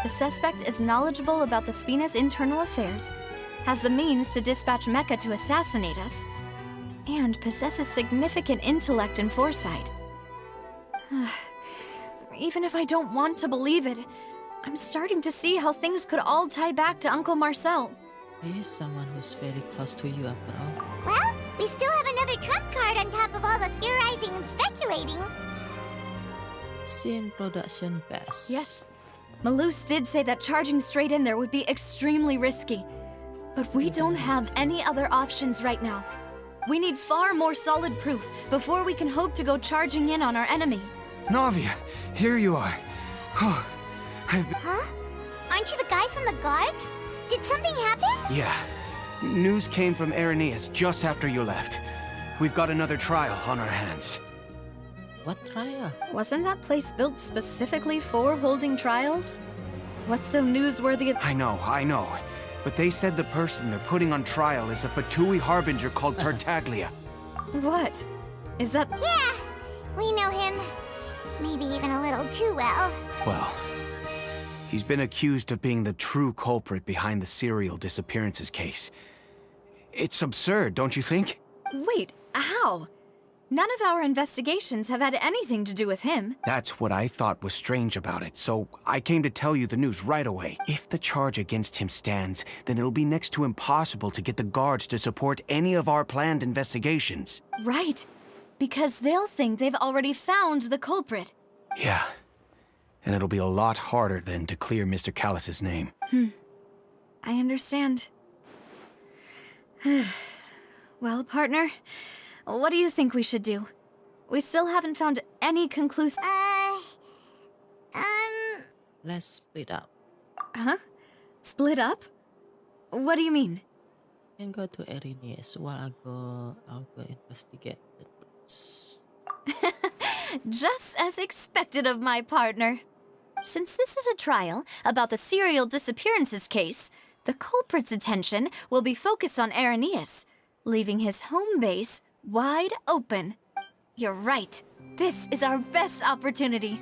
The suspect is knowledgeable about the Spina's internal affairs, has the means to dispatch Mecha to assassinate us, and possesses significant intellect and foresight. Even if I don't want to believe it, I'm starting to see how things could all tie back to Uncle Marcel. He is someone who's very close to you after all. Well, we still have another trump card on top of all the theorizing and speculating. Scene production best. Yes. Malus did say that charging straight in there would be extremely risky. But we don't have any other options right now. We need far more solid proof before we can hope to go charging in on our enemy. Navia, here you are. Huh? Aren't you the guy from the guards? Did something happen? Yeah. News came from Irenaeus just after you left. We've got another trial on our hands. What trial? Wasn't that place built specifically for holding trials? What's so newsworthy? I know. But they said the person they're putting on trial is a Fatui harbinger called Tartaglia. What? Is that... Yeah, we know him. Maybe even a little too well. Well, he's been accused of being the true culprit behind the serial disappearances case. It's absurd, don't you think? Wait, how? None of our investigations have had anything to do with him. That's what I thought was strange about it, so I came to tell you the news right away. If the charge against him stands, then it'll be next to impossible to get the guards to support any of our planned investigations. Right, because they'll think they've already found the culprit. Yeah, and it'll be a lot harder then to clear Mr. Callus's name. I understand. Well, partner, what do you think we should do? We still haven't found any conclusive... Let's split up. Huh? Split up? What do you mean? You can go to Irenaeus while I'll go investigate the place. Just as expected of my partner. Since this is a trial about the serial disappearances case, the culprit's attention will be focused on Irenaeus, leaving his home base wide open. You're right. This is our best opportunity.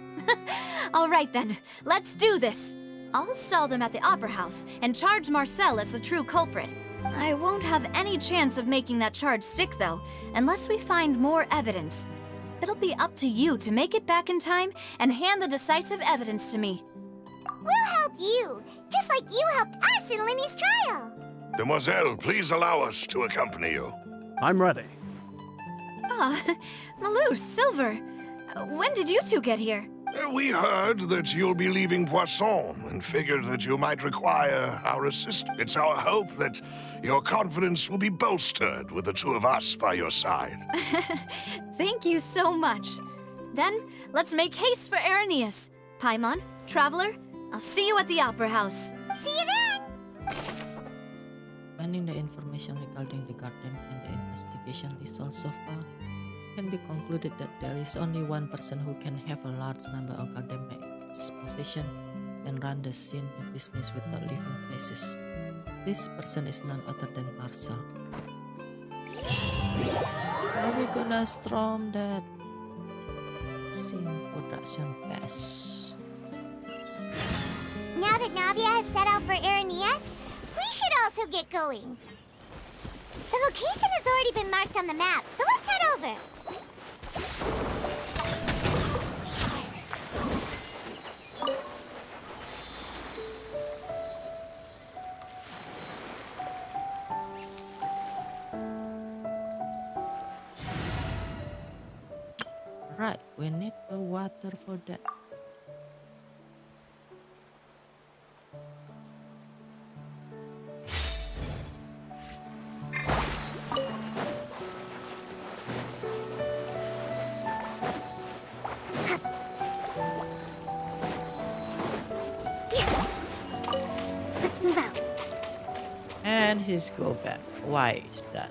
All right then, let's do this. I'll stall them at the Opera House and charge Marcel as the true culprit. I won't have any chance of making that charge stick, though, unless we find more evidence. It'll be up to you to make it back in time and hand the decisive evidence to me. We'll help you, just like you helped us in Linny's trial. Demoiselle, please allow us to accompany you. I'm ready. Ah, Malus, Silver. When did you two get here? We heard that you'll be leaving Poisson and figured that you might require our assistance. It's our hope that your confidence will be bolstered with the two of us by your side. Thank you so much. Then, let's make haste for Arrhenius. Paimon, Traveler, I'll see you at the Opera House. See you then! Finding the information regarding the garden and the investigation results so far, it can be concluded that there is only one person who can have a large number of garden at his possession and run the scene business without leaving places. This person is none other than Marcel. Are we gonna storm that scene production pass? Now that Navia has set out for Arrhenius, we should also get going. The location has already been marked on the map, so let's head over. Right, we need the water for that. Let's move out. And he's go back. Why is that?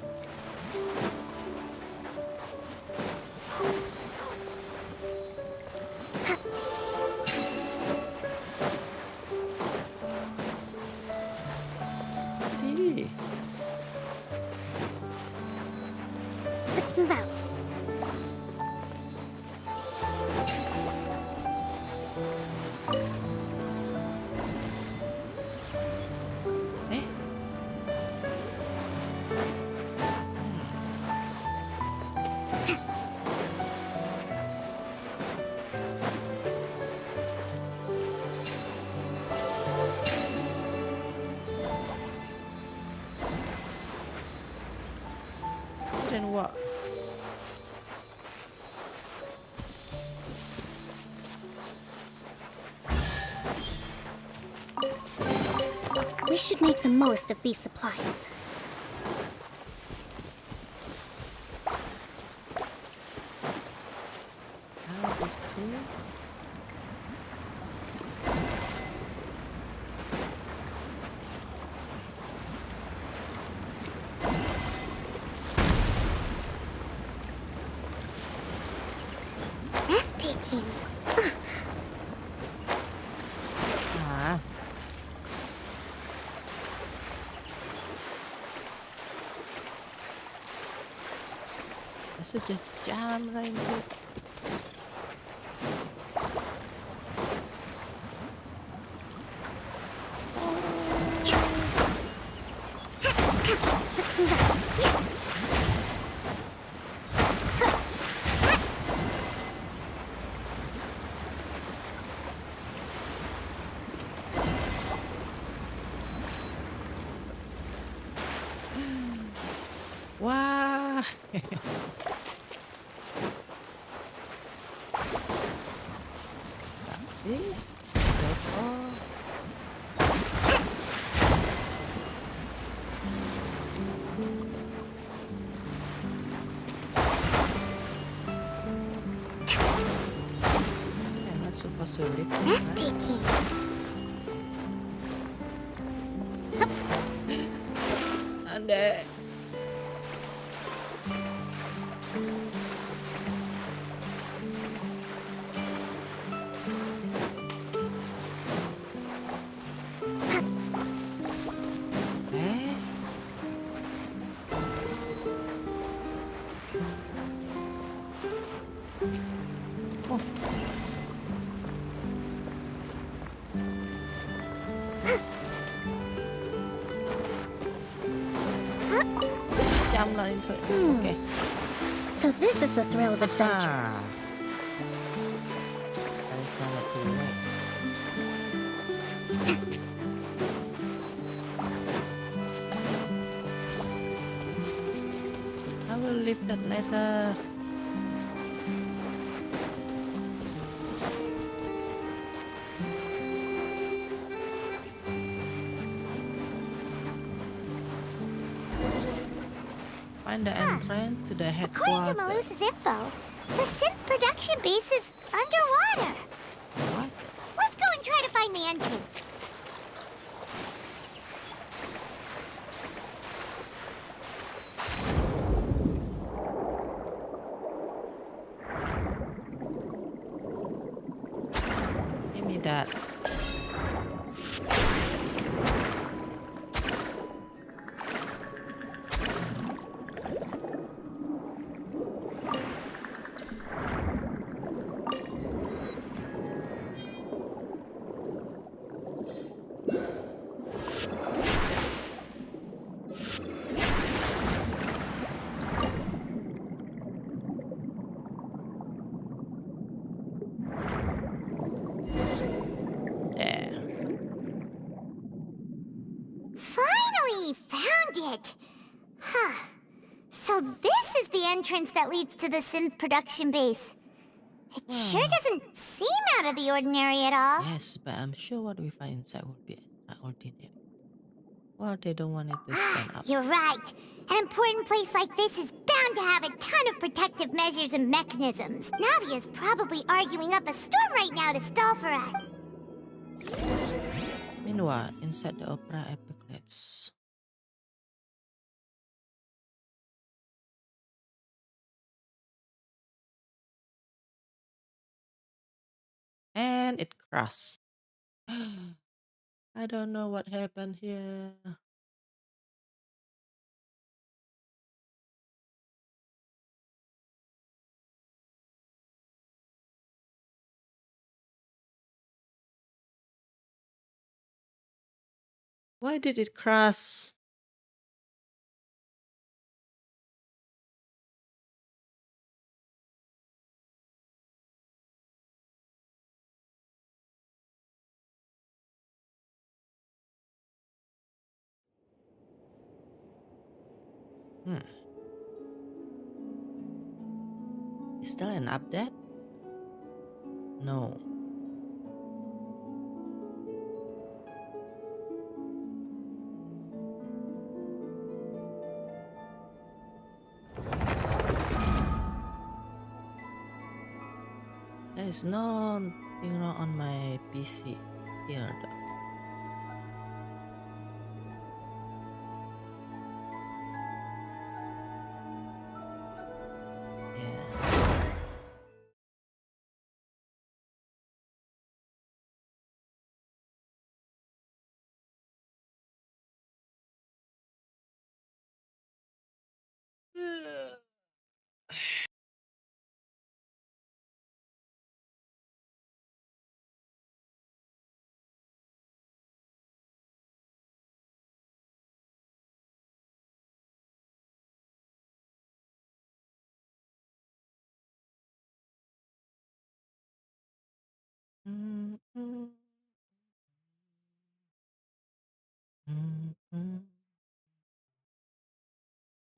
See. Let's move out. Eh? Then what? We should make the most of these supplies. This too? Breathtaking. Ah. I should just jump right into it. Wah. This. I'm not supposed to lift this, right? Breathtaking. Ande. Eh? Move. Jump right into it. Okay. So this is the thrill of adventure. Ah. That is not like the right. I will leave that later. Find the entrance to the According to headquarters. Malusa's info, the synth production base is underwater. What? Let's go and try to find the entrance. Give me that. There. Finally found it. Huh. So this is the entrance that leads to the synth production base. It sure doesn't seem out of the ordinary at all. Yes, but I'm sure what we find inside will be extraordinary. Well, they don't want it to stand up. You're right. An important place like this is bound to have a ton of protective measures and mechanisms. Navia's probably arguing up a storm right now to stall for us. Meanwhile, inside the opera apocalypse. And it crashed. I don't know what happened here. Why did it crash? Is there an update? No. There is no signal on my PC here though.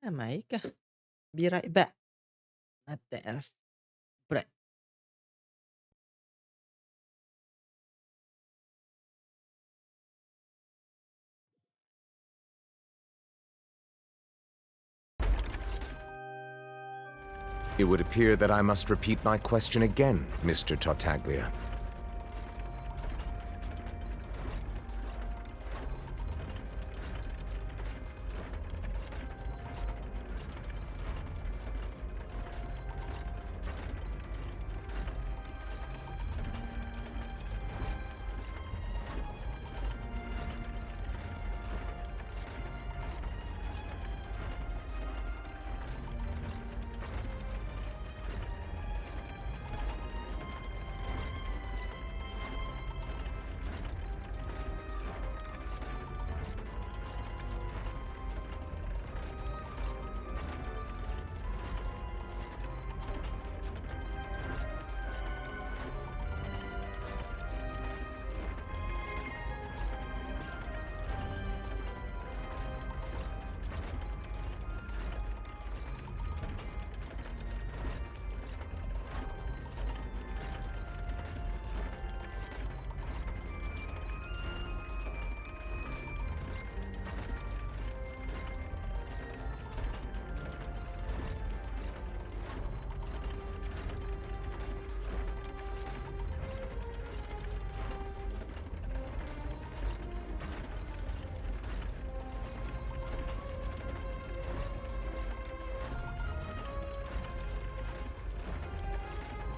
Jamaica. Be right back. Not the else. Break. It would appear that I must repeat my question again, Mr. Tartaglia.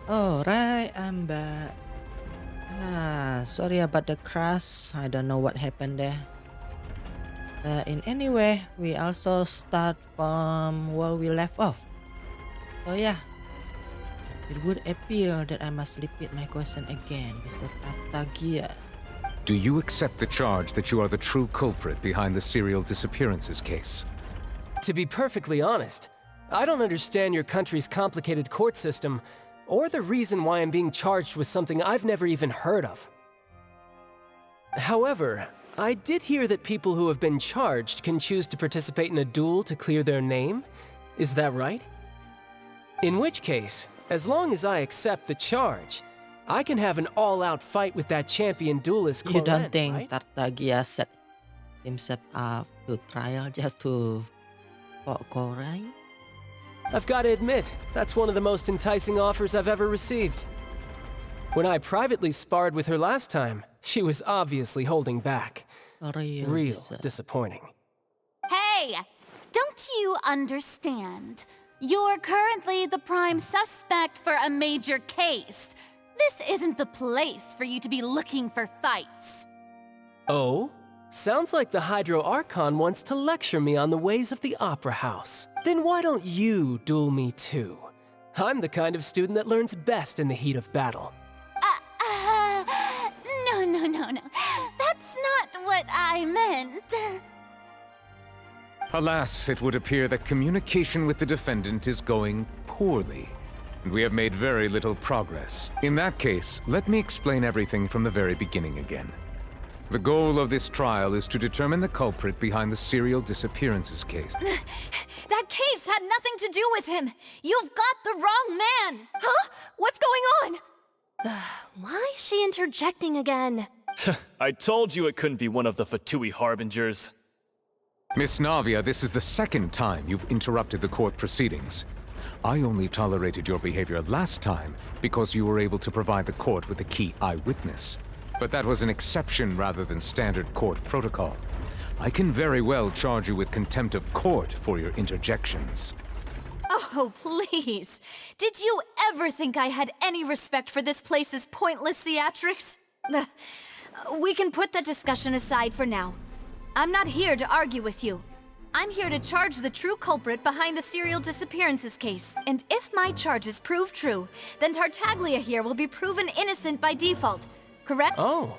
Alright, I'm back. Sorry about the crash. I don't know what happened there. In any way, we also start from where we left off. So yeah, it would appear that I must repeat my question again, Mr. Tartagia. Do you accept the charge that you are the true culprit behind the serial disappearances case? To be perfectly honest, I don't understand your country's complicated court system, or the reason why I'm being charged with something I've never even heard of. However, I did hear that people who have been charged can choose to participate in a duel to clear their name. Is that right? In which case, as long as I accept the charge, I can have an all-out fight with that champion duelist You Coren, don't think right? Tartagia set himself up to trial just to fought Korai? I've got to admit, that's one of the most enticing offers I've ever received. When I privately sparred with her last time, she was obviously holding back. Real disappointing. Hey! Don't you understand? You're currently the prime suspect for a major case. This isn't the place for you to be looking for fights. Oh? Sounds like the Hydro Archon wants to lecture me on the ways of the Opera House. Then why don't you duel me too? I'm the kind of student that learns best in the heat of battle. No. That's not what I meant. Alas, it would appear that communication with the defendant is going poorly, and we have made very little progress. In that case, let me explain everything from the very beginning again. The goal of this trial is to determine the culprit behind the serial disappearances case. That case had nothing to do with him. You've got the wrong man. Huh? What's going on? Why is she interjecting again? I told you it couldn't be one of the Fatui harbingers. Miss Navia, this is the second time you've interrupted the court proceedings. I only tolerated your behavior last time because you were able to provide the court with a key eyewitness. But that was an exception rather than standard court protocol. I can very well charge you with contempt of court for your interjections. Oh, please. Did you ever think I had any respect for this place's pointless theatrics? We can put that discussion aside for now. I'm not here to argue with you. I'm here to charge the true culprit behind the serial disappearances case. And if my charges prove true, then Tartaglia here will be proven innocent by default. Correct? Oh,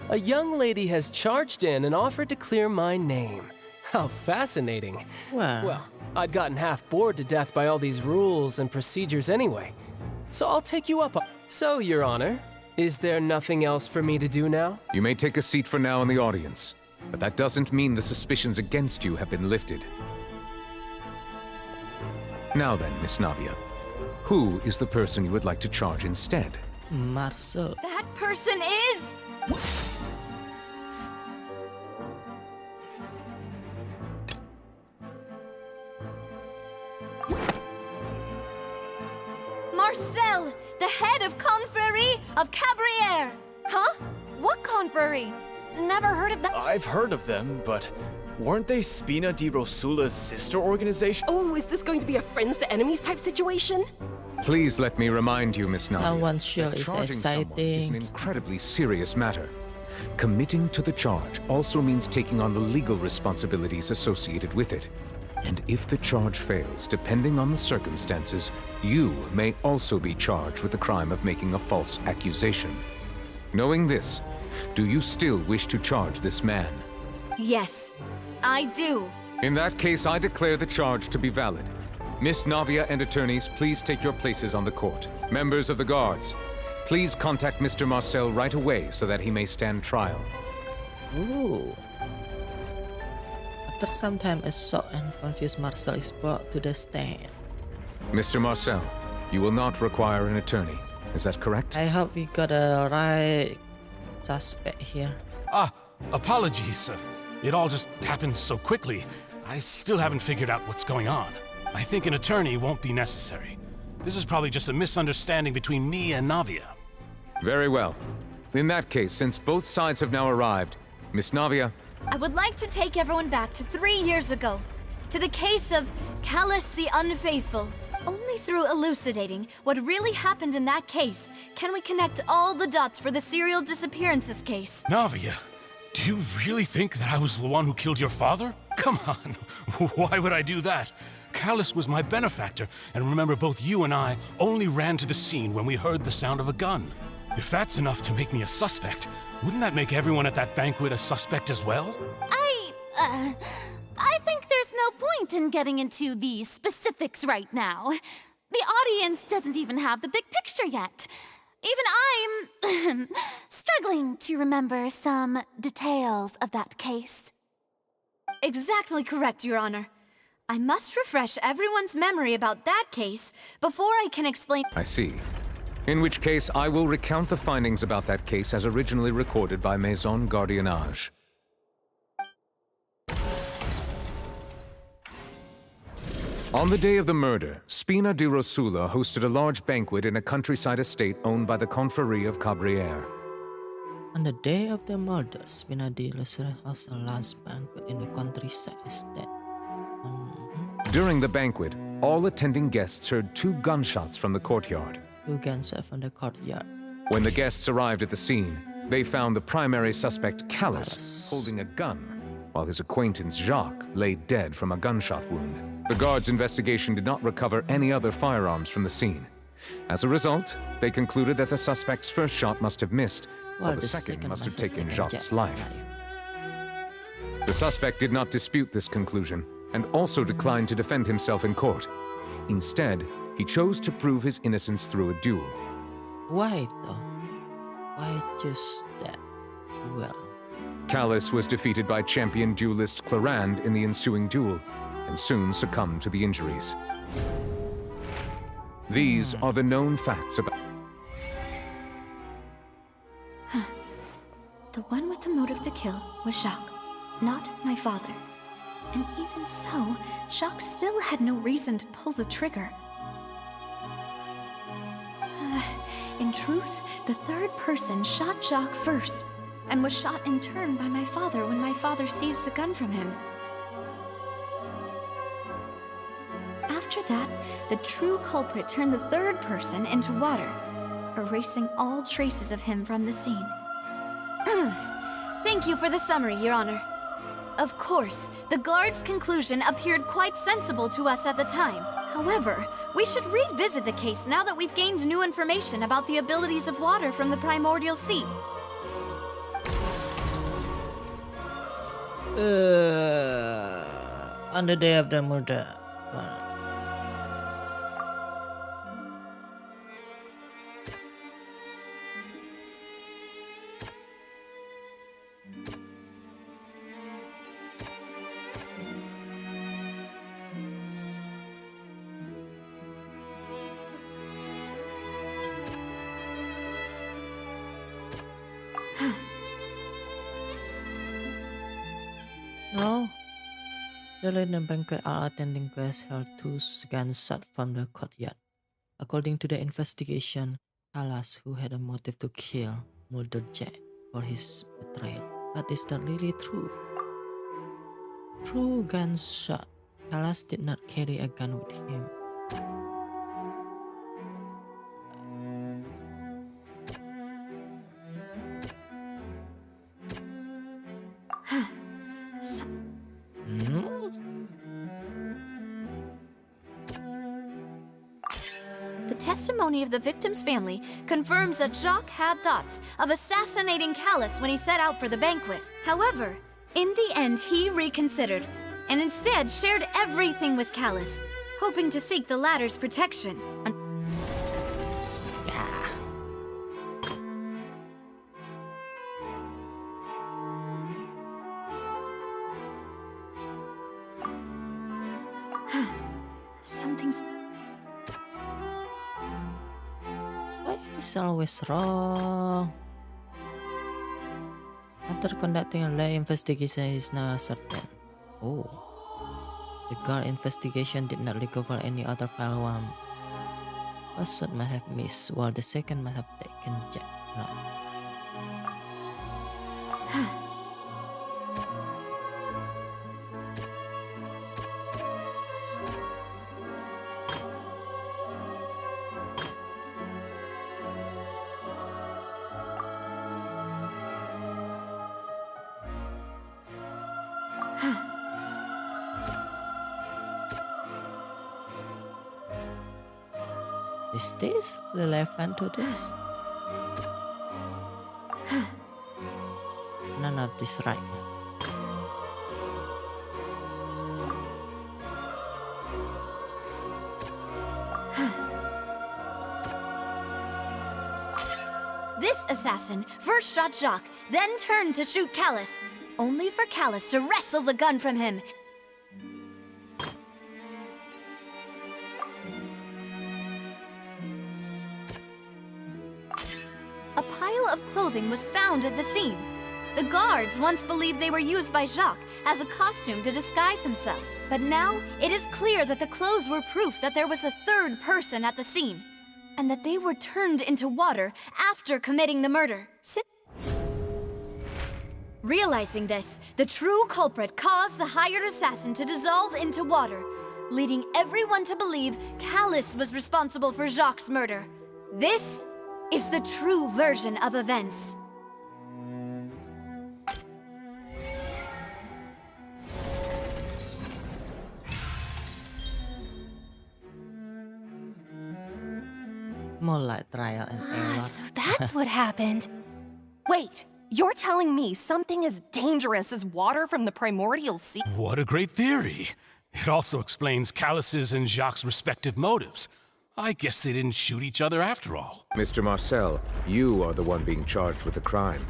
a young lady has charged in and offered to clear my name. How fascinating. Well, I'd gotten half bored to death by all these rules and procedures anyway. So I'll take you up on... So, Your Honor, is there nothing else for me to do now? You may take a seat for now in the audience, but that doesn't mean the suspicions against you have been lifted. Now then, Miss Navia, who is the person you would like to charge instead? Marcel. That person is... Marcel, the head of Confrérie of Cabriere. Huh? What confrérie? Never heard of that. I've heard of them, but weren't they Spina di Rosula's sister organization? Oh, is this going to be a friends to enemies type situation? Please let me remind you, Miss Navia, Someone sure that is charging someone is an exciting. incredibly serious matter. Committing to the charge also means taking on the legal responsibilities associated with it. And if the charge fails, depending on the circumstances, you may also be charged with the crime of making a false accusation. Knowing this, do you still wish to charge this man? Yes, I do. In that case, I declare the charge to be valid. Miss Navia and attorneys, please take your places on the court. Members of the guards, please contact Mr. Marcel right away so that he may stand trial. Ooh. After some time, a shocked and confused Marcel is brought to the stand. Mr. Marcel, you will not require an attorney. Is that correct? I hope we got a right suspect here. Apologies, sir. It all just happened so quickly. I still haven't figured out what's going on. I think an attorney won't be necessary. This is probably just a misunderstanding between me and Navia. Very well. In that case, since both sides have now arrived, Miss Navia... I would like to take everyone back to 3 years ago, to the case of Callus the Unfaithful. Only through elucidating what really happened in that case can we connect all the dots for the serial disappearances case. Navia, do you really think that I was the one who killed your father? Come on, why would I do that? Callus was my benefactor, and remember, both you and I only ran to the scene when we heard the sound of a gun. If that's enough to make me a suspect, wouldn't that make everyone at that banquet a suspect as well? I think there's no point in getting into the specifics right now. The audience doesn't even have the big picture yet. Even I'm struggling to remember some details of that case. Exactly correct, Your Honor. I must refresh everyone's memory about that case before I can explain. I see. In which case, I will recount the findings about that case as originally recorded by Maison Gardiennage. On the day of the murder, Spina di Rosula hosted a large banquet in a countryside estate owned by the Confrérie of Cabrières. On the day of the murder, Spina di Rosula hosted a large banquet in the countryside estate. During the banquet, all attending guests heard 2 gunshots from the courtyard. 2 gunshots from the courtyard. When the guests arrived at the scene, they found the primary suspect, Callus, holding a gun, while his acquaintance, Jacques, lay dead from a gunshot wound. The guards' investigation did not recover any other firearms from the scene. As a result, they concluded that the suspect's first shot must have missed, while the second must have taken Jacques' life. The suspect did not dispute this conclusion, and also declined to defend himself in court. Instead, he chose to prove his innocence through a duel. Why though? Why choose that? Well, Callus was defeated by champion duelist Clarande in the ensuing duel, and soon succumbed to the injuries. These are the known facts about... The one with the motive to kill was Jacques, not my father. And even so, Jacques still had no reason to pull the trigger. In truth, the third person shot Jacques first, and was shot in turn by my father when my father seized the gun from him. After that, the true culprit turned the third person into water, erasing all traces of him from the scene. Thank you for the summary, Your Honor. Of course, the guard's conclusion appeared quite sensible to us at the time. However, we should revisit the case now that we've gained new information about the abilities of water from the primordial sea. On the day of the murder. No. During the banquet, all attending guests heard 2 gunshots from the courtyard. According to the investigation, Callus, who had a motive to kill, murdered Jack for his betrayal. But is that really true? True gunshot. Callus did not carry a gun with him. The testimony of the victim's family confirms that Jacques had thoughts of assassinating Callus when he set out for the banquet. However, in the end, he reconsidered, and instead shared everything with Callus, hoping to seek the latter's protection. Something's... It's always wrong. After conducting a lay investigation, it is now certain. Oh. The guard investigation did not recover any other firearm. First shot might have missed, while the second might have taken Jack's life. Is this relevant to this? None of this right. This assassin first shot Jacques, then turned to shoot Callus, only for Callus to wrestle the gun from him. A pile of clothing was found at the scene. The guards once believed they were used by Jacques as a costume to disguise himself. But now, it is clear that the clothes were proof that there was a third person at the scene, and that they were turned into water after committing the murder. Realizing this, the true culprit caused the hired assassin to dissolve into water, leading everyone to believe Callus was responsible for Jacques' murder. This is the true version of events. More like trial and error. So that's what happened. Wait, you're telling me something as dangerous as water from the primordial sea? What a great theory. It also explains Callus's and Jacques' respective motives. I guess they didn't shoot each other after all. Mr. Marcel, you are the one being charged with the crime.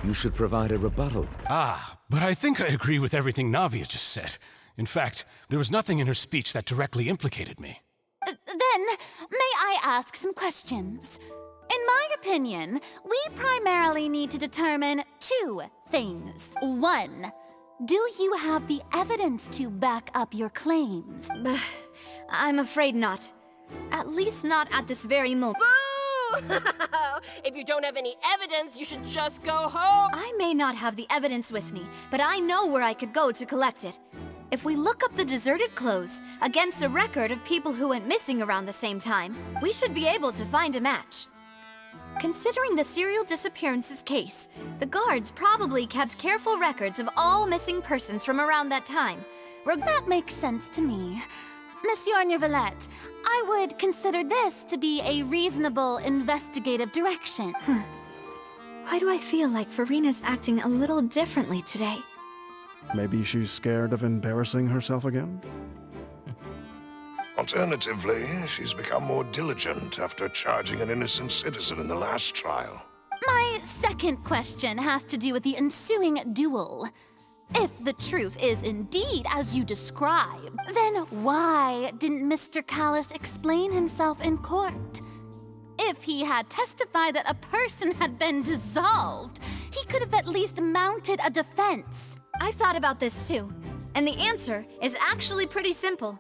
You should provide a rebuttal. Ah, but I think I agree with everything Navia just said. In fact, there was nothing in her speech that directly implicated me. Then, may I ask some questions? In my opinion, we primarily need to determine two things. One, do you have the evidence to back up your claims? I'm afraid not. At least not at this very moment. Boo! If you don't have any evidence, you should just go home. I may not have the evidence with me, but I know where I could go to collect it. If we look up the deserted clothes against a record of people who went missing around the same time, we should be able to find a match. Considering the serial disappearances case, the guards probably kept careful records of all missing persons from around that time. That makes sense to me. Monsieur Neuvillette, I would consider this to be a reasonable investigative direction. Why do I feel like Farina's acting a little differently today? Maybe she's scared of embarrassing herself again? Alternatively, she's become more diligent after charging an innocent citizen in the last trial. My second question has to do with the ensuing duel. If the truth is indeed as you describe, then why didn't Mr. Callus explain himself in court? If he had testified that a person had been dissolved, he could have at least mounted a defense. I've thought about this too, and the answer is actually pretty simple.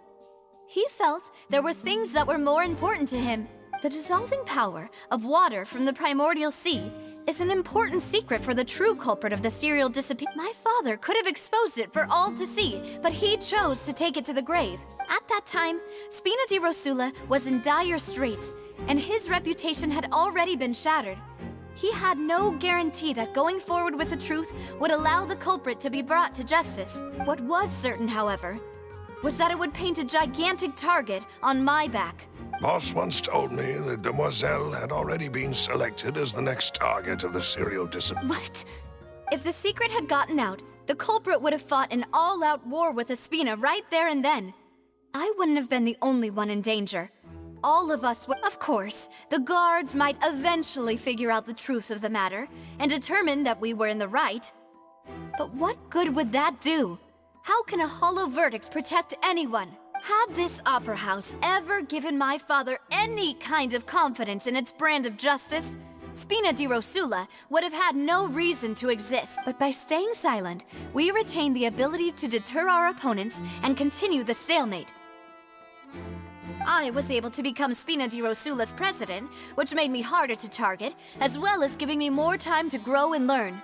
He felt there were things that were more important to him. The dissolving power of water from the primordial sea is an important secret for the true culprit of the serial disappearance. My father could have exposed it for all to see, but he chose to take it to the grave. At that time, Spina di Rosula was in dire straits, and his reputation had already been shattered. He had no guarantee that going forward with the truth would allow the culprit to be brought to justice. What was certain, however, was that it would paint a gigantic target on my back. Boss once told me that Demoiselle had already been selected as the next target of the serial disappearance. What? If the secret had gotten out, the culprit would have fought an all-out war with Espina right there and then. I wouldn't have been the only one in danger. All of us would. Of course, the guards might eventually figure out the truth of the matter and determine that we were in the right. But what good would that do? How can a hollow verdict protect anyone? Had this opera house ever given my father any kind of confidence in its brand of justice, Spina di Rosula would have had no reason to exist. But by staying silent, we retained the ability to deter our opponents and continue the stalemate. I was able to become Spina di Rosula's president, which made me harder to target, as well as giving me more time to grow and learn.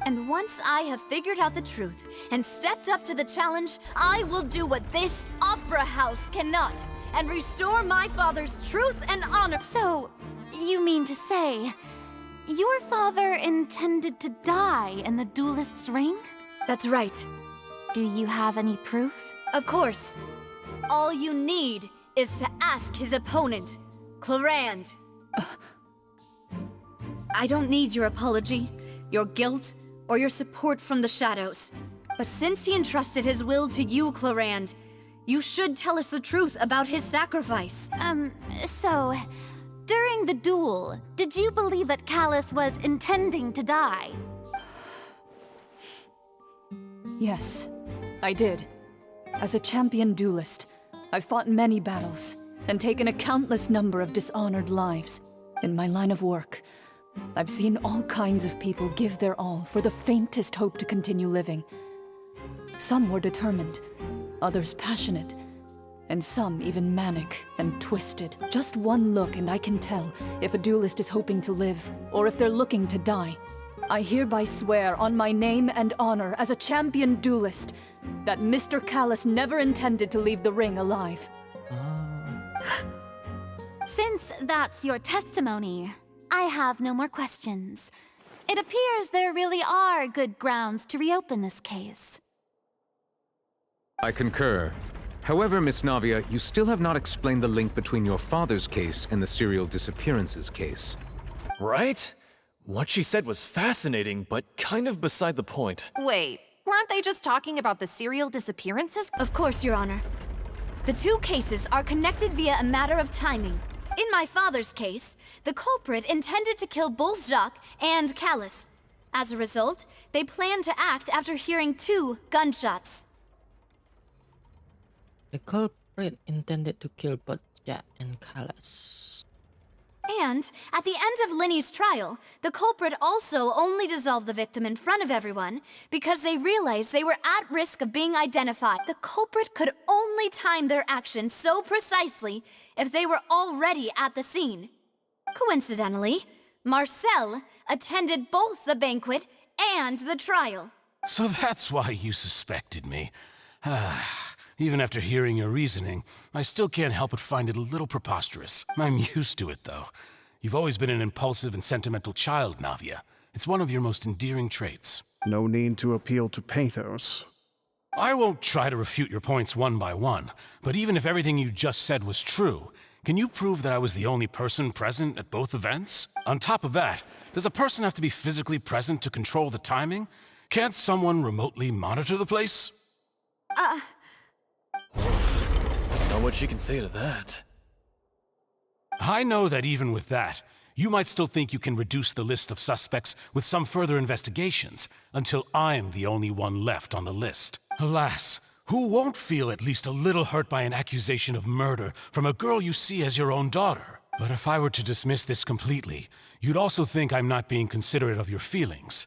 And once I have figured out the truth and stepped up to the challenge, I will do what this opera house cannot, and restore my father's truth and honor. So, you mean to say, your father intended to die in the duelist's ring? That's right. Do you have any proof? Of course. All you need is to ask his opponent, Clarand. I don't need your apology, your guilt, or your support from the shadows. But since he entrusted his will to you, Clarand, you should tell us the truth about his sacrifice. So, during the duel, did you believe that Callus was intending to die? Yes, I did. As a champion duelist, I've fought many battles and taken a countless number of dishonored lives. In my line of work, I've seen all kinds of people give their all for the faintest hope to continue living. Some were determined, others passionate, and some even manic and twisted. Just one look and I can tell if a duelist is hoping to live or if they're looking to die. I hereby swear on my name and honor as a champion duelist that Mr. Callus never intended to leave the ring alive. Since that's your testimony, I have no more questions. It appears there really are good grounds to reopen this case. I concur. However, Miss Navia, you still have not explained the link between your father's case and the serial disappearances case. Right? What she said was fascinating, but kind of beside the point. Wait, weren't they just talking about the serial disappearances? Of course, Your Honor. The two cases are connected via a matter of timing. In my father's case, the culprit intended to kill both Jacques and Callus. As a result, they planned to act after hearing 2 gunshots. The culprit intended to kill both Jack and Callus. And, at the end of Linny's trial, the culprit also only dissolved the victim in front of everyone because they realized they were at risk of being identified. The culprit could only time their actions so precisely if they were already at the scene. Coincidentally, Marcel attended both the banquet and the trial. So that's why you suspected me. Even after hearing your reasoning, I still can't help but find it a little preposterous. I'm used to it, though. You've always been an impulsive and sentimental child, Navia. It's one of your most endearing traits. No need to appeal to pathos. I won't try to refute your points one by one, but even if everything you just said was true, can you prove that I was the only person present at both events? On top of that, does a person have to be physically present to control the timing? Can't someone remotely monitor the place? Not what she can say to that. I know that even with that, you might still think you can reduce the list of suspects with some further investigations, until I'm the only one left on the list. Alas, who won't feel at least a little hurt by an accusation of murder from a girl you see as your own daughter? But if I were to dismiss this completely, you'd also think I'm not being considerate of your feelings.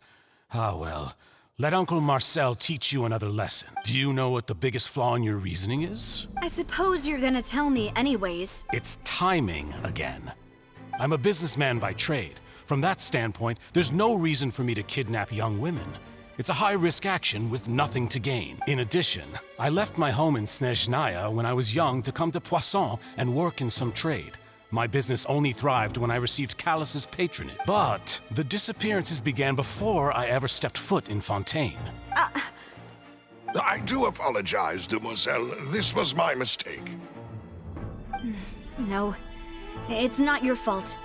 Ah well, let Uncle Marcel teach you another lesson. Do you know what the biggest flaw in your reasoning is? I suppose you're gonna tell me anyways. It's timing again. I'm a businessman by trade. From that standpoint, there's no reason for me to kidnap young women. It's a high-risk action with nothing to gain. In addition, I left my home in Snezhnaya when I was young to come to Poisson and work in some trade. My business only thrived when I received Callus's patronage. But the disappearances began before I ever stepped foot in Fontaine. I do apologize, demoiselle. This was my mistake. No, it's not your fault.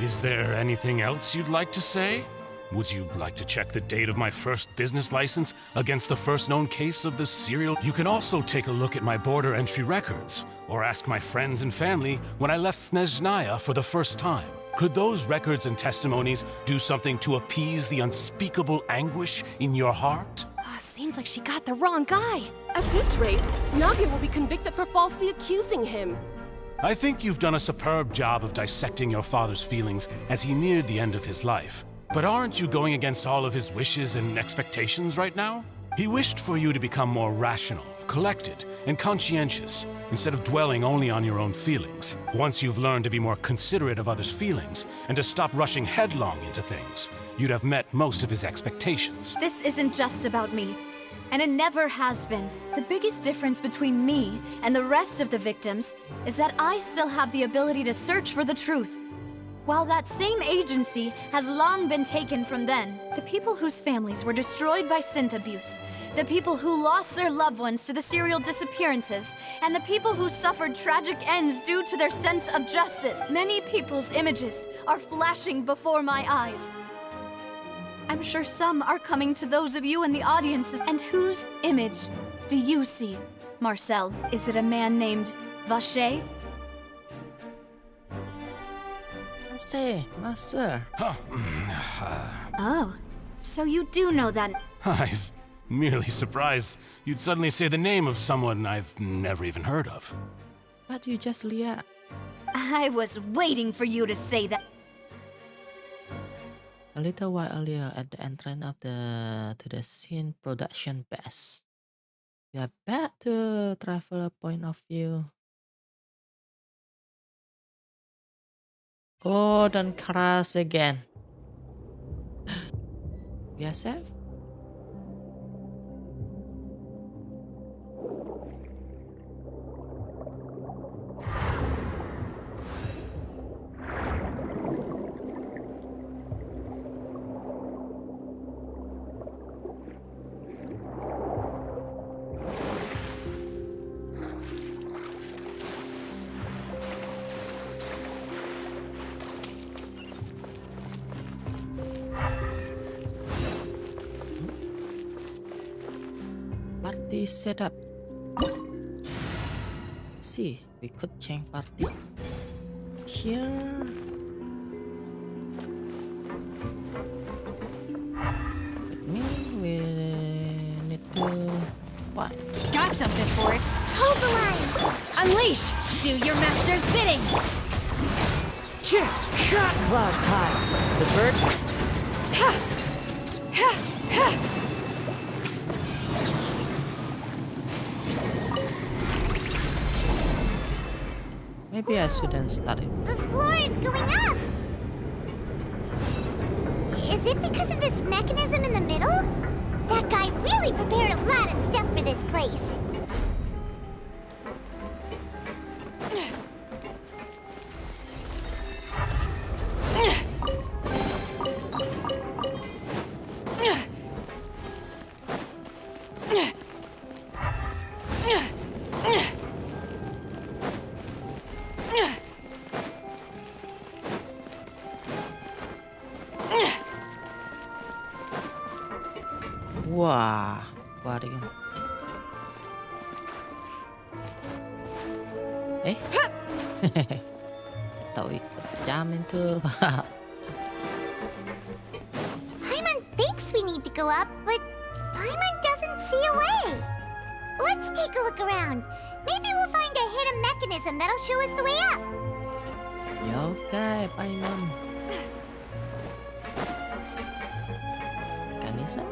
Is there anything else you'd like to say? Would you like to check the date of my first business license against the first known case of the serial? You can also take a look at my border entry records, or ask my friends and family when I left Snezhnaya for the first time. Could those records and testimonies do something to appease the unspeakable anguish in your heart? Seems like she got the wrong guy. At this rate, Navia will be convicted for falsely accusing him. I think you've done a superb job of dissecting your father's feelings as he neared the end of his life. But aren't you going against all of his wishes and expectations right now? He wished for you to become more rational, collected, and conscientious, instead of dwelling only on your own feelings. Once you've learned to be more considerate of others' feelings, and to stop rushing headlong into things, you'd have met most of his expectations. This isn't just about me, and it never has been. The biggest difference between me and the rest of the victims is that I still have the ability to search for the truth. While that same agency has long been taken from them, the people whose families were destroyed by synth abuse, the people who lost their loved ones to the serial disappearances, and the people who suffered tragic ends due to their sense of justice, many people's images are flashing before my eyes. I'm sure some are coming to those of you in the audiences. And whose image do you see, Marcel? Is it a man named Vache? Say, Master. Oh, so you do know that. I'm merely surprised you'd suddenly say the name of someone I've never even heard of. But you just lihat. I was waiting for you to say that. A little while earlier, at the entrance of to the scene production base, we are back to traveler point of view. Oh, don't crash again. We are safe. Party setup. See, we could change party here. That means we need to what? Got something for it. Hold the line. Unleash. Do your master's bidding. Check. Shot clouds high. The birds. Ha! Ha! Ha! Maybe I shouldn't start it. The floor is going up! Is it because of this mechanism in the middle? That guy really prepared a lot of stuff for this place. Wah, aquarium. Tahu ikut jamin tuh. Paimon thinks we need to go up, but Paimon doesn't see a way. Let's take a look around. Maybe we'll find a hidden mechanism that'll show us the way up. Ya oke, Paimon. Mekanisme?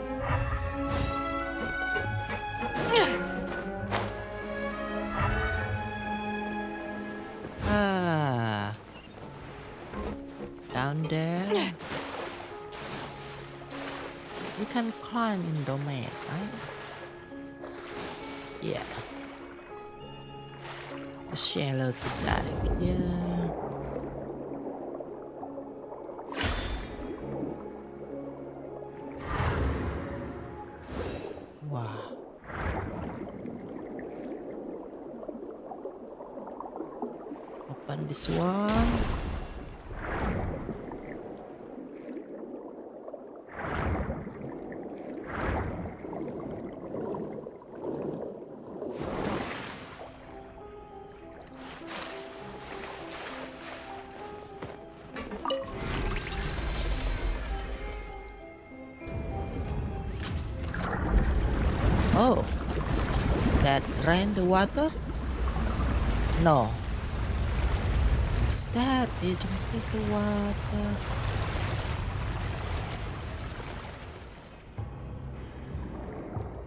Down there. We can climb in domain, right? Yeah. Shallow to dive here. Wow. Open this one. Oh, that drain the water? No. Instead, it increase the water.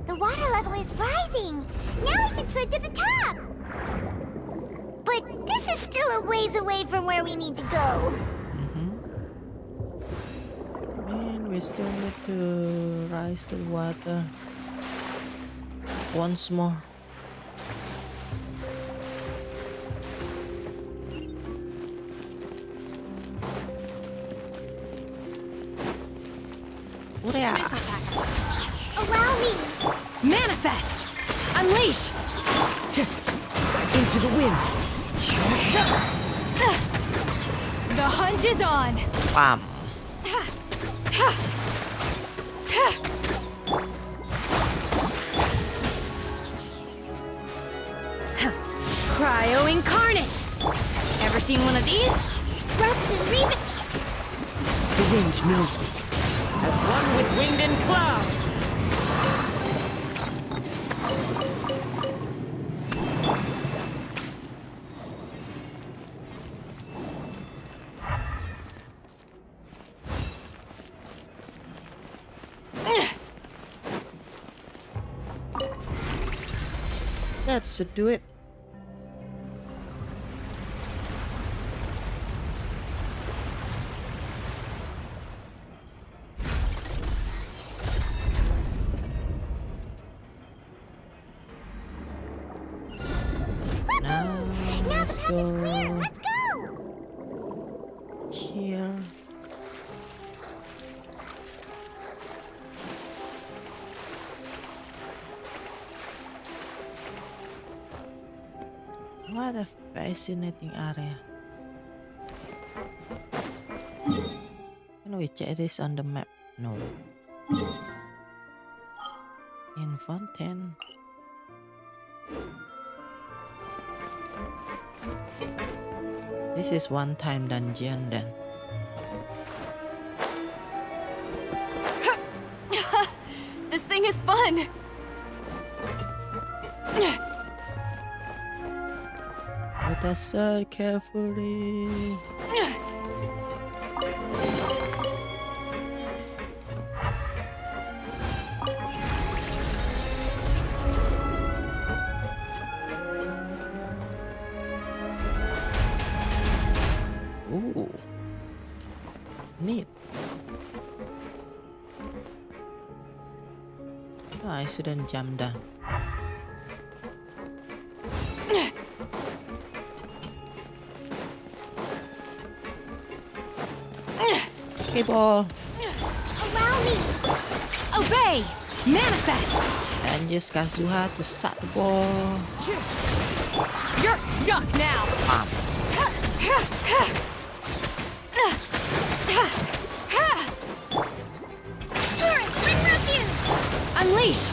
The water level is rising. Now we can swim to the top. But this is still a ways away from where we need to go. Man, we still need to rise the water once more. Allow me! Manifest! Unleash! Into the wind. The hunt is on! Bam. Cryo Incarnate! Ever seen one of these? Rust and Reeve. The wind knows me. As one with wind and cloud. Let's do it. Now let's go. Let's go! Here. What a fascinating area. Can we check this on the map? No. In Fontaine. This is one-time dungeon then. This thing is fun! Put aside carefully. Ooh. Neat. Oh, I shouldn't jump down. Okay, ball. Allow me! Obey! Manifest! And use Kazuha to suck the ball. You're stuck now! Turret, bring refuge! Unleash!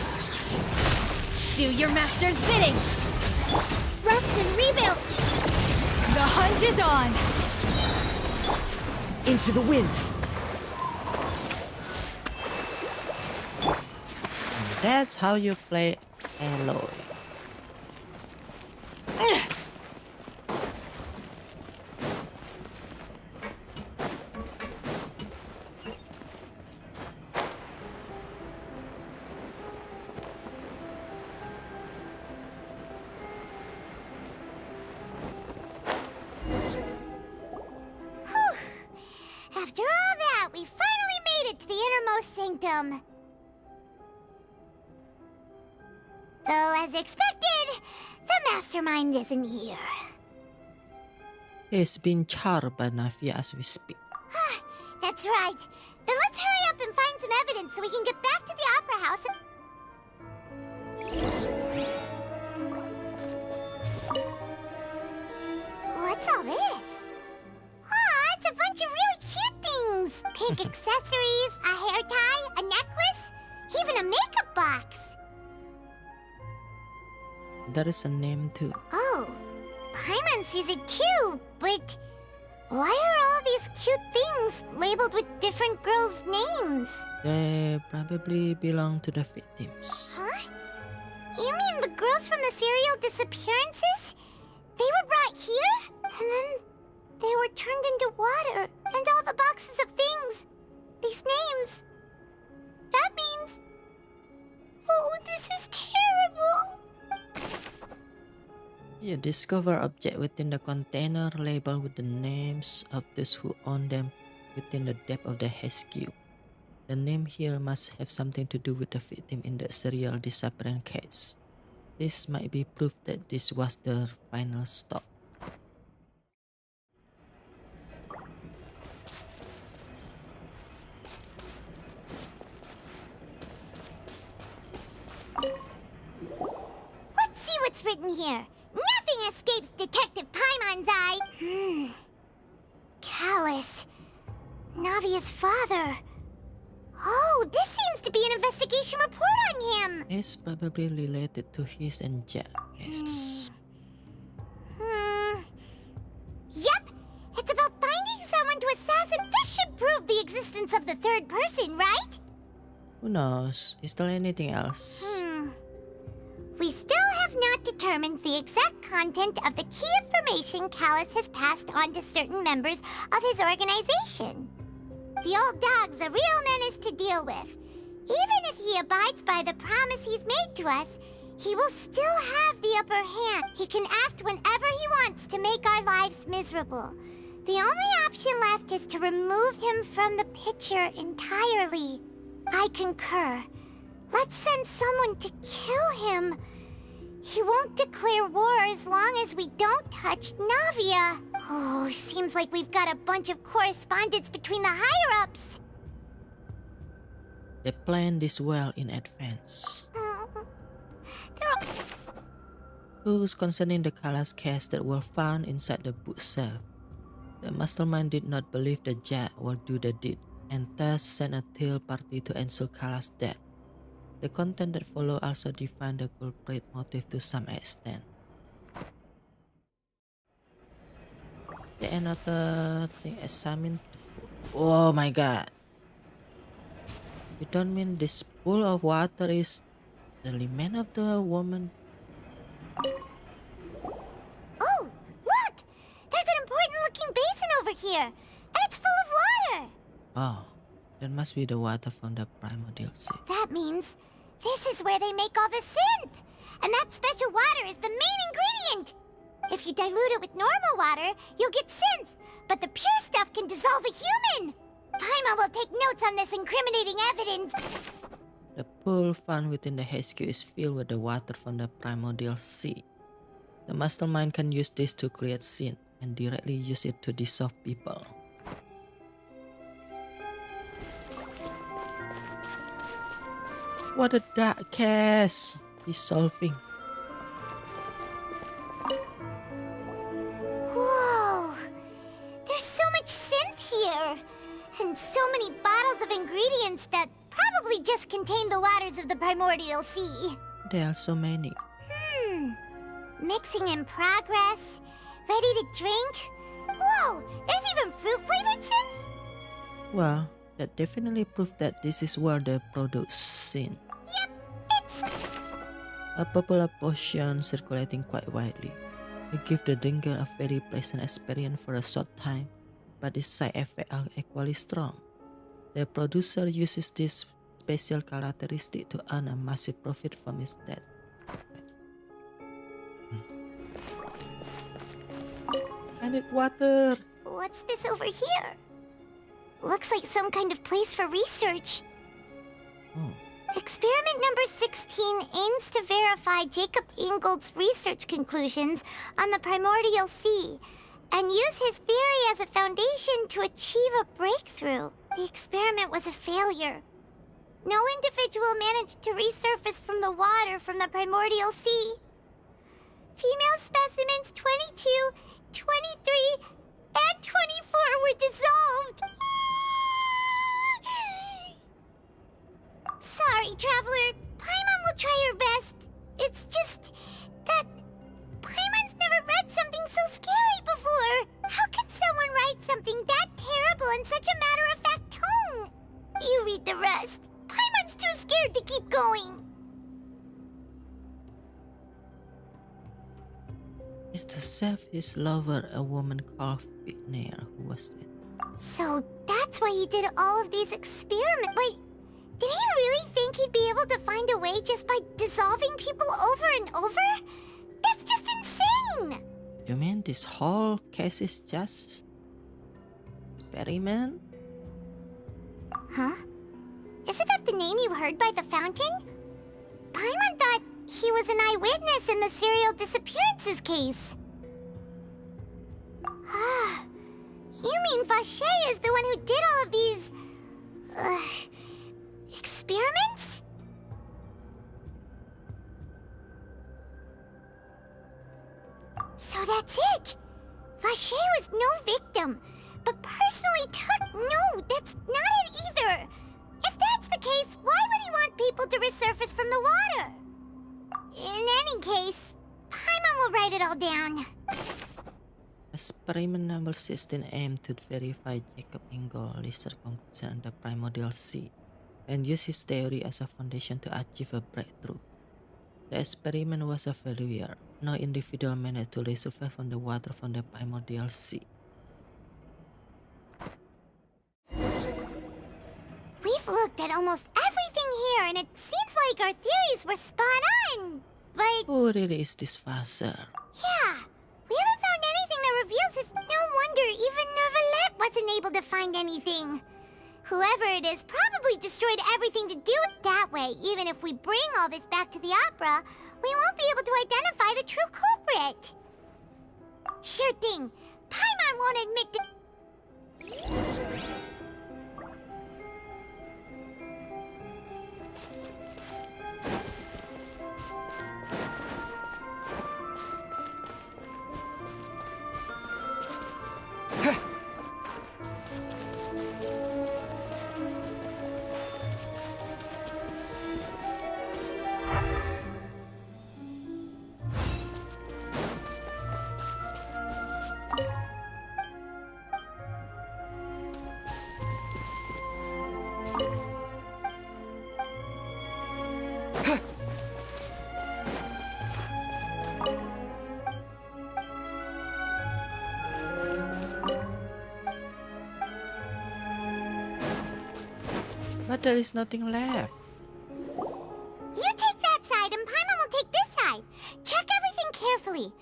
Do your master's bidding! Rust and rebuild! The hunt is on! Into the wind. That's how you play Aloy. After all that, we finally made it to the innermost sanctum. Though, as expected, the mastermind isn't here. He's being charred by Navia as we speak. That's right. Then let's hurry up and find some evidence so we can get back to the opera house. What's all this? Aw, it's a bunch of really cute things. Pink accessories, a hair tie, a necklace, even a makeup box. There is a name too. Oh, Paimon sees it too, but why are all these cute things labeled with different girls' names? They probably belong to the victims. Huh? You mean the girls from the serial disappearances? They were brought here, and then they were turned into water, and all the boxes of things. These names. That means... Oh, this is terrible! You discover object within the container labeled with the names of those who own them within the depth of the HQ. The name here must have something to do with the victim in the serial disappearance case. This might be proof that this was their final stop. written here. Nothing escapes Detective Paimon's eye. Callus. Navia's father. Oh, this seems to be an investigation report on him. It's probably related to his and Jack. Yes. Yep. It's about finding someone to assassinate. This should prove the existence of the third person, right? Who knows? Is there anything else? We still have not determined the exact content of the key information Callus has passed on to certain members of his organization. The old dog's a real menace to deal with. Even if he abides by the promise he's made to us, he will still have the upper hand. He can act whenever he wants to make our lives miserable. The only option left is to remove him from the picture entirely. I concur. Let's send someone to kill him. He won't declare war as long as we don't touch Navia. Oh, seems like we've got a bunch of correspondence between the higher-ups. They planned this well in advance. Clues concerning the Callus case that were found inside the bookshelf. The mastermind did not believe that Jack would do the deed, and thus sent a third party to ensure Callus' death. The content that follow also define the culprit motive to some extent. The another thing examined. Oh my god. You don't mean this pool of water is the remain of the woman? Oh, look! There's an important looking basin over here, and it's full of water! Oh, that must be the water from the primordial sea. That means this is where they make all the synth! And that special water is the main ingredient! If you dilute it with normal water, you'll get synth, but the pure stuff can dissolve a human! Paimon will take notes on this incriminating evidence. The pool found within the HQ is filled with the water from the primordial sea. The mastermind can use this to create synth and directly use it to dissolve people. What a dark case dissolving. Whoa! There's so much synth here! And so many bottles of ingredients that probably just contain the waters of the primordial sea. There are so many. Mixing in progress. Ready to drink? Whoa! There's even fruit-flavored synth? Well, that definitely proves that this is where they produce synth. Yep, it's... A popular potion circulating quite widely. It gives the drinker a very pleasant experience for a short time, but its side effects are equally strong. The producer uses this special characteristic to earn a massive profit from its death. I need water! What's this over here? Looks like some kind of place for research. Experiment number 16 aims to verify Jacob Ingold's research conclusions on the primordial sea and use his theory as a foundation to achieve a breakthrough. The experiment was a failure. No individual managed to resurface from the water from the primordial sea. Female specimens 22, 23, and 24 were dissolved. Sorry, Traveler. Paimon will try her best. It's just that Paimon's never read something so scary before. How can someone write something that terrible in such a matter-of-fact tone? You read the rest. Paimon's too scared to keep going. Is to save his lover, a woman called Fitnair, who was dead. So that's why he did all of these experiments. Wait, did he really think he'd be able to find a way just by dissolving people over and over? That's just insane! You mean this whole case is just experiment? Huh? Isn't that the name you heard by the fountain? Paimon thought he was an eyewitness in the serial disappearances case. Ah, you mean Vache is the one who did all of these... experiments? So that's it! Vache was no victim, but personally took... No, that's not it either! If that's the case, why would he want people to resurface from the water? In any case, Paimon will write it all down. Experiment number 16 aimed to verify Jacob Engel research conclusion on the primordial sea and use his theory as a foundation to achieve a breakthrough. The experiment was a failure. No individual managed to resurface from the water from the primordial sea. We've looked at almost everything here, and it seems like our theories were spot on. But... Who really is this Vaser? Yeah, we haven't found anything that reveals his... No wonder even Nervalette wasn't able to find anything. Whoever it is probably destroyed everything to do it that way. Even if we bring all this back to the opera, we won't be able to identify the true culprit. Sure thing. Paimon won't admit to... But there is nothing left. You take that side and Paimon will take this side. Check everything carefully.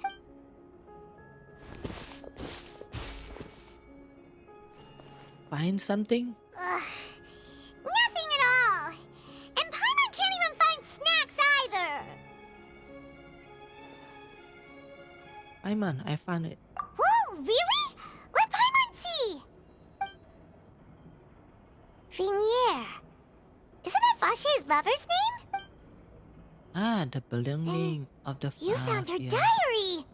Find something? Nothing at all. And Paimon can't even find snacks either. Paimon, I found it. Whoa, really? Let Paimon see. Vinier. Isn't that Vache's lover's name? Ah, the belonging of the You found her yeah. diary.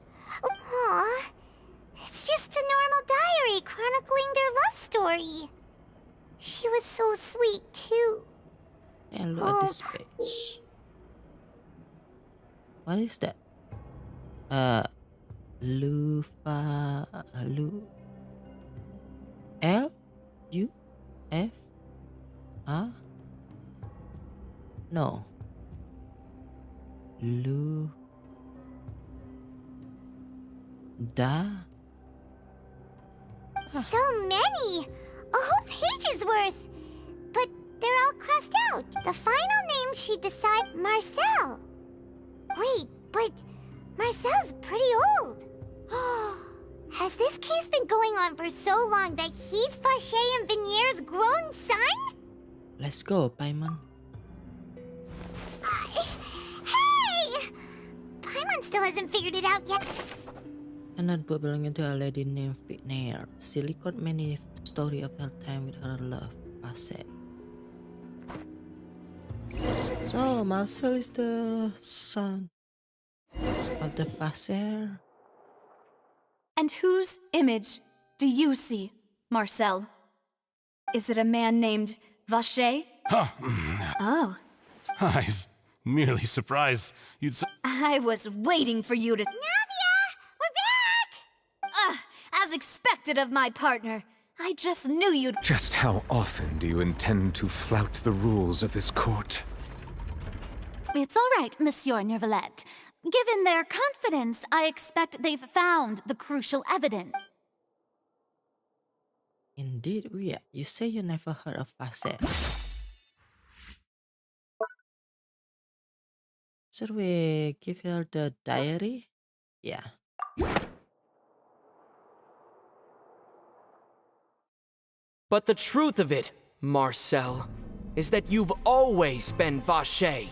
Aw. It's just a normal diary chronicling their love story. She was so sweet, too. And look at this page. What is that? L U F no. So many! A whole page's worth! But they're all crossed out. The final name she decided... Marcel! Wait, but Marcel's pretty old. Has this case been going on for so long that he's Vache and Vinier's grown son? Let's go, Paimon. Hey! Paimon still hasn't figured it out yet. A notebook belonging to a lady named Vinier. She recorded many stories of her time with her love, Vache. So, Marcel is the son of the Vache. And whose image do you see, Marcel? Is it a man named Vache? Huh. Oh. I'm merely surprised you'd... I was waiting for you to... Navia! We're back! As expected of my partner. I just knew you'd... Just how often do you intend to flout the rules of this court? It's all right, Monsieur Nervalette. Given their confidence, I expect they've found the crucial evidence. Indeed, yeah. You say you never heard of Vache. Should we give her the diary? Yeah. But the truth of it, Marcel, is that you've always been Vache.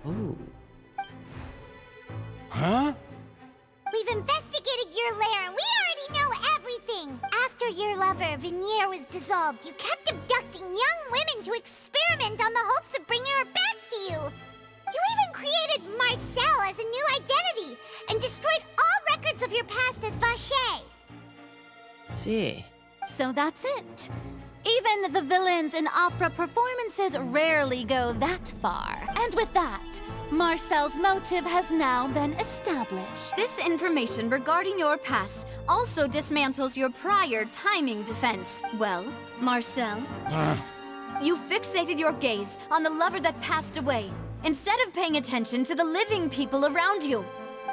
Oh. Huh? We've investigated your lair and we already know everything! After your lover, Vinier, was dissolved, you kept abducting young women to experiment on the hopes of bringing her back to you! You even created Marcel as a new identity and destroyed all records of your see. So that's it. Even the villains in opera performances rarely go that far. And with that, Marcel's motive has now been established. This information regarding your past also dismantles your prior timing defense. Well, Marcel, you fixated your gaze on the lover that passed away, instead of paying attention to the living people around you.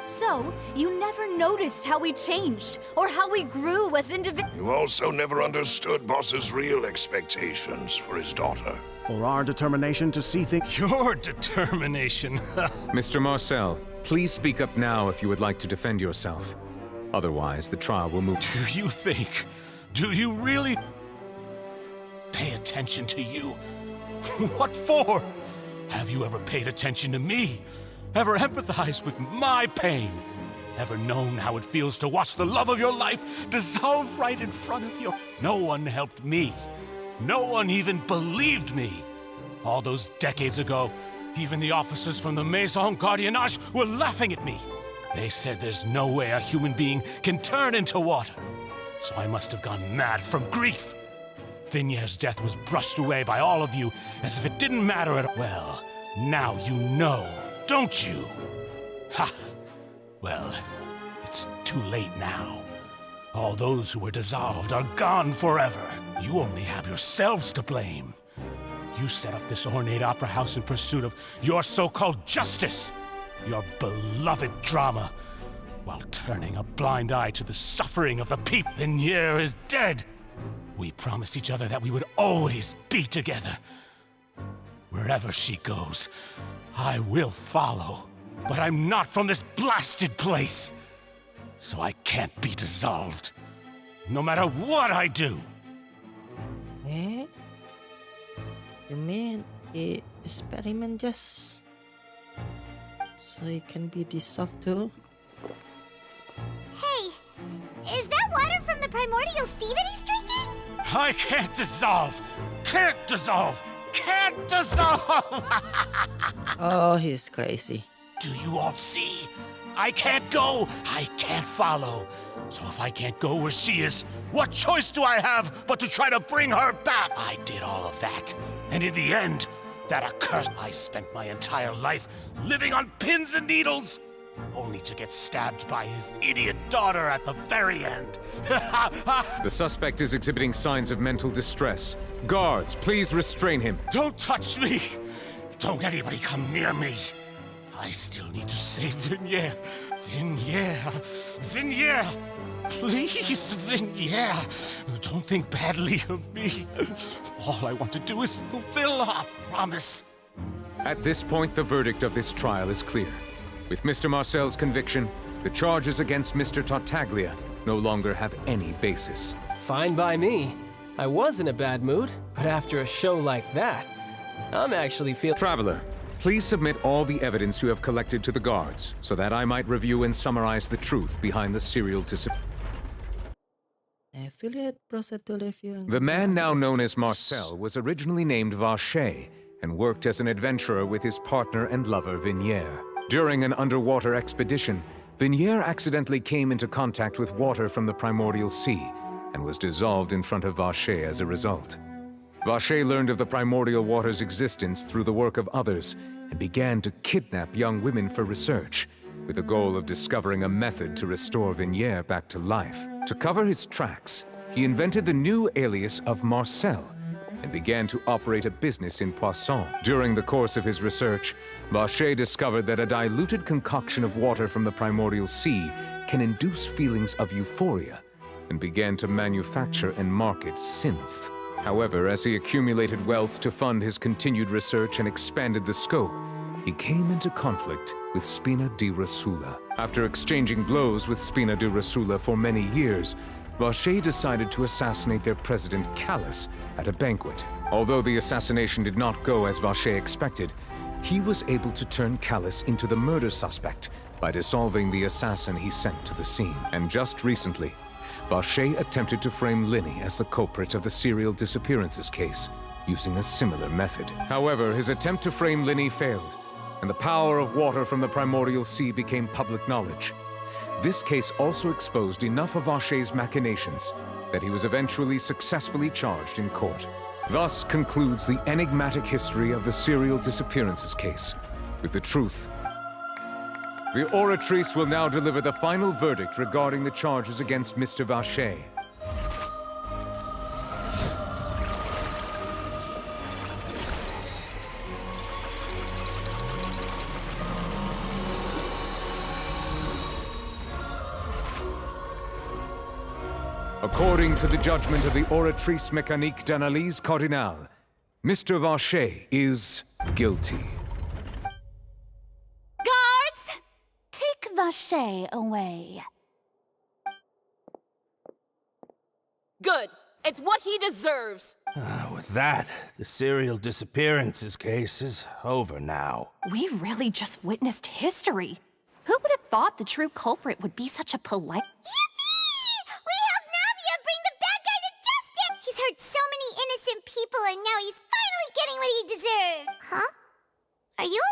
So, you never noticed how we changed, or how we grew as individuals. You also never understood Boss's real expectations for his daughter. Or our determination to see things. Your determination. Mr. Marcel, please speak up now if you would like to defend yourself. Otherwise, the trial will move. Do you really pay attention to you? What for? Have you ever paid attention to me? Ever empathized with my pain? Ever known how it feels to watch the love of your life dissolve right in front of you? No one helped me. No one even believed me. All those decades ago, even the officers from the Maison Gardiennage were laughing at me. They said there's no way a human being can turn into water. So I must have gone mad from grief. Vignier's death was brushed away by all of you as if it didn't matter at all. Well, now you know, don't you? Ha! Well, it's too late now. All those who were dissolved are gone forever. You only have yourselves to blame. You set up this ornate opera house in pursuit of your so-called justice, your beloved drama, while turning a blind eye to the suffering of the people. Vignier is dead. We promised each other that we would always be together. Wherever she goes, I will follow. But I'm not from this blasted place, so I can't be dissolved, no matter what I do. Eh? You mean the experiment just so it can be dissolved too? Hey, is that water from the primordial sea that he's drinking? I can't dissolve! Can't dissolve! Can't dissolve! Oh, he's crazy. Do you all see? I can't go, I can't follow. So if I can't go where she is, what choice do I have but to try to bring her back? I did all of that, and in the end, that accursed, I spent my entire life living on pins and needles, only to get stabbed by his idiot daughter at the very end. The suspect is exhibiting signs of mental distress. Guards, please restrain him. Don't touch me! Don't anybody come near me! I still need to save Vignier. Vignier! Please, Vignier! Don't think badly of me. All I want to do is fulfill our promise. At this point, the verdict of this trial is clear. With Mr. Marcel's conviction, the charges against Mr. Tartaglia no longer have any basis. Fine by me. I was in a bad mood, but after a show like that, I'm actually feeling... Traveler, please submit all the evidence you have collected to the guards, so that I might review and summarize the truth behind the serial disappearance. Affiliate process to review. The man now known as Marcel was originally named Vacher and worked as an adventurer with his partner and lover Vignier. During an underwater expedition, Vignier accidentally came into contact with water from the primordial sea and was dissolved in front of Vacher as a result. Vacher learned of the primordial water's existence through the work of others and began to kidnap young women for research, with the goal of discovering a method to restore Vignier back to life. To cover his tracks, he invented the new alias of Marcel and began to operate a business in Poisson. During the course of his research, Vacher discovered that a diluted concoction of water from the primordial sea can induce feelings of euphoria and began to manufacture and market synth. However, as he accumulated wealth to fund his continued research and expanded the scope, he came into conflict with Spina di Rosula. After exchanging blows with Spina di Rosula for many years, Vacher decided to assassinate their president Callus at a banquet. Although the assassination did not go as Vacher expected, he was able to turn Callus into the murder suspect by dissolving the assassin he sent to the scene. And just recently, Vacher attempted to frame Linny as the culprit of the serial disappearances case, using a similar method. However, his attempt to frame Linny failed, and the power of water from the primordial sea became public knowledge. This case also exposed enough of Vacher's machinations that he was eventually successfully charged in court. Thus concludes the enigmatic history of the serial disappearances case, with the truth. The Oratrice will now deliver the final verdict regarding the charges against Mr. Vacher. According to the judgment of the Oratrice Mécanique d'Analyse Cardinale, Mr. Vacher is guilty. Guards! Take Vacher away. Good. It's what he deserves. With that, the serial disappearances case is over now. We really just witnessed history. Who would have thought the true culprit would be such a polite... He's hurt so many innocent people, and now he's finally getting what he deserved. Huh? Are you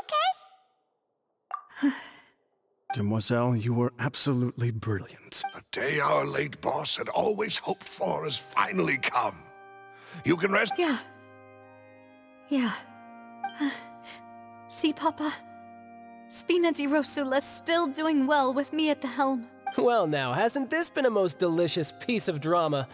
okay? Demoiselle, you were absolutely brilliant. The day our late boss had always hoped for has finally come. You can rest. Yeah. See, Papa? Spina di Rosula's still doing well with me at the helm. Well now, hasn't this been a most delicious piece of drama?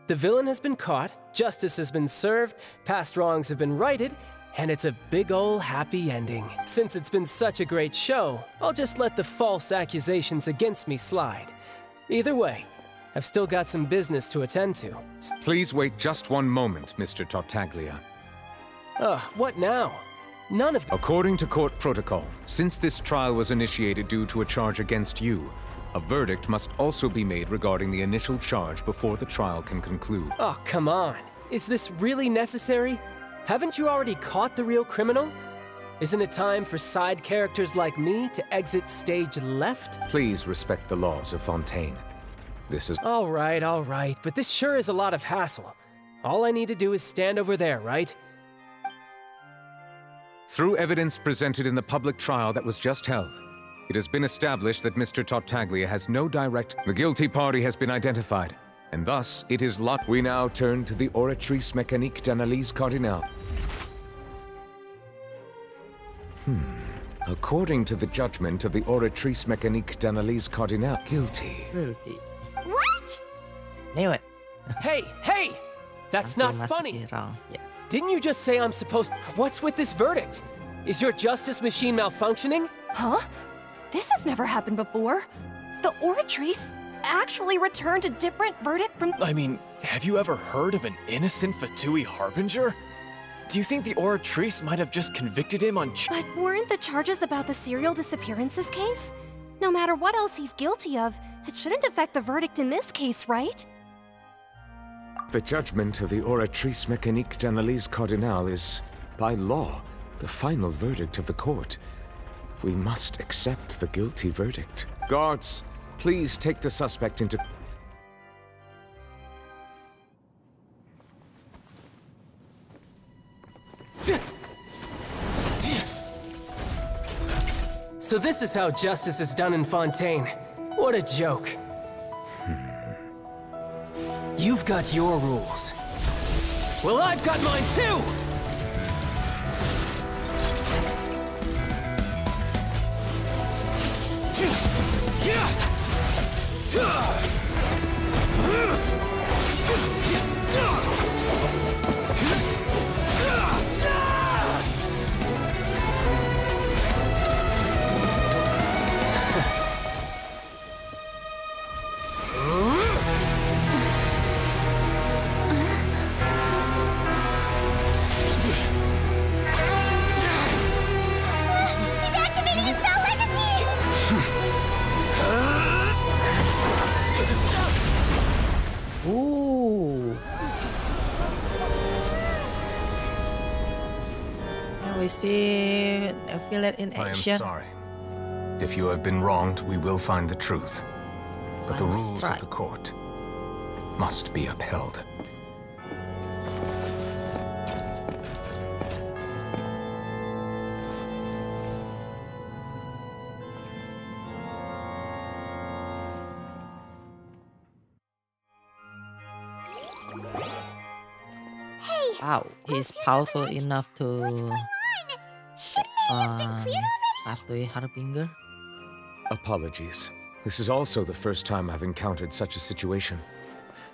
The villain has been caught, justice has been served, past wrongs have been righted, and it's a big ol' happy ending. Since it's been such a great show, I'll just let the false accusations against me slide. Either way, I've still got some business to attend to. Please wait just one moment, Mr. Tartaglia. What now? None of... According to court protocol, since this trial was initiated due to a charge against you, a verdict must also be made regarding the initial charge before the trial can conclude. Oh, come on. Is this really necessary? Haven't you already caught the real criminal? Isn't it time for side characters like me to exit stage left? Please respect the laws of Fontaine. This is... All right, but this sure is a lot of hassle. All I need to do is stand over there, right? Through evidence presented in the public trial that was just held, it has been established that Mr. Tartaglia has no direct... The guilty party has been identified, and thus it is lot... We now turn to the Oratrice Mécanique d'Analyse Cardinale. According to the judgment of the Oratrice Mécanique d'Analyse Cardinale, guilty. What? Knew it. Hey! That's not funny. Wrong. Yeah. Didn't you just say I'm supposed... What's with this verdict? Is your justice machine malfunctioning? Huh? This has never happened before. The Oratrice actually returned a different verdict from... I mean, have you ever heard of an innocent Fatui Harbinger? Do you think the Oratrice might have just convicted him on... But weren't the charges about the serial disappearances case? No matter what else he's guilty of, it shouldn't affect the verdict in this case, right? The judgment of the Oratrice Mécanique d'Analyse Cardinale is, by law, the final verdict of the court. We must accept the guilty verdict. Guards, please take the suspect into... So this is how justice is done in Fontaine. What a joke. You've got your rules. Well, I've got mine too! Ooh. Now we see a villain in action. I am sorry. If you have been wronged, we will find the truth. But the rules of the court must be upheld. Wow, he's powerful enough to take on Fatui Harbinger. Apologies. This is also the first time I've encountered such a situation.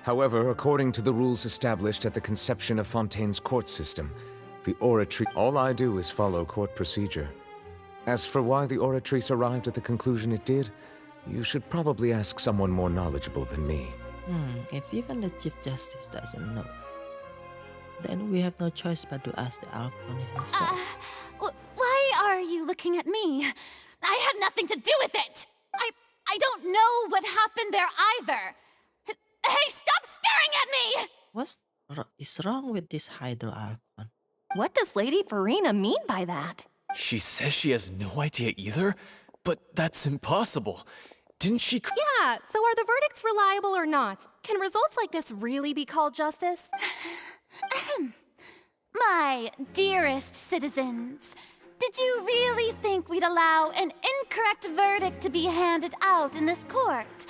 However, according to the rules established at the conception of Fontaine's court system, the Oratrice... All I do is follow court procedure. As for why the Oratrice arrived at the conclusion it did, you should probably ask someone more knowledgeable than me. If even the Chief Justice doesn't know, then we have no choice but to ask the Archon himself. Why are you looking at me? I had nothing to do with it! I don't know what happened there either! Hey, stop staring at me! What is wrong with this Hydro Archon? What does Lady Farina mean by that? She says she has no idea either, but that's impossible. Didn't she... Yeah, so are the verdicts reliable or not? Can results like this really be called justice? My dearest citizens, did you really think we'd allow an incorrect verdict to be handed out in this court?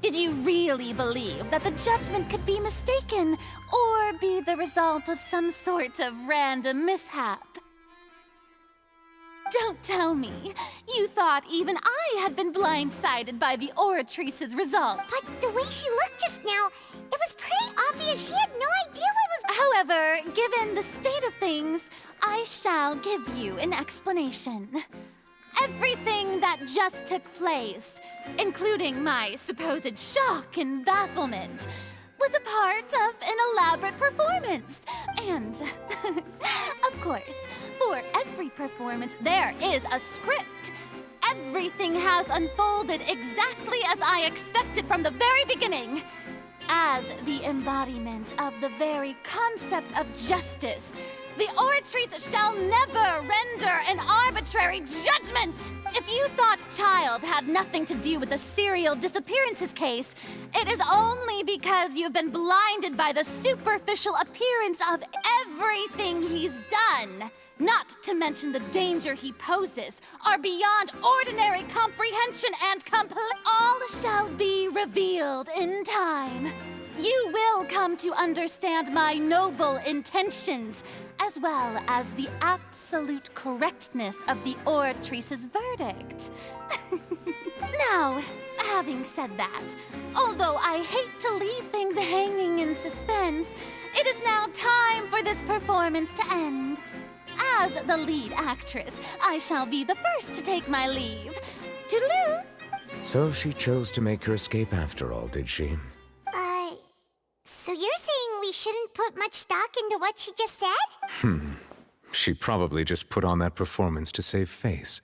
Did you really believe that the judgment could be mistaken or be the result of some sort of random mishap? Don't tell me. You thought even I had been blindsided by the Oratrice's result. But the way she looked just now, it was pretty obvious she had no idea what was... However, given the state of things, I shall give you an explanation. Everything that just took place, including my supposed shock and bafflement, was a part of an elaborate performance. And, of course, for every performance, there is a script. Everything has unfolded exactly as I expected from the very beginning. As the embodiment of the very concept of justice, the Oratrice shall never render an arbitrary judgment! If you thought Child had nothing to do with the serial disappearances case, it is only because you've been blinded by the superficial appearance of everything he's done. Not to mention the danger he poses are beyond ordinary comprehension and all shall be revealed in time. You will come to understand my noble intentions, as well as the absolute correctness of the Oratrice's verdict. Now, having said that, although I hate to leave things hanging in suspense, it is now time for this performance to end. As the lead actress, I shall be the first to take my leave. Toodaloo! So she chose to make her escape after all, did she? So you're saying we shouldn't put much stock into what she just said? She probably just put on that performance to save face.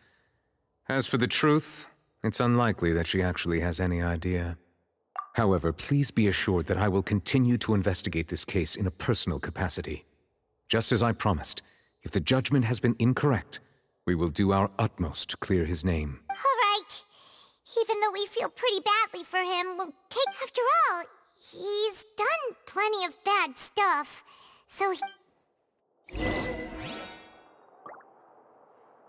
As for the truth, it's unlikely that she actually has any idea. However, please be assured that I will continue to investigate this case in a personal capacity. Just as I promised, if the judgment has been incorrect, we will do our utmost to clear his name. All right. Even though we feel pretty badly for him, we'll take... After all, he's done plenty of bad stuff, so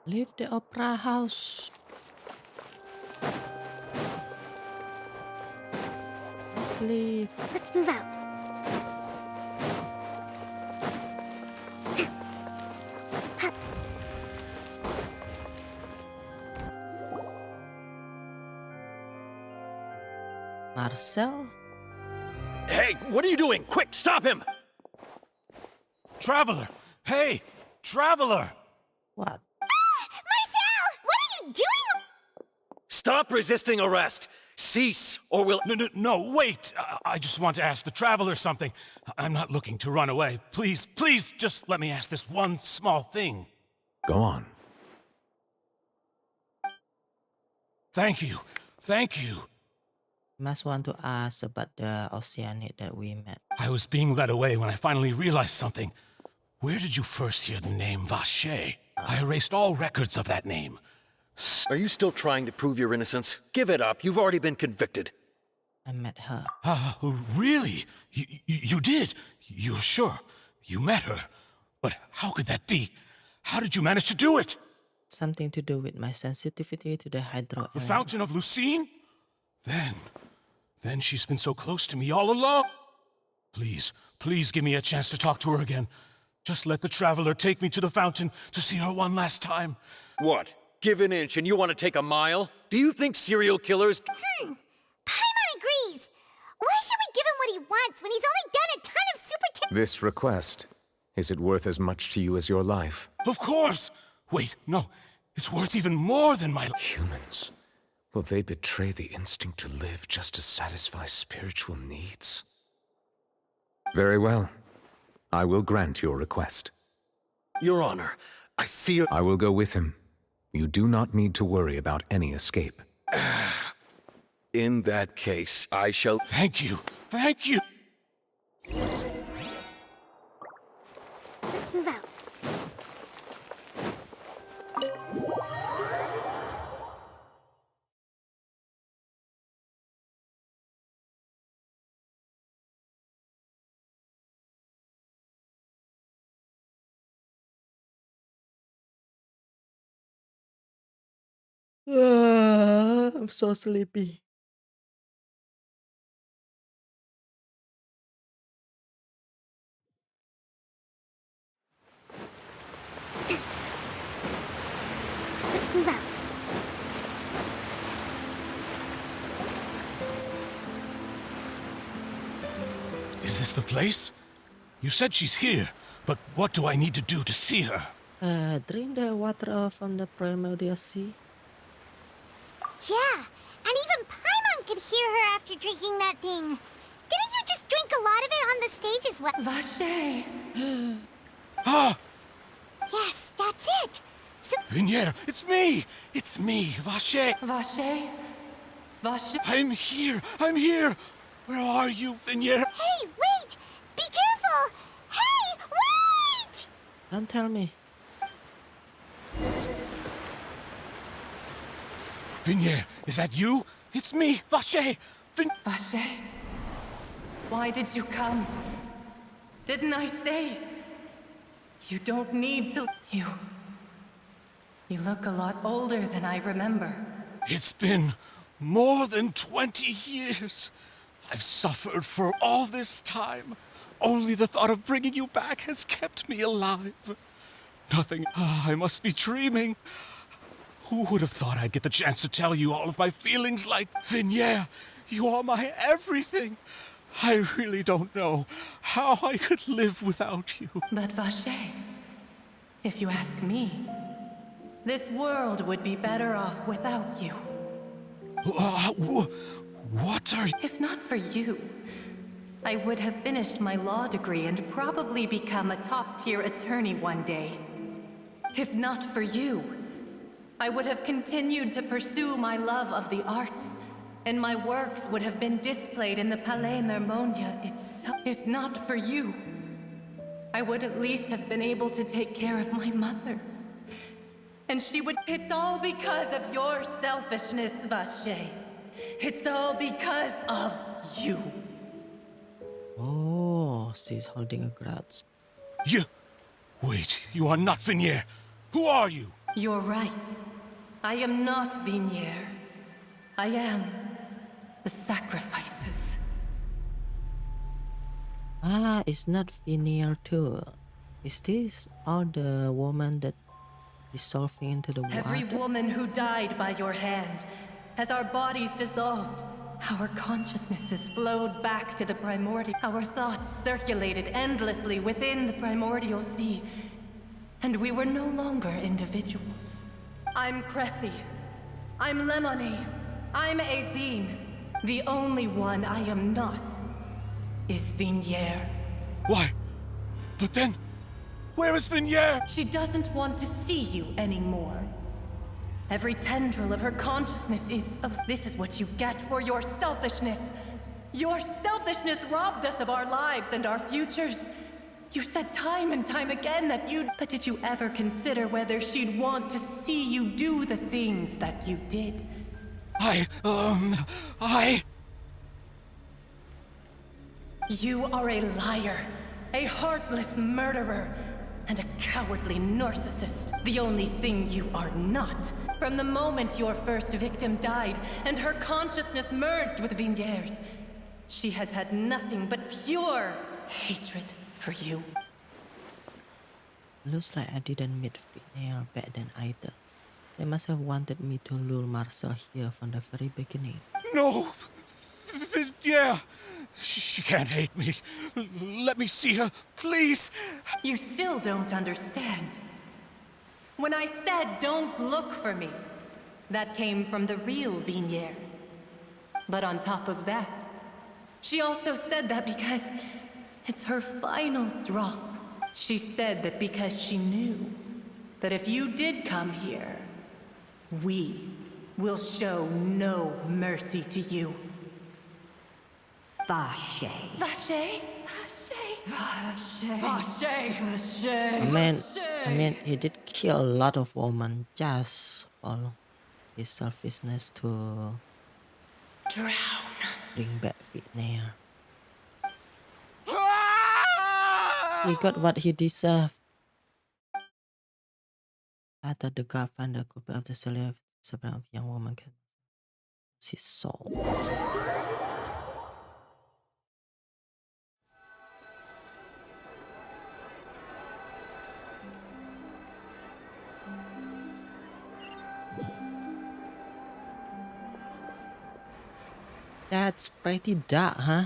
Leave the opera house. Let's leave. Let's move out. Marcel? Hey, what are you doing? Quick, stop him! Traveler! Hey! Traveler! What? Marcel! What are you doing? Stop resisting arrest! Cease, or we'll... No, wait! I just want to ask the Traveler something. I'm not looking to run away. Please, just let me ask this one small thing. Go on. Thank you. Must want to ask about the Oceanic that we met. I was being led away when I finally realized something. Where did you first hear the name Vache? I erased all records of that name. Are you still trying to prove your innocence? Give it up. You've already been convicted. I met her. Really? You did? You're sure? You met her? But how could that be? How did you manage to do it? Something to do with my sensitivity to the hydro. The Fountain of Lucine? Then she's been so close to me all along. Please, please give me a chance to talk to her again. Just let the Traveler take me to the fountain to see her one last time. What? Give an inch and you want to take a mile? Do you think serial killers... Paimon agrees. Why should we give him what he wants when he's only done a ton of super... This request, is it worth as much to you as your life? Of course! Wait, no. It's worth even more than my... Humans. Will they betray the instinct to live just to satisfy spiritual needs? Very well. I will grant your request. Your Honor, I fear... I will go with him. You do not need to worry about any escape. In that case, I shall... Thank you! Thank you! Let's move out. I'm so sleepy. Let's move out. Is this the place? You said she's here, but what do I need to do to see her? Drink the water from the primordial sea. Yeah, and even Paimon could hear her after drinking that thing. Didn't you just drink a lot of it on the stage as well? Vache! Ah! Yes, that's it. So Vinier, it's me! It's me, Vache! Vache? Vache? I'm here! I'm here! Where are you, Vinier? Hey, wait! Be careful! Hey, wait! Don't tell me. Vinier, is that you? It's me, Vache! Vache? Why did you come? Didn't I say? You don't need to... You look a lot older than I remember. It's been more than 20 years. I've suffered for all this time. Only the thought of bringing you back has kept me alive. Nothing... I must be dreaming. Who would have thought I'd get the chance to tell you all of my feelings like... Vinier, you are my everything. I really don't know how I could live without you. But Vache, if you ask me, this world would be better off without you. What are you... If not for you, I would have finished my law degree and probably become a top-tier attorney one day. If not for you, I would have continued to pursue my love of the arts, and my works would have been displayed in the Palais Mermonia itself. If not for you, I would at least have been able to take care of my mother. And she would... It's all because of your selfishness, Vache. It's all because of you. Oh, she's holding a grudge. You... Wait, you are not Vinier. Who are you? You're right. I am not Vinier. I am the sacrifices. Ah, it's not Vinier too. Is this all the woman that dissolving into the water? Every woman who died by your hand, as our bodies dissolved, our consciousnesses flowed back to the primordial. Our thoughts circulated endlessly within the primordial sea, and we were no longer individuals. I'm Cressy. I'm Lemonade. I'm Azine. The only one I am not is Vinier. Why? But then, where is Vinier? She doesn't want to see you anymore. Every tendril of her consciousness is of... This is what you get for your selfishness. Your selfishness robbed us of our lives and our futures. You said time and time again that you'd... But did you ever consider whether she'd want to see you do the things that you did? You are a liar, a heartless murderer, and a cowardly narcissist. The only thing you are not. From the moment your first victim died and her consciousness merged with Vinier's, She has had nothing but pure hatred for you. Looks like I didn't meet Finnair back then either. They must have wanted me to lure Marcel here from the very beginning. No! Yeah! She can't hate me. Let me see her, please! You still don't understand. When I said don't look for me, that came from the real Vignier. But on top of that, she also said that because it's her final drop. She said that because she knew that if you did come here, we will show no mercy to you. Vache. Vache? I mean, he did kill a lot of women just for his selfishness to bring back Finnair. He got what he deserved. After the godfather could of the slave, several young woman can lose his soul. That's pretty dark, huh?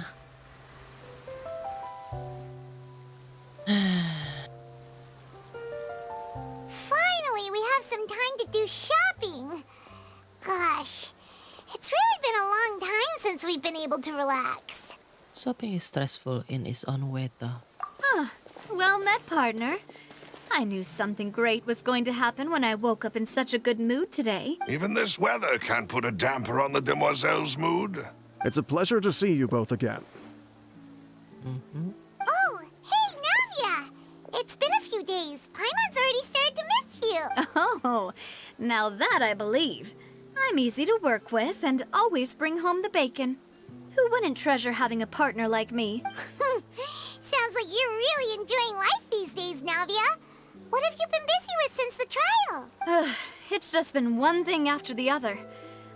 Finally, we have some time to do shopping. Gosh, it's really been a long time since we've been able to relax. Shopping is stressful in its own way, though. Well met, partner. I knew something great was going to happen when I woke up in such a good mood today. Even this weather can't put a damper on the demoiselle's mood. It's a pleasure to see you both again. Oh, hey, Navia! It's been a few days. Paimon's already started to miss you. Oh, now that I believe. I'm easy to work with and always bring home the bacon. Who wouldn't treasure having a partner like me? Sounds like you're really enjoying life these days, Navia. What have you been busy with since the trial? It's just been one thing after the other.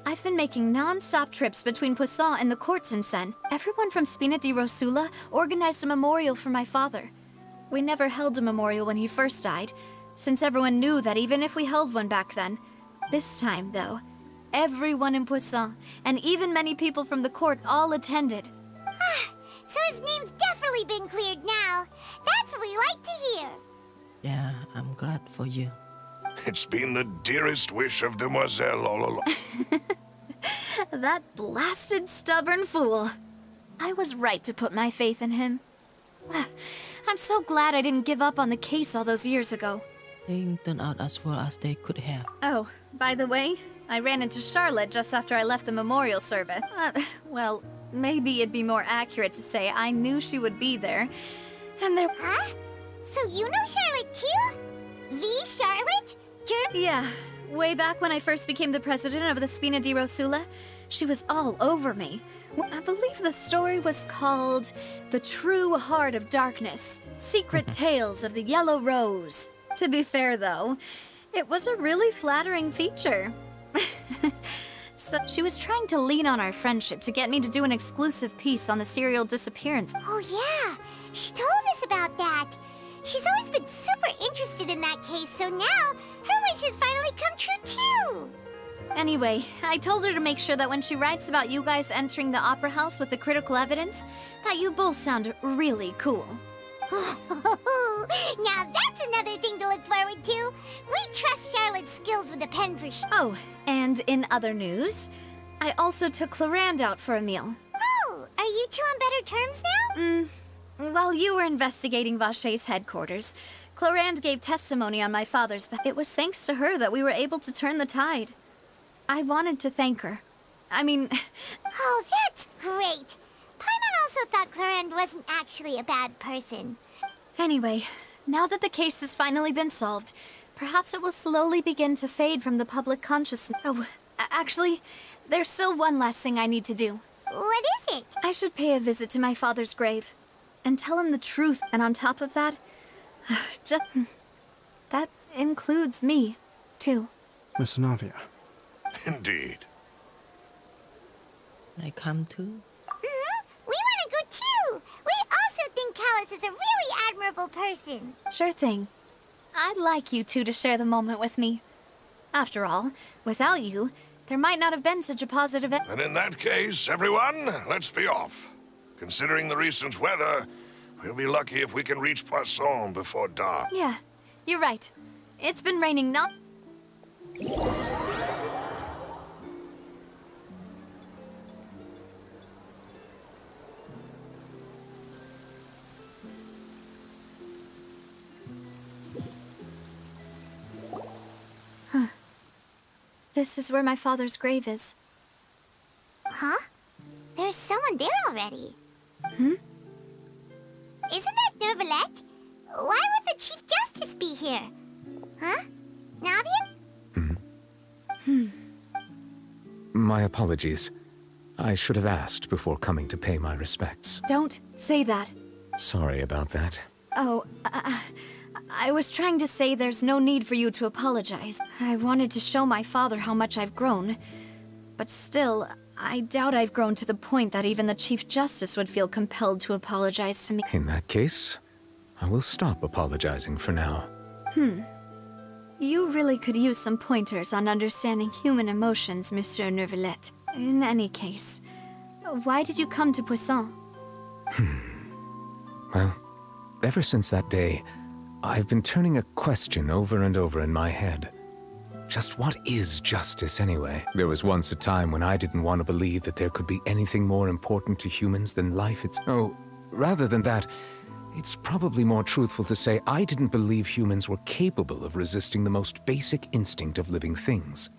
I've been making non-stop trips between Poisson and the courts in Sen. Everyone from Spina di Rosula organized a memorial for my father. We never held a memorial when he first died, since everyone knew that even if we held one back then. This time, though, everyone in Poisson, and even many people from the court, all attended. So his name's definitely been cleared now. That's what we like to hear. Yeah, I'm glad for you. It's been the dearest wish of Demoiselle all along. That blasted stubborn fool. I was right to put my faith in him. I'm so glad I didn't give up on the case all those years ago. Things turned out as well as they could have. Oh, by the way, I ran into Charlotte just after I left the memorial service. Well, maybe it'd be more accurate to say I knew she would be there. And there... Huh? So you know Charlotte too? The Charlotte? Yeah. Way back when I first became the president of the Spina di Rosula, she was all over me. I believe the story was called The True Heart of Darkness, Secret Tales of the Yellow Rose. To be fair, though, it was a really flattering feature. So she was trying to lean on our friendship to get me to do an exclusive piece on the serial disappearance. Oh yeah, she told us about that. She's always been super interested in that case, so now her wish has finally come true too. Anyway, I told her to make sure that when she writes about you guys entering the opera house with the critical evidence, that you both sound really cool. Now that's another thing to look forward to. We trust Charlotte's skills with the pen for sure. Oh, and in other news, I also took Clarand out for a meal. Oh, are you two on better terms now? While you were investigating Vache's headquarters, Clarand gave testimony on my father's... It was thanks to her that we were able to turn the tide. I wanted to thank her. I mean... Oh, that's great. Paimon also thought Clarand wasn't actually a bad person. Anyway, now that the case has finally been solved, perhaps it will slowly begin to fade from the public consciousness. Oh, actually, there's still one last thing I need to do. What is it? I should pay a visit to my father's grave and tell him the truth. And on top of that, that includes me, too. Miss Navia. Indeed. I come too? We adorable person. Sure thing. I'd like you two to share the moment with me. After all, without you, there might not have been such a positive... And in that case, everyone, let's be off. Considering the recent weather, we'll be lucky if we can reach Poisson before dark. Yeah, you're right. It's been raining not... Huh. This is where my father's grave is. Huh? There's someone there already. Hmm? Isn't that Nervalette? Why would the Chief Justice be here? Huh? Navia? My apologies. I should have asked before coming to pay my respects. Don't say that. Sorry about that. Oh, I was trying to say there's no need for you to apologize. I wanted to show my father how much I've grown. But still, I doubt I've grown to the point that even the Chief Justice would feel compelled to apologize to me. In that case, I will stop apologizing for now. You really could use some pointers on understanding human emotions, Monsieur Nervalette. In any case, why did you come to Poisson? Well, ever since that day, I've been turning a question over and over in my head. Just what is justice anyway? There was once a time when I didn't want to believe that there could be anything more important to humans than life itself. Oh, rather than that, it's probably more truthful to say I didn't believe humans were capable of resisting the most basic instinct of living things.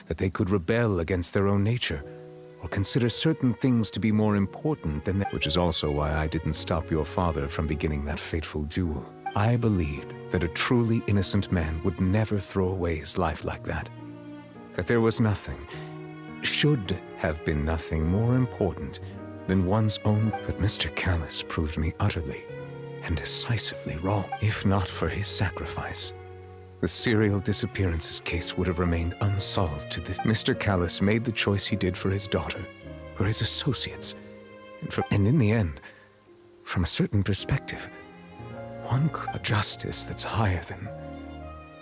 That they could rebel against their own nature, or consider certain things to be more important than that. Which is also why I didn't stop your father from beginning that fateful duel. I believed that a truly innocent man would never throw away his life like that. That there was nothing, should have been nothing more important than one's own. But Mr. Callis proved me utterly and decisively wrong. If not for his sacrifice, the serial disappearances case would have remained unsolved to this. Mr. Callis made the choice he did for his daughter, for his associates, and in the end, from a certain perspective, one could a justice that's higher than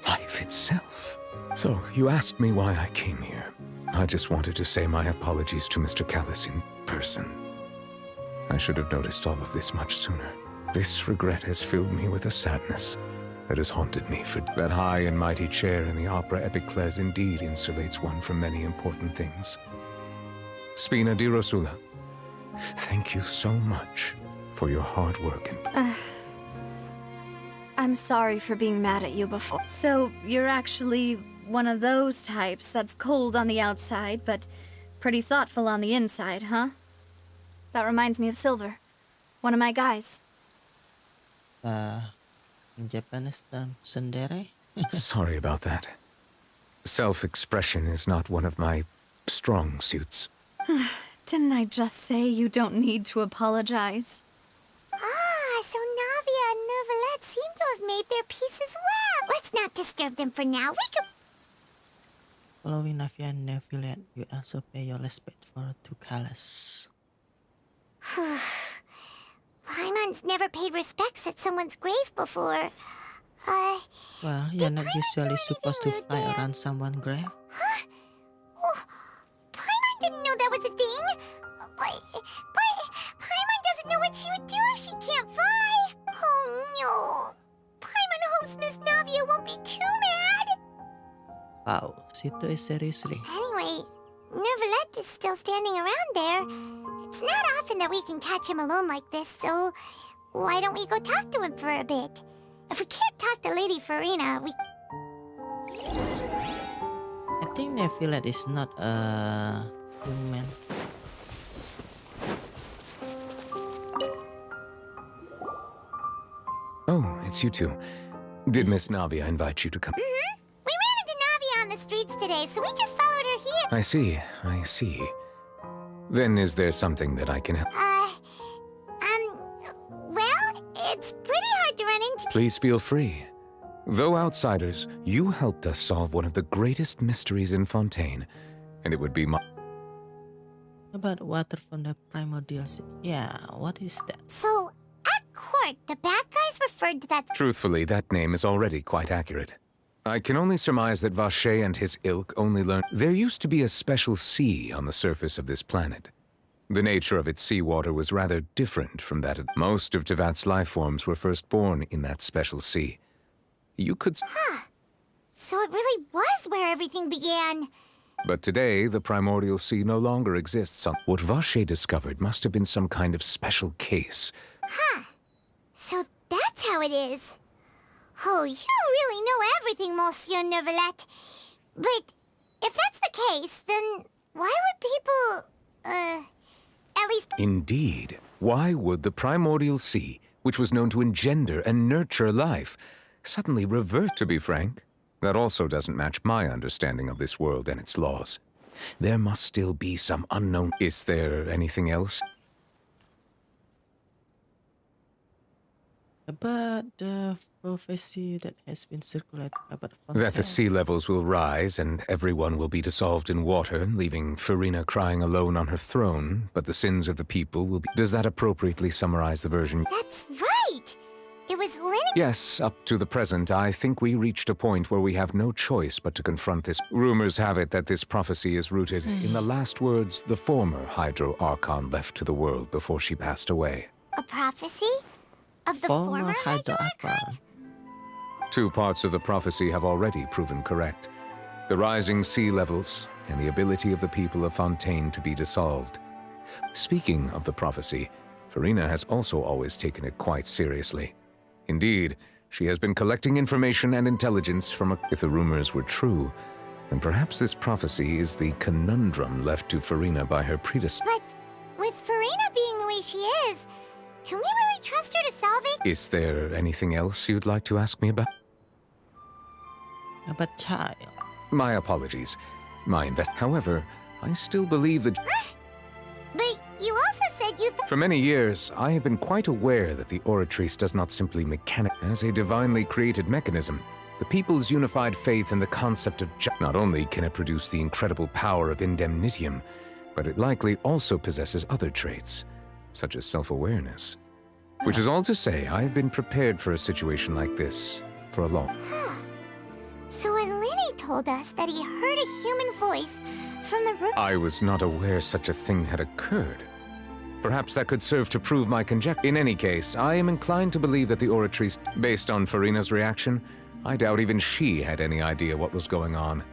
life itself. So, you asked me why I came here. I just wanted to say my apologies to Mr. Callis in person. I should have noticed all of this much sooner. This regret has filled me with a sadness that has haunted me for that high and mighty chair in the opera Epiclese indeed insulates one from many important things. Spina di Rosula, thank you so much for your hard work and... I'm sorry for being mad at you before. So, you're actually one of those types that's cold on the outside, but pretty thoughtful on the inside, huh? That reminds me of Silver, one of my guys. In Japanese term, tsundere? Sorry about that. Self-expression is not one of my strong suits. Didn't I just say you don't need to apologize? So Navia and Nervalette seem to have made their peace as well. Let's not disturb them for now. We could... Following Navia and Nervalette, you also pay your respect to Callis. Paimon's never paid respects at someone's grave before. Well, you're not usually supposed to fight around someone's grave. Huh? Oh, Paimon didn't know that was a thing. But Paimon doesn't know what she would do if she can't fly. Oh no. Paimon hopes Miss Navia won't be too mad. Wow, situ is seriously. Anyway, Nervalette is still standing around there. It's not often that we can catch him alone like this, so why don't we go talk to him for a bit? If we can't talk to Lady Farina, we... I think Nervalette is not a human. Oh, it's you two. Did Miss Navia invite you to come? Mm-hmm. We ran into Navia on the streets today, so we just followed her here. I see. Then is there something that I can help? Well, it's pretty hard to run into... Please feel free. Though outsiders, you helped us solve one of the greatest mysteries in Fontaine, and it would be my... About water from the primordial sea. Yeah, what is that? So, at court, Mark, the bad guys referred to that. Truthfully, that name is already quite accurate. I can only surmise that Vache and his ilk only learned. There used to be a special sea on the surface of this planet. The nature of its seawater was rather different from that of most of Tevat's life forms were first born in that special sea. You could... Huh. So it really was where everything began. But today, the primordial sea no longer exists. What Vache discovered must have been some kind of special case. Huh. So that's how it is. Oh, you really know everything, Monsieur Neuvillette. But if that's the case, then why would people, at least... Indeed. Why would the primordial sea, which was known to engender and nurture life, suddenly revert? To be frank, that also doesn't match my understanding of this world and its laws. There must still be some unknown... Is there anything else? About the prophecy that has been circulated about That the sea levels will rise and everyone will be dissolved in water, leaving Farina crying alone on her throne, but the sins of the people will be... Does that appropriately summarize the version? That's right! It was Linnet... Yes, up to the present, I think we reached a point where we have no choice but to confront this. Rumors have it that this prophecy is rooted in the last words the former Hydro Archon left to the world before she passed away. A prophecy? Of the former Hydro Archon? Two parts of the prophecy have already proven correct. The rising sea levels and the ability of the people of Fontaine to be dissolved. Speaking of the prophecy, Farina has also always taken it quite seriously. Indeed, she has been collecting information and intelligence from if the rumors were true, then perhaps this prophecy is the conundrum left to Farina by her predecessor. But with Farina being the way she is, can we really trust her to solve it? Is there anything else you'd like to ask me about? About child. My apologies. However, I still believe that... But you also said you... For many years, I have been quite aware that the Oratrice does not simply As a divinely created mechanism, the people's unified faith in the concept of not only can it produce the incredible power of indemnitium, but it likely also possesses other traits, such as self-awareness. Which is all to say, I have been prepared for a situation like this for a long... So when Lenny told us that he heard a human voice from the room... I was not aware such a thing had occurred. Perhaps that could serve to prove my conjecture. In any case, I am inclined to believe that the Oratrice... Based on Farina's reaction, I doubt even she had any idea what was going on.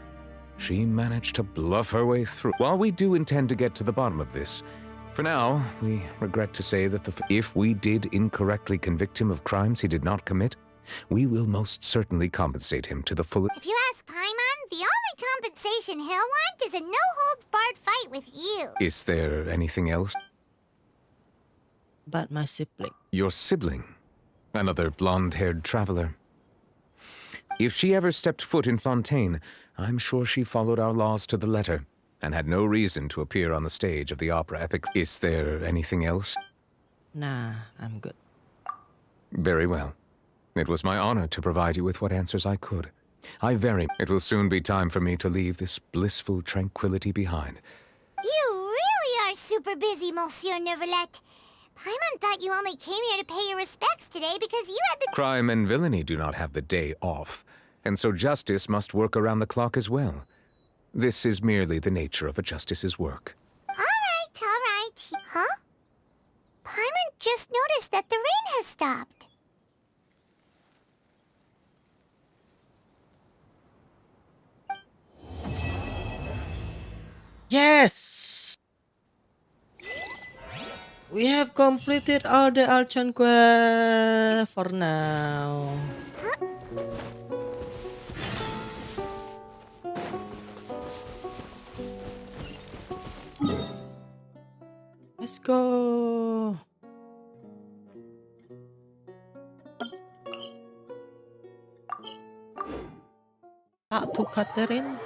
She managed to bluff her way through. While we do intend to get to the bottom of this, for now, we regret to say that if we did incorrectly convict him of crimes he did not commit, we will most certainly compensate him to the fullest. If you ask Paimon, the only compensation he'll want is a no-holds-barred fight with you. Is there anything else? But my sibling. Your sibling? Another blonde-haired traveler. If she ever stepped foot in Fontaine, I'm sure she followed our laws to the letter, and had no reason to appear on the stage of the opera epic. Is there anything else? Nah, I'm good. Very well. It was my honor to provide you with what answers I could. It will soon be time for me to leave this blissful tranquility behind. You really are super busy, Monsieur Neuvillette. Paimon thought you only came here to pay your respects today because you had the... Crime and villainy do not have the day off, and so justice must work around the clock as well. This is merely the nature of a justice's work. All right. Huh? Paimon just noticed that the rain has stopped. Yes! We have completed all the Archon quest for now. Let's go. Talk to Catherine.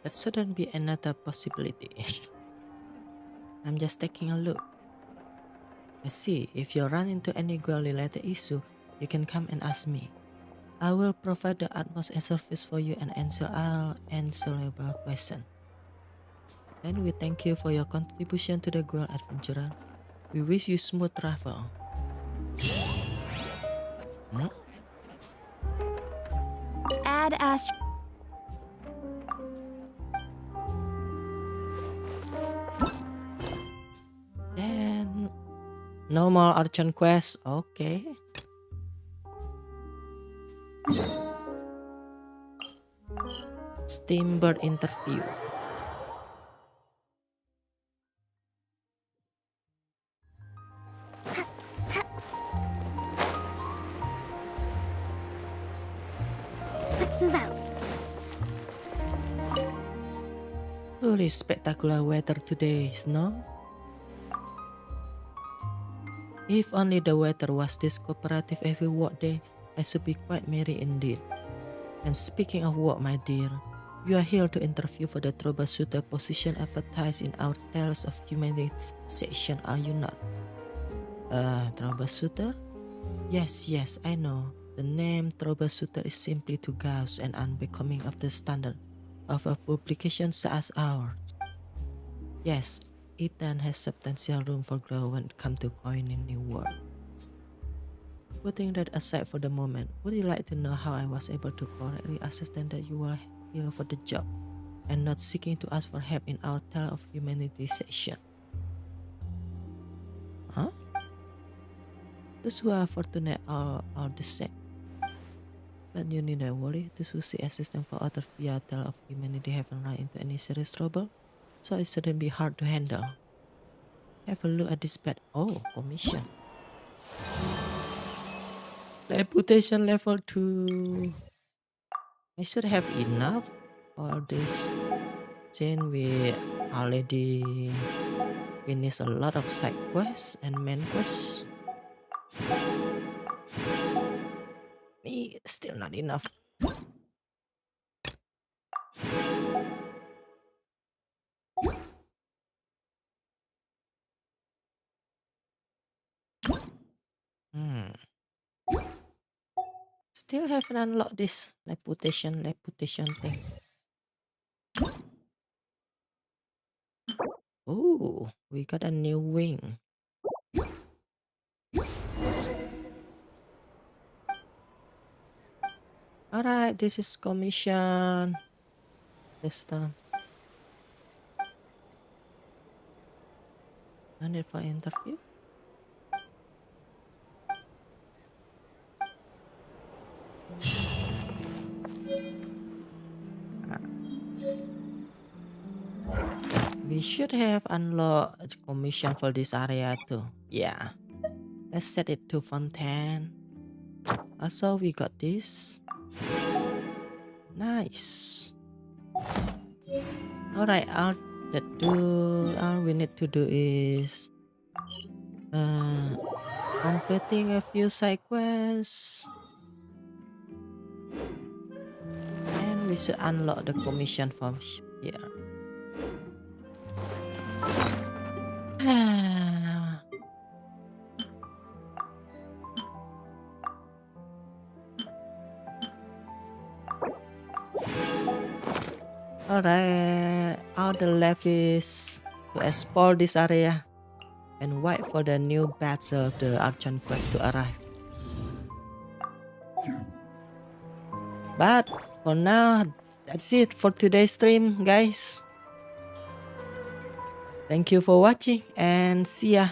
That shouldn't be another possibility. I'm just taking a look. I see, if you run into any goal-related issue, you can come and ask me. I will provide the utmost service for you and answer all answerable questions. And we thank you for your contribution to the Guild Adventurer. We wish you smooth travel. Add Ast. Then no more Archon quest. Okay. Steambird interview. Let's move out. Truly spectacular weather today, no? If only the weather was this cooperative every work day, I should be quite merry indeed. And speaking of work, my dear, you are here to interview for the troubleshooter position advertised in our Tales of Humanity section, are you not? Troubleshooter? Yes, I know. The name troubleshooter is simply too gauche and unbecoming of the standard of a publication such as ours. Yes, Ethan has substantial room for growth when it comes to coining new words. Putting that aside for the moment, would you like to know how I was able to correctly ascertain that you were here for the job and not seeking to ask for help in our Tale of Humanity section? Huh? Those who are fortunate are the same. But you needn't worry, those who seek assistance for others via Tale of Humanity haven't run into any serious trouble, so it shouldn't be hard to handle. Have a look at this bed. Oh, commission. Reputation level 2. I should have enough for this. Since we already finished a lot of side quests and main quests. Still not enough. Still haven't unlocked this reputation thing. Oh, we got a new wing. Alright, this is commission. This time. No need for interview. We should have unlocked commission for this area too. Yeah. Let's set it to Fontaine. Also, we got this. Nice. Alright, all we need to do is completing a few side quests. And we should unlock the commission from here. Alright, all the left is to explore this area and wait for the new batch of the Archon quest to arrive. But for now, that's it for today's stream, guys. Thank you for watching and see ya.